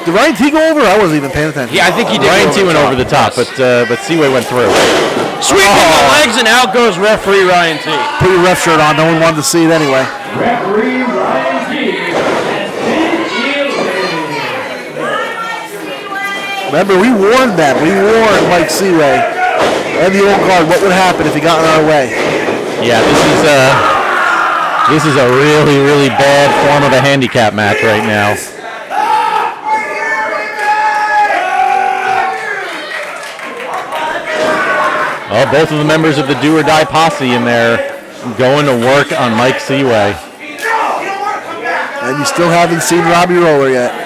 Did Ryan T go over? I wasn't even paying attention. Yeah, I think he did. Ryan T went over the top, but Seaway went through. Sweeping the legs, and out goes referee Ryan T. Put your ref shirt on. No one wanted to see it anyway. Referee Ryan T. Remember, we warned them. We warned Mike Seaway and the old guard what would happen if he got in our way. Yeah, this is a really, really bad form of a handicap match right now. Oh, both of the members of the Do or Die Posse in there going to work on Mike Seaway. And you still haven't seen Robbie Roller yet.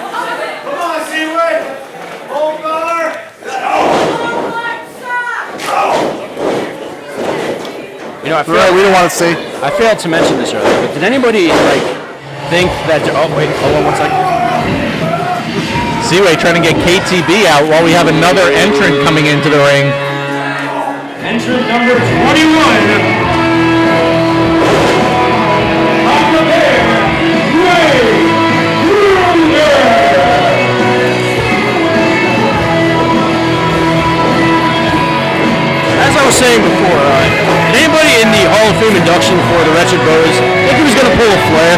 You know, we don't want to see. I failed to mention this earlier, but did anybody think that? Oh wait, hold on one second. Seaway trying to get KTB out while we have another entrant coming into the ring. Entrant number 21. As I was saying before, did anybody in the Hall of Fame induction for the Wretched Boys think he was going to pull a Flair?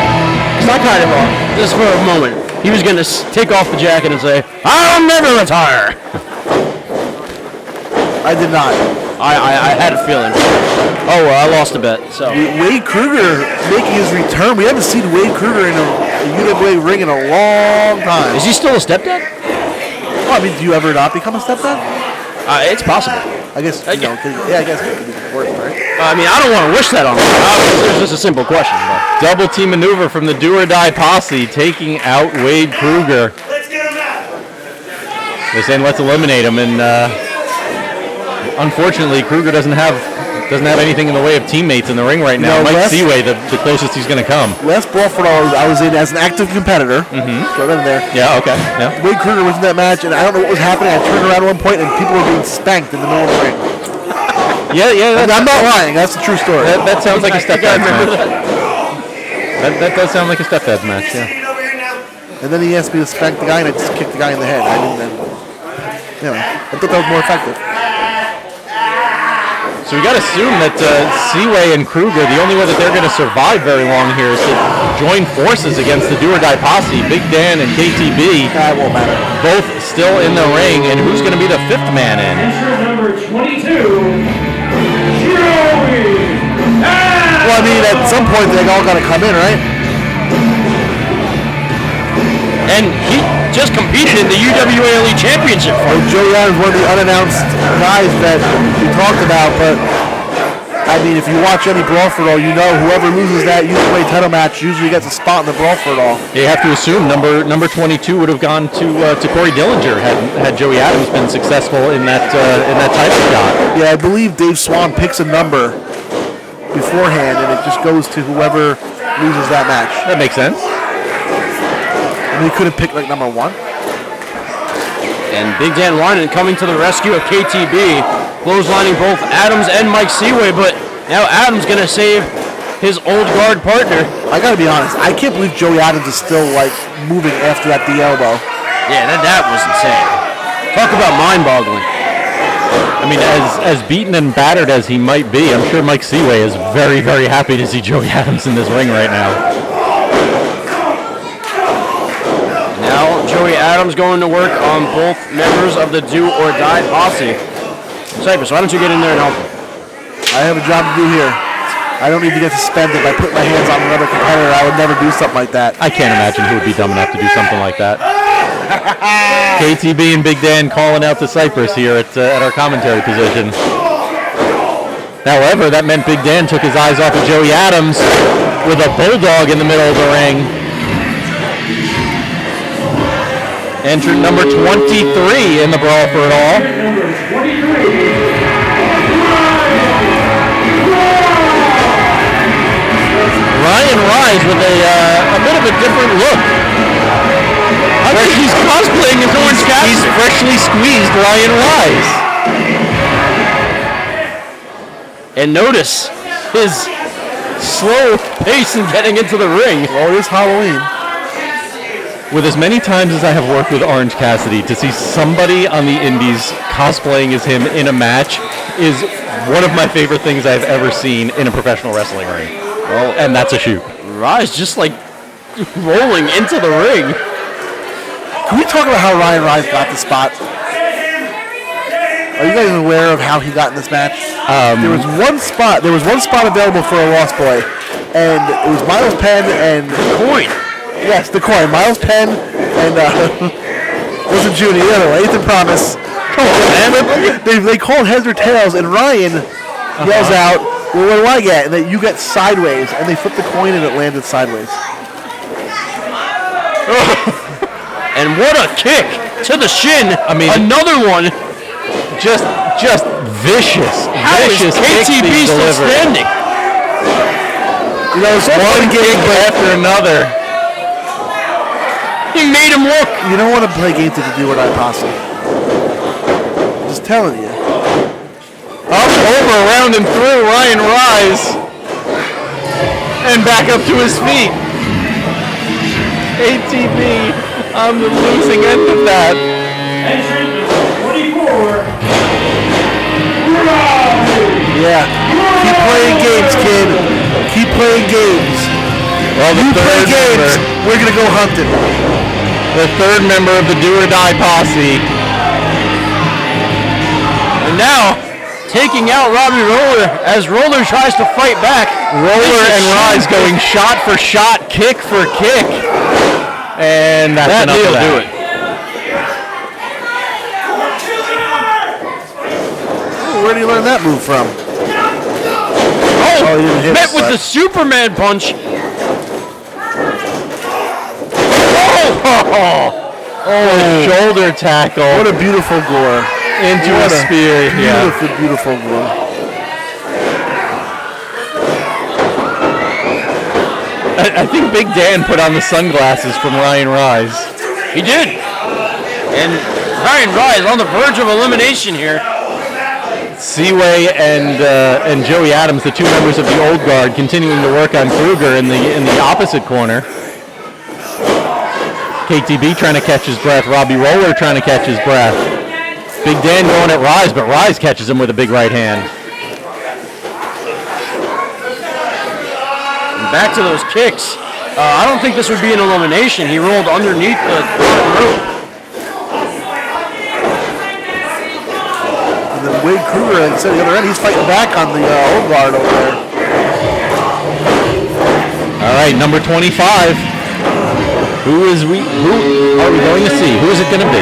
Because I kind of thought, just for a moment, he was going to take off the jacket and say, "I'll never retire." I did not. I had a feeling. Oh, well, I lost a bet. So Wade Kruger making his return. We haven't seen Wade Kruger in a UWA ring in a long time. Is he still a stepdad? Well, I mean, do you ever not become a stepdad? It's possible. I guess, I guess it could be worse, right? I mean, I don't want to wish that on him. It's just a simple question. But. Double team maneuver from the Do or Die Posse taking out Wade Kruger. Let's get him out. They're saying let's eliminate him, and unfortunately, Kruger doesn't have anything in the way of teammates in the ring right now. Mike Seaway, the closest he's going to come. Last Brawl for All, I was in as an active competitor. So I've been there. Yeah, okay. Yeah. Wade Kruger was in that match, and I don't know what was happening. I turned around at one point, and people were being spanked in the middle of the ring. Yeah. I'm not lying. That's the true story. That sounds like a stepdad's match. That does sound like a stepdad's match, yeah. And then he asked me to spank the guy, and I just kicked the guy in the head. I thought that was more effective. So we got to assume that Seaway and Kruger, the only way that they're going to survive very long here is to join forces against the Do or Die Posse. Big Dan and KTB. That won't matter. Both still in the ring, and who's going to be the 5th man in? Entrant number 22, Joey. Well, I mean, at some point they all got to come in, right? And he just competed in the UWA Elite Championship. Joey Adams, one of the unannounced guys that we talked about, but I mean, if you watch any Brawl for All, you know whoever loses that UWA title match usually gets a spot in the Brawl for All. You have to assume number 22 would have gone to Cory Dillinger had Joey Adams been successful in that title shot. Yeah, I believe Dave Swan picks a number beforehand, and it just goes to whoever loses that match. That makes sense. He could have picked like number 1. And Big Dan Winan coming to the rescue of KTB, clotheslining both Adams and Mike Seaway, but now Adams going to save his old guard partner. I got to be honest, I can't believe Joey Adams is still like moving after that the elbow. Yeah, that was insane. Talk about mind-boggling. I mean, as beaten and battered as he might be, I'm sure Mike Seaway is very, very happy to see Joey Adams in this ring right now. Now Joey Adams Adams going to work on both members of the Do or Die posse. Cypress, why don't you get in there and help him? I have a job to do here. I don't need to get suspended by putting my hands on another competitor. I would never do something like that. I can't imagine who would be dumb enough to do something like that. KTB and Big Dan calling out to Cypress here at our commentary position. However, that meant Big Dan took his eyes off of Joey Adams with a Bulldog in the middle of the ring. Entrant number 23 in the Brawl for It All. Ryan Rise with a bit of a different look. I think he's cosplaying as Orange Cassidy. He's freshly squeezed Ryan Rise. And notice his slow pace in getting into the ring. Well, it is Halloween. With as many times as I have worked with Orange Cassidy, to see somebody on the indies cosplaying as him in a match is one of my favorite things I've ever seen in a professional wrestling ring. Well, and that's a shoot. Rise just like rolling into the ring. Can we talk about how Ryan Rise got the spot? Are you guys aware of how he got in this match? There was one spot available for a Lost Boy, and it was Miles Penn and Coin. Yes, the Coin. Miles Penn and wasn't Junie, the other one, Ethan Promise. Come on, man. They called heads or tails, and Ryan yells out, "Well, what do I get?" And then you get sideways, and they flipped the coin and it landed sideways. And what a kick to the shin! I mean, another one. Just vicious. How vicious is KTB still standing? You know, it's one kick after another. He made him look. You don't want to play games to do or die posse. Just telling you. Up, over, around, and through Ryan Rise. And back up to his feet. ATB on the losing end of that. Yeah. Keep playing games, kid. Keep playing games. Well, you play games, we're going to go hunting. The third member of the Do or Die posse. And now, taking out Robbie Roller as Roller tries to fight back. Roller and Rise going shot for shot, kick for kick. And that's that enough of that. Do it. Where did you learn that move from? Oh, he didn't hit met us, with the Superman punch. Oh, shoulder tackle. What a beautiful gore. Into a spear. Beautiful, beautiful gore. I think Big Dan put on the sunglasses from Ryan Rise. He did. And Ryan Rise on the verge of elimination here. Seaway and Joey Adams, the two members of the Old Guard, continuing to work on Kruger in the opposite corner. KTB trying to catch his breath. Robbie Roller trying to catch his breath. Big Dan going at Rise, but Rise catches him with a big right hand. And back to those kicks. I don't think this would be an elimination. He rolled underneath the rope. And then Wade Kruger, like I said, the other end, he's fighting back on the Old Guard over there. All right, number 25. Who are we going to see? Who is it going to be?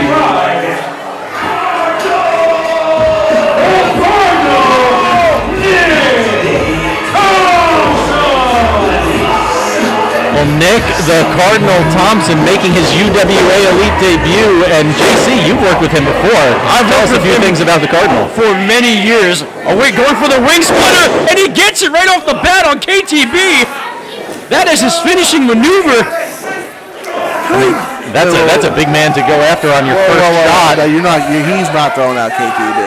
Well, Nick, the Cardinal Thompson, making his UWA Elite debut, and JC, you've worked with him before. Tell us a few things about the Cardinal. For many years. Oh wait, going for the wing splitter, and he gets it right off the bat on KTB. That is his finishing maneuver. That's a big man to go after on your first shot. He's not throwing out KTB.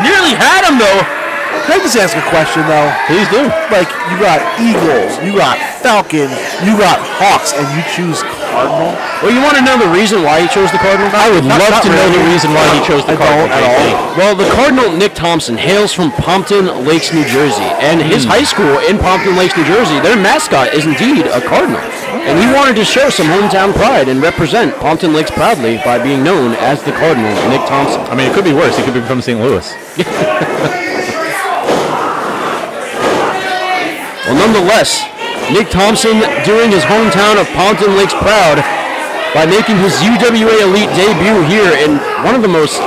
Nearly had him though. Can I just ask a question though? Please do. Like, you got Eagles, you got Falcons, you got Hawks, and you choose Cardinal? Well, you want to know the reason why he chose the Cardinal? I would love to know the reason why he chose the Cardinal at all. Well, the Cardinal, Nick Thompson, hails from Pompton Lakes, New Jersey. And his high school in Pompton Lakes, New Jersey, their mascot is indeed a Cardinal. And he wanted to show some hometown pride and represent Pompton Lakes proudly by being known as the Cardinal, Nick Thompson. I mean, it could be worse. He could be from St. Louis. Well, nonetheless, Nick Thompson doing his hometown of Pompton Lakes proud by making his UWA Elite debut here in one of the most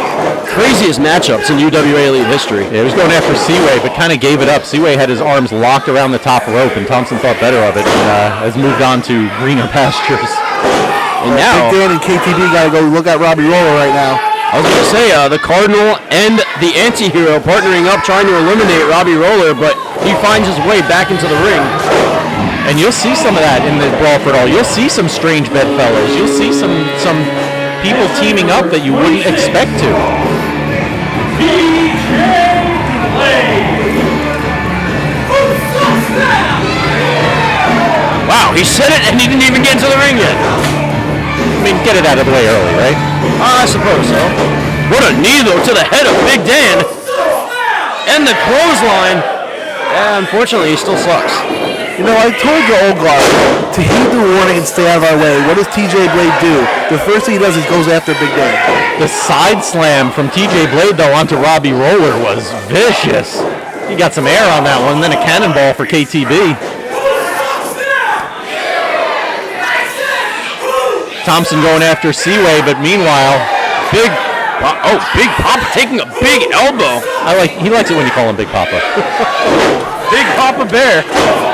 craziest matchups in UWA Elite history. Yeah, he was going after Seaway, but kind of gave it up. Seaway had his arms locked around the top rope, and Thompson thought better of it and has moved on to greener pastures. And now, Big Dan and KTB got to go look at Robbie Roller right now. I was going to say, the Cardinal and the Anti-Hero partnering up trying to eliminate Robbie Roller, but he finds his way back into the ring. And you'll see some of that in the Brawl for All. You'll see some strange bedfellows. You'll see some people teaming up that you wouldn't expect to. Wow, he said it and he didn't even get into the ring yet. I mean, get it out of the way early, right? I suppose so. What a knee, though, to the head of Big Dan. And the clothesline. Unfortunately, he still sucks. You know, I told the old guard to heed the warning and stay out of our way. What does TJ Blade do? The first thing he does is goes after Big Dan. The side slam from TJ Blade, though, onto Robbie Roller was vicious. He got some air on that one, then a cannonball for KTB. Thompson going after Seaway, but meanwhile, Big Papa taking a big elbow. He likes it when you call him Big Papa. Big Papa Bear.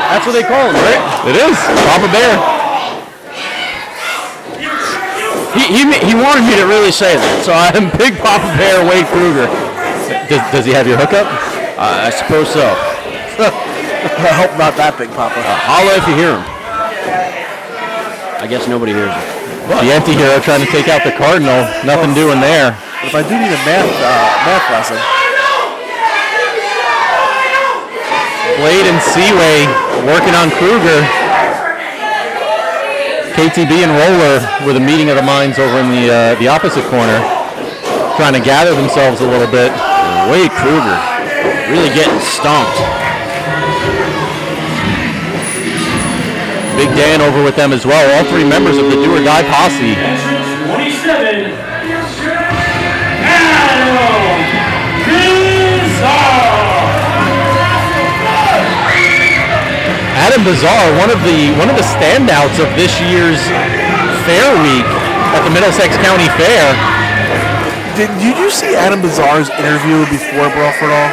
That's what they call him, right? It is Papa Bear. He wanted me to really say that, so I'm Big Papa Bear Wade Kruger. Does he have your hookup? I suppose so. I hope not that Big Papa. Holla if you hear him. I guess nobody hears him. The Anti-Hero trying to take out the Cardinal. Nothing doing there. But if I do need a math lesson. Blade and Seaway working on Kruger. KTB and Roller with a meeting of the minds over in the opposite corner, trying to gather themselves a little bit. Wade Kruger really getting stomped. Big Dan over with them as well. All three members of the Do or Die posse. 27, Adam Bizarre. Adam Bizarre, one of the standouts of this year's Fair Week at the Middlesex County Fair. Did you see Adam Bizarre's interview before Brawl for All?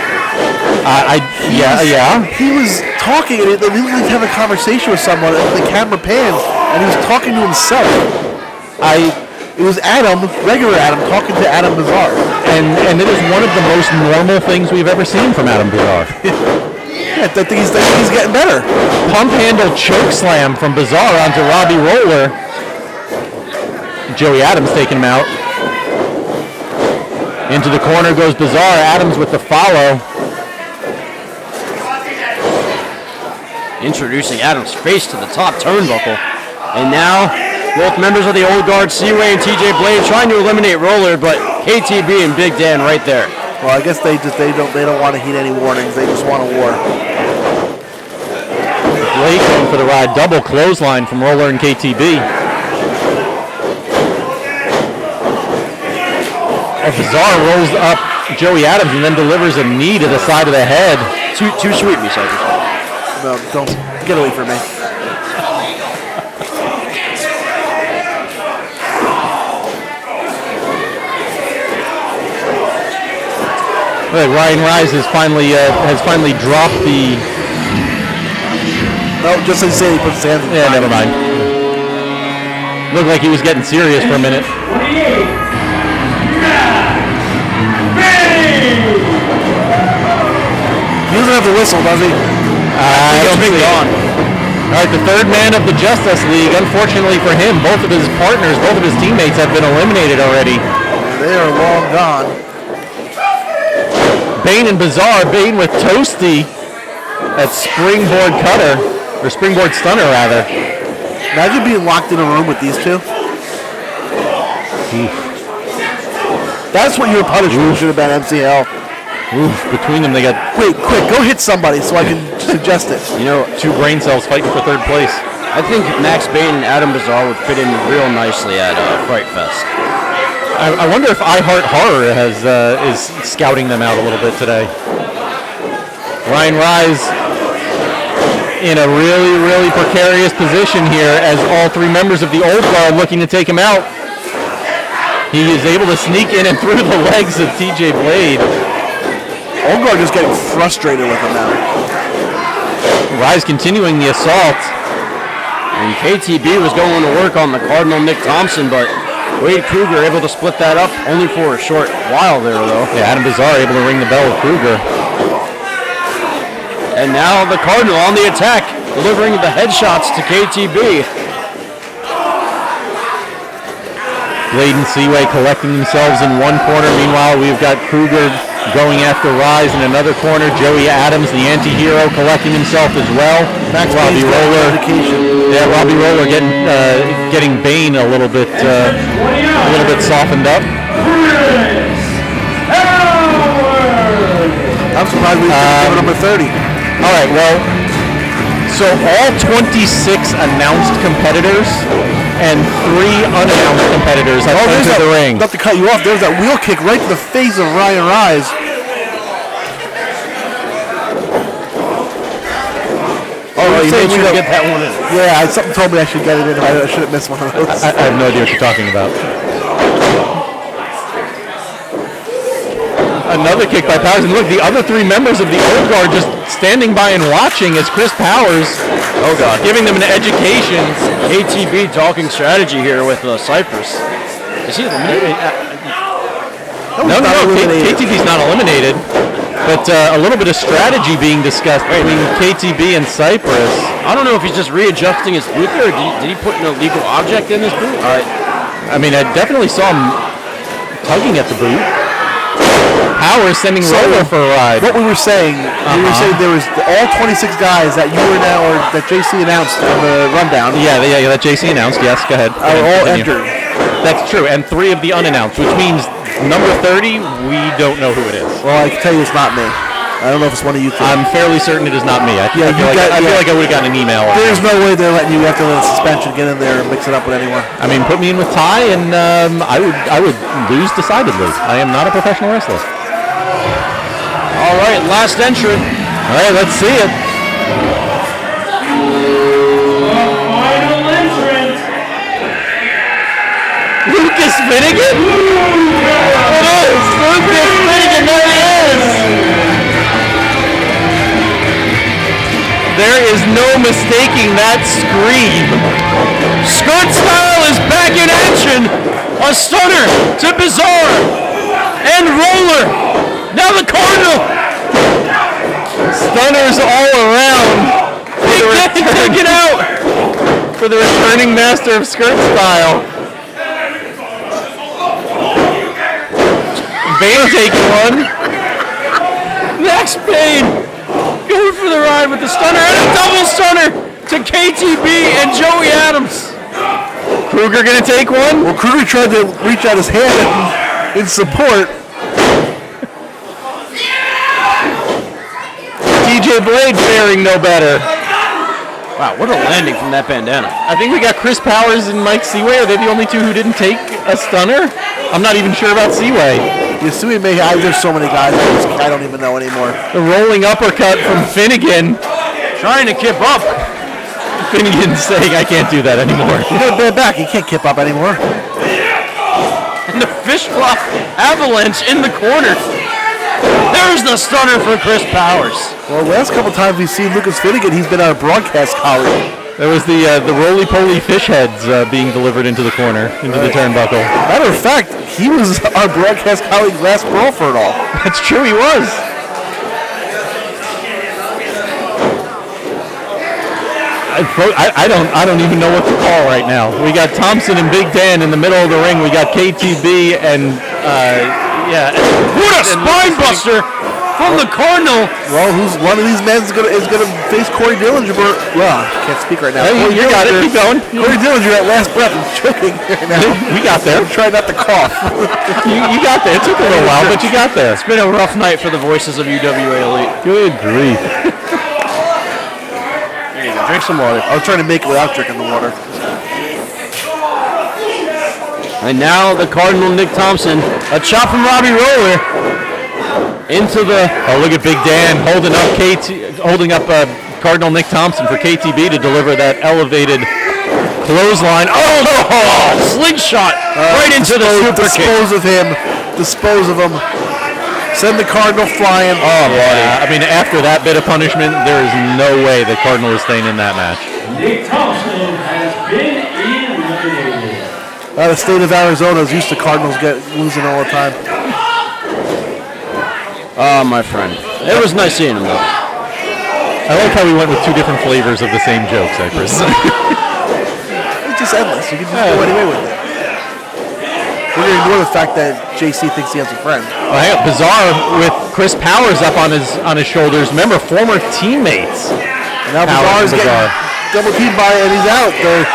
Yeah. He was talking, and they was having a conversation with someone, and the camera pans, and he was talking to himself. It was Adam, regular Adam, talking to Adam Bizarre. And it is one of the most normal things we've ever seen from Adam Bizarre. Yeah, I think he's getting better. Pump handle choke slam from Bizarre onto Robbie Roller. Joey Adams taking him out. Into the corner goes Bizarre. Adams with the follow. Introducing Adams' face to the top turnbuckle. And now, both members of the Old Guard, Seaway and TJ Blade, trying to eliminate Roller, but KTB and Big Dan right there. Well, I guess they don't want to heed any warnings. They just want a war. Blade going for the ride. Double clothesline from Roller and KTB. Bizarre rolls up Joey Adams and then delivers a knee to the side of the head. Too sweet, me, Cypress. No, don't get away from me. Ryan Rise has finally dropped the. No, just like say he puts his hands in. Yeah, never mind. Looked like he was getting serious for a minute. 28. He doesn't have the whistle, does he? I don't think so. All right, the third man of the Justice League. Unfortunately for him, both of his partners, both of his teammates have been eliminated already. They are long gone. Bane and Bizarre. Bane with Toasty at springboard cutter, or springboard stunner rather. Imagine being locked in a room with these two. That's what your punishment should have been, MCL. Oof, between them they got... Wait, quick, go hit somebody so I can suggest it. You know, 2 brain cells fighting for third place. I think Max Bain and Adam Bizarre would fit in real nicely at Fright Fest. I wonder if I Heart Horror is scouting them out a little bit today. Ryan Rise in a really, really precarious position here as all three members of the Old Guard looking to take him out. He is able to sneak in and through the legs of TJ Blade. Old Guard is getting frustrated with him now. Rise continuing the assault. And KTB was going to work on the Cardinal Nick Thompson, but Wade Kruger able to split that up only for a short while there, though. Yeah, Adam Bizarre able to ring the bell with Kruger. And now the Cardinal on the attack, delivering the headshots to KTB. Blade and Seaway collecting themselves in one corner. Meanwhile, we've got Kruger going after Rise in another corner. Joey Adams, the anti-hero, collecting himself as well. Robbie Roller. Yeah, Robbie Roller getting Bane a little bit softened up. I'm surprised we didn't number 30. All right, well, so all 26 announced competitors and 3 unannounced competitors have entered the ring. Not to cut you off, there's that wheel kick right to the face of Ryan Rise. Oh, you made sure to get that one in. Yeah, something told me I should get it in. I should have missed one of those. I have no idea what you're talking about. Another kick by Powers, and look, the other 3 members of the Old Guard just standing by and watching as Chris Powers, giving them an education. KTB talking strategy here with Cypress. Is he eliminated? No, KTB's not eliminated, but a little bit of strategy being discussed between KTB and Cypress. I don't know if he's just readjusting his boot there, or did he put an illegal object in his boot? I mean, I definitely saw him tugging at the boot. Powers sending Roller for a ride. What we were saying, we were saying there was all 26 guys that you were now, or that JC announced on the rundown. Yeah, that JC announced. Yes, go ahead. All entered. That's true, and 3 of the unannounced, which means number 30, we don't know who it is. Well, I can tell you it's not me. I don't know if it's one of you two. I'm fairly certain it is not me. I feel like I would have gotten an email. There's no way they're letting you after the suspension get in there and mix it up with anyone. I mean, put me in with Ty, and I would lose decidedly. I am not a professional wrestler. All right, last entrant. All right, let's see it. Final entrant. Lucas Finnegan? It is! Lucas Finnegan, there he is! There is no mistaking that scream. Skirt Style is back in action. A stunner to Bizarre and Roller. Now the Cardinal. Stunners all around. Take it out. For the returning master of Skirt Style. Bane taking one. Max Bane going for the ride with the stunner and a double stunner to KTB and Joey Adams. Kruger gonna take one? Well, Kruger tried to reach out his hand in support. TJ Blade faring no better. Wow, what a landing from that bandana. I think we got Chris Powers and Mike Seaway. Are they the only 2 who didn't take a stunner? I'm not even sure about Seaway. Yeah, Seaway may have. There's so many guys. I don't even know anymore. The rolling uppercut from Finnegan. Trying to kip up. Finnegan saying, I can't do that anymore. You got a bad back. You can't kip up anymore. And the fish block avalanche in the corner. There's the stunner for Chris Powers. Well, last couple times we've seen Lucas Finnegan, he's been our broadcast colleague. There was the roly-poly fish heads being delivered into the corner, into the turnbuckle. Matter of fact, he was our broadcast colleague last Brawl for it all. That's true, he was. I don't even know what to call right now. We got Thompson and Big Dan in the middle of the ring. We got KTB and what a spine buster from the Cardinal. Well, who's one of these men is gonna face Cory Dillinger? Well, I can't speak right now. Hey, you got it. Keep going. Cory Dillinger at last breath is choking right now. We got there. Try not to cough. you got there. It took a little while, but you got there. It's been a rough night for the voices of UWA Elite. Good grief. There you go. Drink some water. I was trying to make it without drinking the water. And now the Cardinal Nick Thompson, a chop from Robbie Roller into the. Oh, look at Big Dan holding up Cardinal Nick Thompson for KTB to deliver that elevated clothesline. Oh, slingshot right into the super kick. Dispose of him. Send the Cardinal flying. Oh, boy. I mean, after that bit of punishment, there is no way the Cardinal is staying in that match. Nick Thompson has been eliminated. The state of Arizona is used to Cardinals losing all the time. Oh, my friend. It was nice seeing him, though. I like how we went with two different flavors of the same joke, Cypress. It's just endless. You can just go anyway with it. We're going to ignore the fact that JC thinks he has a friend. Oh, hang on. Bizarre with Chris Powers up on his shoulders. Remember, former teammates. Now Bizarre's getting double teamed by, and he's out. They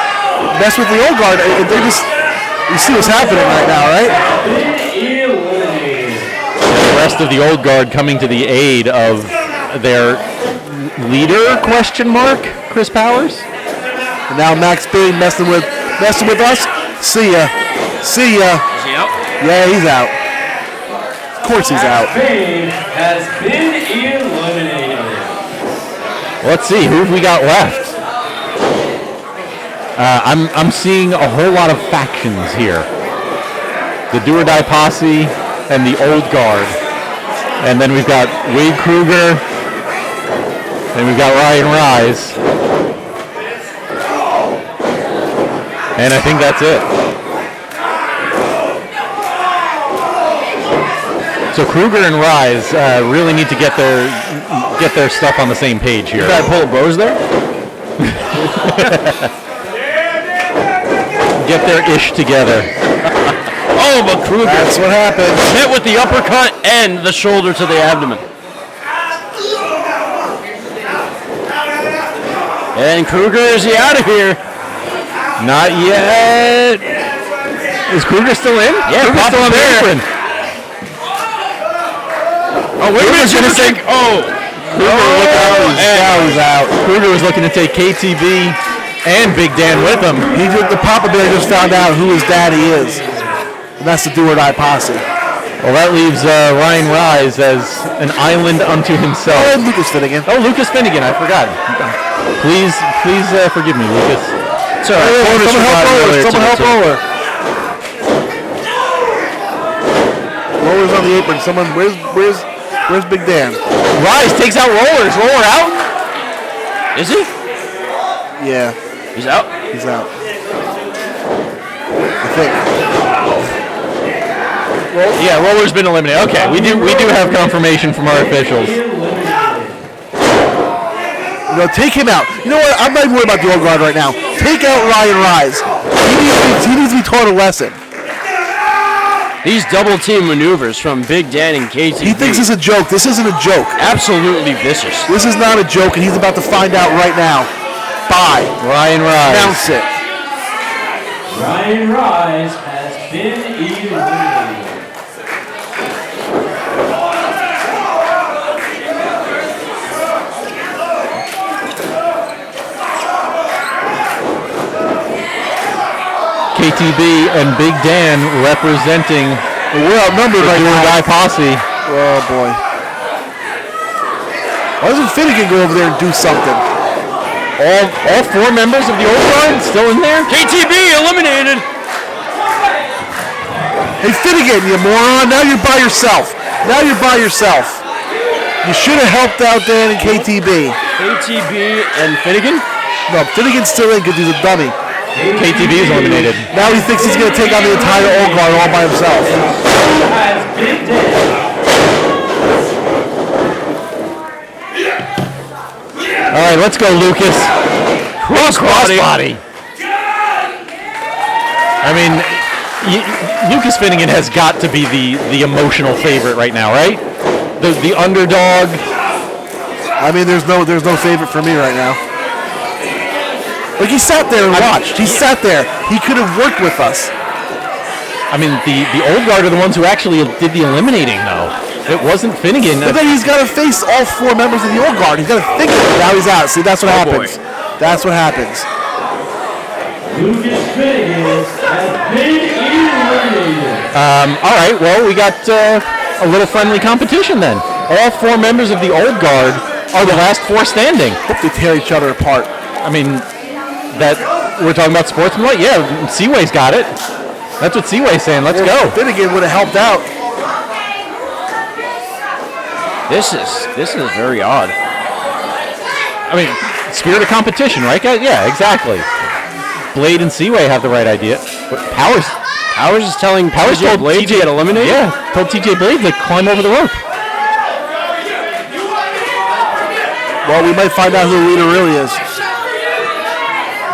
mess with the old guard. They just, you see what's happening right now, right? And the rest of the old guard coming to the aid of their leader, question mark, Chris Powers. And now Max Big messing with us. See ya. Is he out? Yeah, he's out. Of course he's out. Big has been eliminated. Let's see, who have we got left? I'm seeing a whole lot of factions here. The Do or Die Posse and the Old Guard. And then we've got Wade Kruger. And we've got Ryan Rise. And I think that's it. So Kruger and Rise really need to get their stuff on the same page here. You got pull bros there? Get their ish together. Oh, but Kruger. That's what happened. Hit with the uppercut and the shoulder to the abdomen. And Kruger, is he out of here? Not yet. Is Kruger still in? Yeah, Kruger's still on the apron. Oh, wait a minute, Kruger's gonna take. Oh, Kruger, now he's out. Kruger was looking to take KTB and Big Dan with him. The Papa Bear just found out who his daddy is, and that's the Do or Die Posse. Well, that leaves Ryan Rise as an island unto himself. Oh, and Lucas Finnegan. Oh, Lucas Finnegan, I forgot. Please forgive me, Lucas. It's all right. Someone help Roller. Roller's on the apron. Where's Big Dan? Rise takes out Roller. Is Roller out? Is he? Yeah. He's out? He's out. I think. Yeah, Roller's been eliminated. Okay, we do have confirmation from our officials. No, take him out. You know what? I'm not even worried about the old guard right now. Take out Ryan Rise. He needs to be taught a lesson. These double team maneuvers from Big Dan and KTB. He thinks it's a joke. This isn't a joke. Absolutely vicious. This is not a joke, and he's about to find out right now. Bye. Ryan Rise. Announce it. Ryan Rise has been eliminated. KTB and Big Dan representing we're outnumbered right now. Die Posse. Oh boy. Why doesn't Finnegan go over there and do something? All four members of the old guard still in there? KTB eliminated. Hey Finnegan, you moron! Now you're by yourself. You should have helped out Dan and KTB. KTB and Finnegan? No, Finnegan's still in because he's a dummy. KTB is eliminated. Now he thinks he's going to take on the entire old guard all by himself. All right, let's go, Lucas. Crossbody. I mean, Lucas Finnegan has got to be the emotional favorite right now, right? The underdog. I mean, there's no favorite for me right now. Like, he sat there and watched. He sat there. He could have worked with us. I mean, the old guard are the ones who actually did the eliminating, though. It wasn't Finnegan. But then he's got to face all four members of the old guard. He's got to think of it. Now he's out. See, that's what happens. Boy. That's what happens. All right, well, we got a little friendly competition then. All 4 members of the Old Guard are the last 4 standing. Hope they tear each other apart. I mean, that we're talking about sportsmanlike? Yeah, Seaway's got it. That's what Seaway's saying. Let's go. Finnegan would have helped out. This is very odd. I mean, spirit of competition, right, guys? Yeah, exactly. Blade and Seaway have the right idea. But Powers is telling TJ Blade to get eliminated? Yeah, told TJ Blade to climb over the rope. Well, we might find out who the leader really is.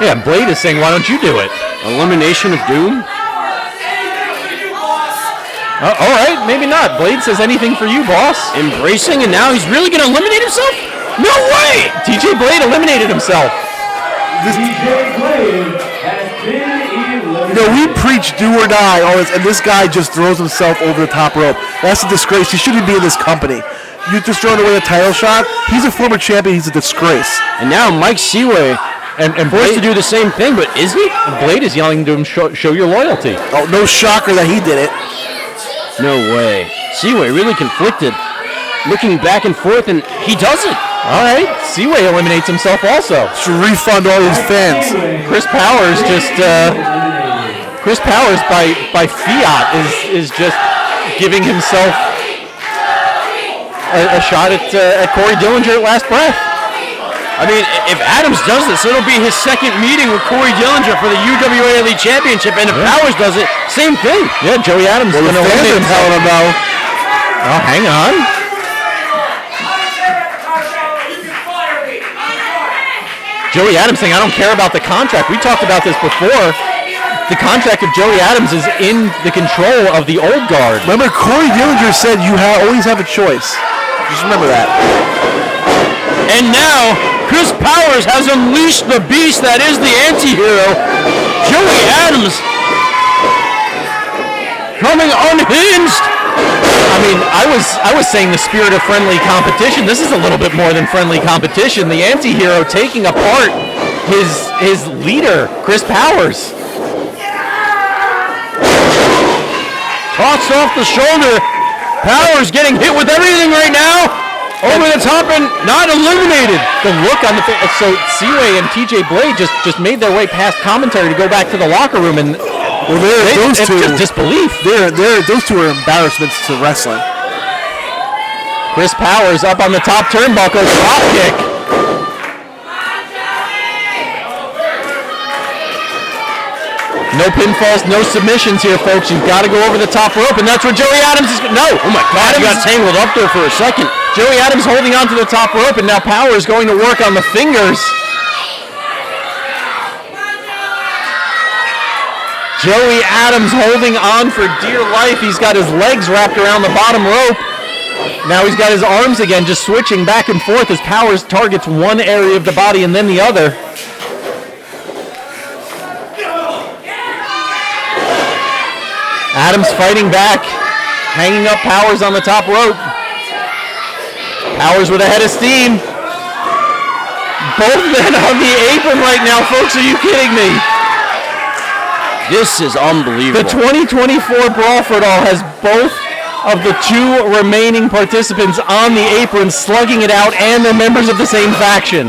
Yeah, Blade is saying, why don't you do it? Elimination of Doom? All right, maybe not. Blade says anything for you, boss. Embracing, and now he's really going to eliminate himself? No way! TJ Blade eliminated himself. TJ Blade has been eliminated. We preach do or die, and this guy just throws himself over the top rope. That's a disgrace. He shouldn't be in this company. You just throwing away a title shot. He's a former champion. He's a disgrace. And now Mike Seaway and forced to do the same thing, but is he? Blade is yelling to him, show your loyalty. Oh, no shocker that he did it. No way. Seaway really conflicted. Looking back and forth, and he does it. All right, Seaway eliminates himself also. Should refund all his fans. Chris Powers by fiat is just giving himself a shot at Cory Dillinger at last breath. I mean, if Adams does this, it'll be his second meeting with Cory Dillinger for the UWA Elite Championship, and if Powers does it, same thing. Yeah, Joey Adams is going to eliminate himself. Oh, hang on. Joey Adams saying, I don't care about the contract. We talked about this before. The contract of Joey Adams is in the control of the Old Guard. Remember, Cory Dillinger said you always have a choice. Just remember that. And now, Chris Powers has unleashed the beast that is the anti-hero, Joey Adams, coming unhinged. I mean, I was saying the spirit of friendly competition. This is a little bit more than friendly competition. The anti-hero taking apart his leader, Chris Powers. Tossed off the shoulder. Powers getting hit with everything right now. Over the top and not eliminated. The look on the face. So Seaway and TJ Blade just made their way past commentary to go back to the locker room, and those two just disbelief. Those two are embarrassments to wrestling. Chris Powers up on the top turnbuckle, drop kick. No pinfalls, no submissions here, folks. You've got to go over the top rope, and that's where Joey Adams is. No, oh my God, he got tangled up there for a second. Joey Adams holding on to the top rope, and now Powers going to work on the fingers. Joey Adams holding on for dear life. He's got his legs wrapped around the bottom rope. Now he's got his arms again, just switching back and forth as Powers targets one area of the body and then the other. Adams fighting back, hanging up Powers on the top rope. Powers with a head of steam. Both men on the apron right now, folks. Are you kidding me? This is unbelievable. The 2024 Brawl for It All has both of the two remaining participants on the apron slugging it out, and they're members of the same faction.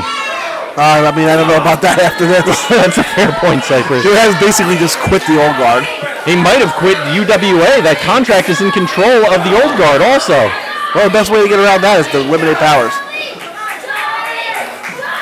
I mean, I don't know about that after this. That's a fair point, Cypress. He has basically just quit the Old Guard. He might have quit UWA. That contract is in control of the Old Guard also. Well, the best way to get around that is to eliminate Powers.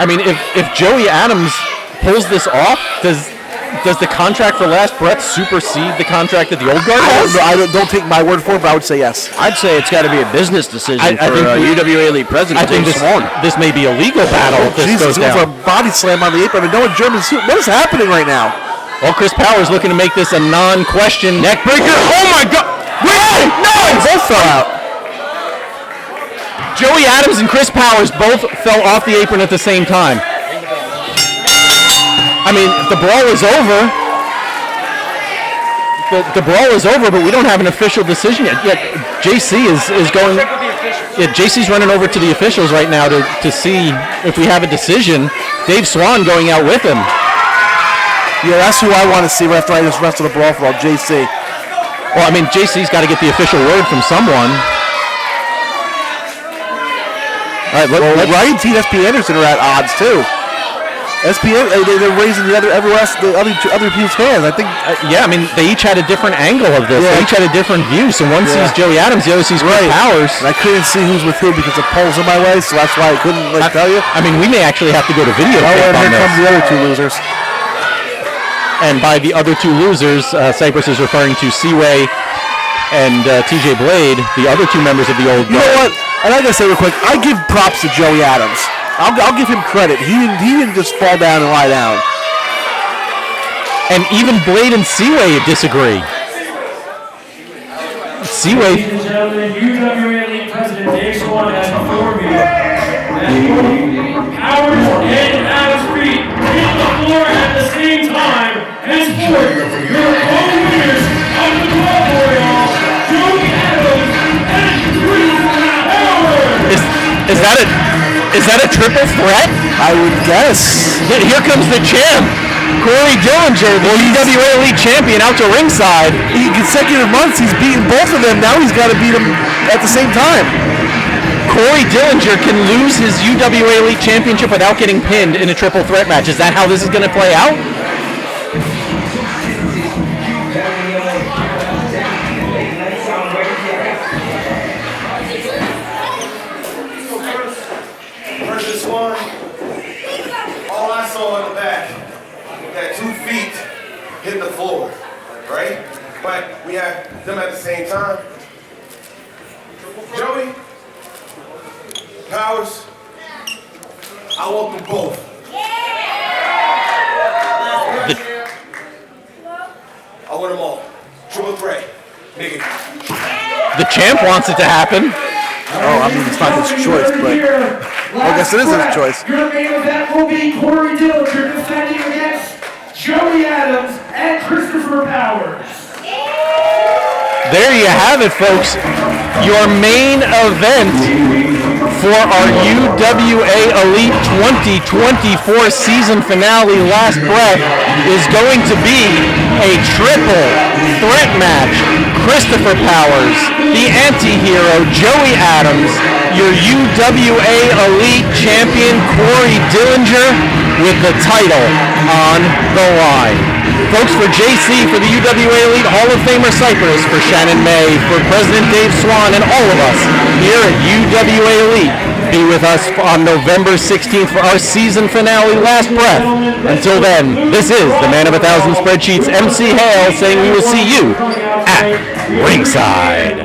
I mean, if Joey Adams pulls this off, does the contract for Last Breath supersede the contract that the Old Guard has? Don't take my word for it, but I would say yes. I'd say it's got to be a business decision for UWA Elite President. I think this may be a legal battle if this goes down. For a body slam on the apron. I mean, no German suit. What is happening right now? Well, Chris Powers looking to make this a non-question neck breaker. Oh my God! Wait, no! Both fell out. Joey Adams and Chris Powers both fell off the apron at the same time. I mean, the brawl is over. The brawl is over, but we don't have an official decision yet. JC is going. Yeah, JC's running over to the officials right now to see if we have a decision. Dave Swan going out with him. Yeah, that's who I want to see after I just wrestle the Brawl for all, JC. Well, I mean, JC's got to get the official word from someone. All right, Ryan T and SP Anderson are at odds too. SPN, they're raising the other people's fans. I think. Yeah, I mean, they each had a different angle of this. Yeah. They each had a different view. So one sees Joey Adams, the other sees Chris Powers. And I couldn't see who's with who because the pole's in my way, so that's why I couldn't tell you. I mean, we may actually have to go to video. And here come the other two losers. And by the other two losers, Cypress is referring to Seaway and TJ Blade, the other two members of the old guard. You know what? And I gotta say real quick, I give props to Joey Adams. I'll give him credit. He didn't just fall down and lie down. And even Blade and Seaway disagree. Seaway. Ladies and gentlemen, UWA Elite President Dave Swan has informed me that Powers and Adams Creed hit the floor at the same time. Henceforth, your co-winners of the Brawl Royale, Joey Adams and Chris Powers. Is that a triple threat? I would guess. Here comes the champ, Cory Dillinger, the UWA Elite Champion, out to ringside. In consecutive months, he's beaten both of them. Now he's got to beat them at the same time. Cory Dillinger can lose his UWA Elite Championship without getting pinned in a triple threat match. Is that how this is going to play out? All I saw in the back had 2 feet hit the floor, right? But we had them at the same time. Joey, Powers, I want them both. I want them all. Triple threat. Nigga. The champ wants it to happen. Oh, I mean, it's not his choice, but I guess it is his choice. Your main event will be Cory Dillinger defending against Joey Adams and Christopher Powers. There you have it, folks. Your main event for our UWA Elite 2024 season finale, Last Breath, is going to be a triple threat match. Christopher Powers, the anti-hero Joey Adams, your UWA Elite Champion Cory Dillinger with the title on the line. Folks, for JC, for the UWA Elite Hall of Famer Cypress, for Shannon May, for President Dave Swan, and all of us here at UWA Elite, be with us on November 16th for our season finale, Last Breath. Until then, this is the Man of 1,000 Spreadsheets, MC Hale, saying we will see you at ringside.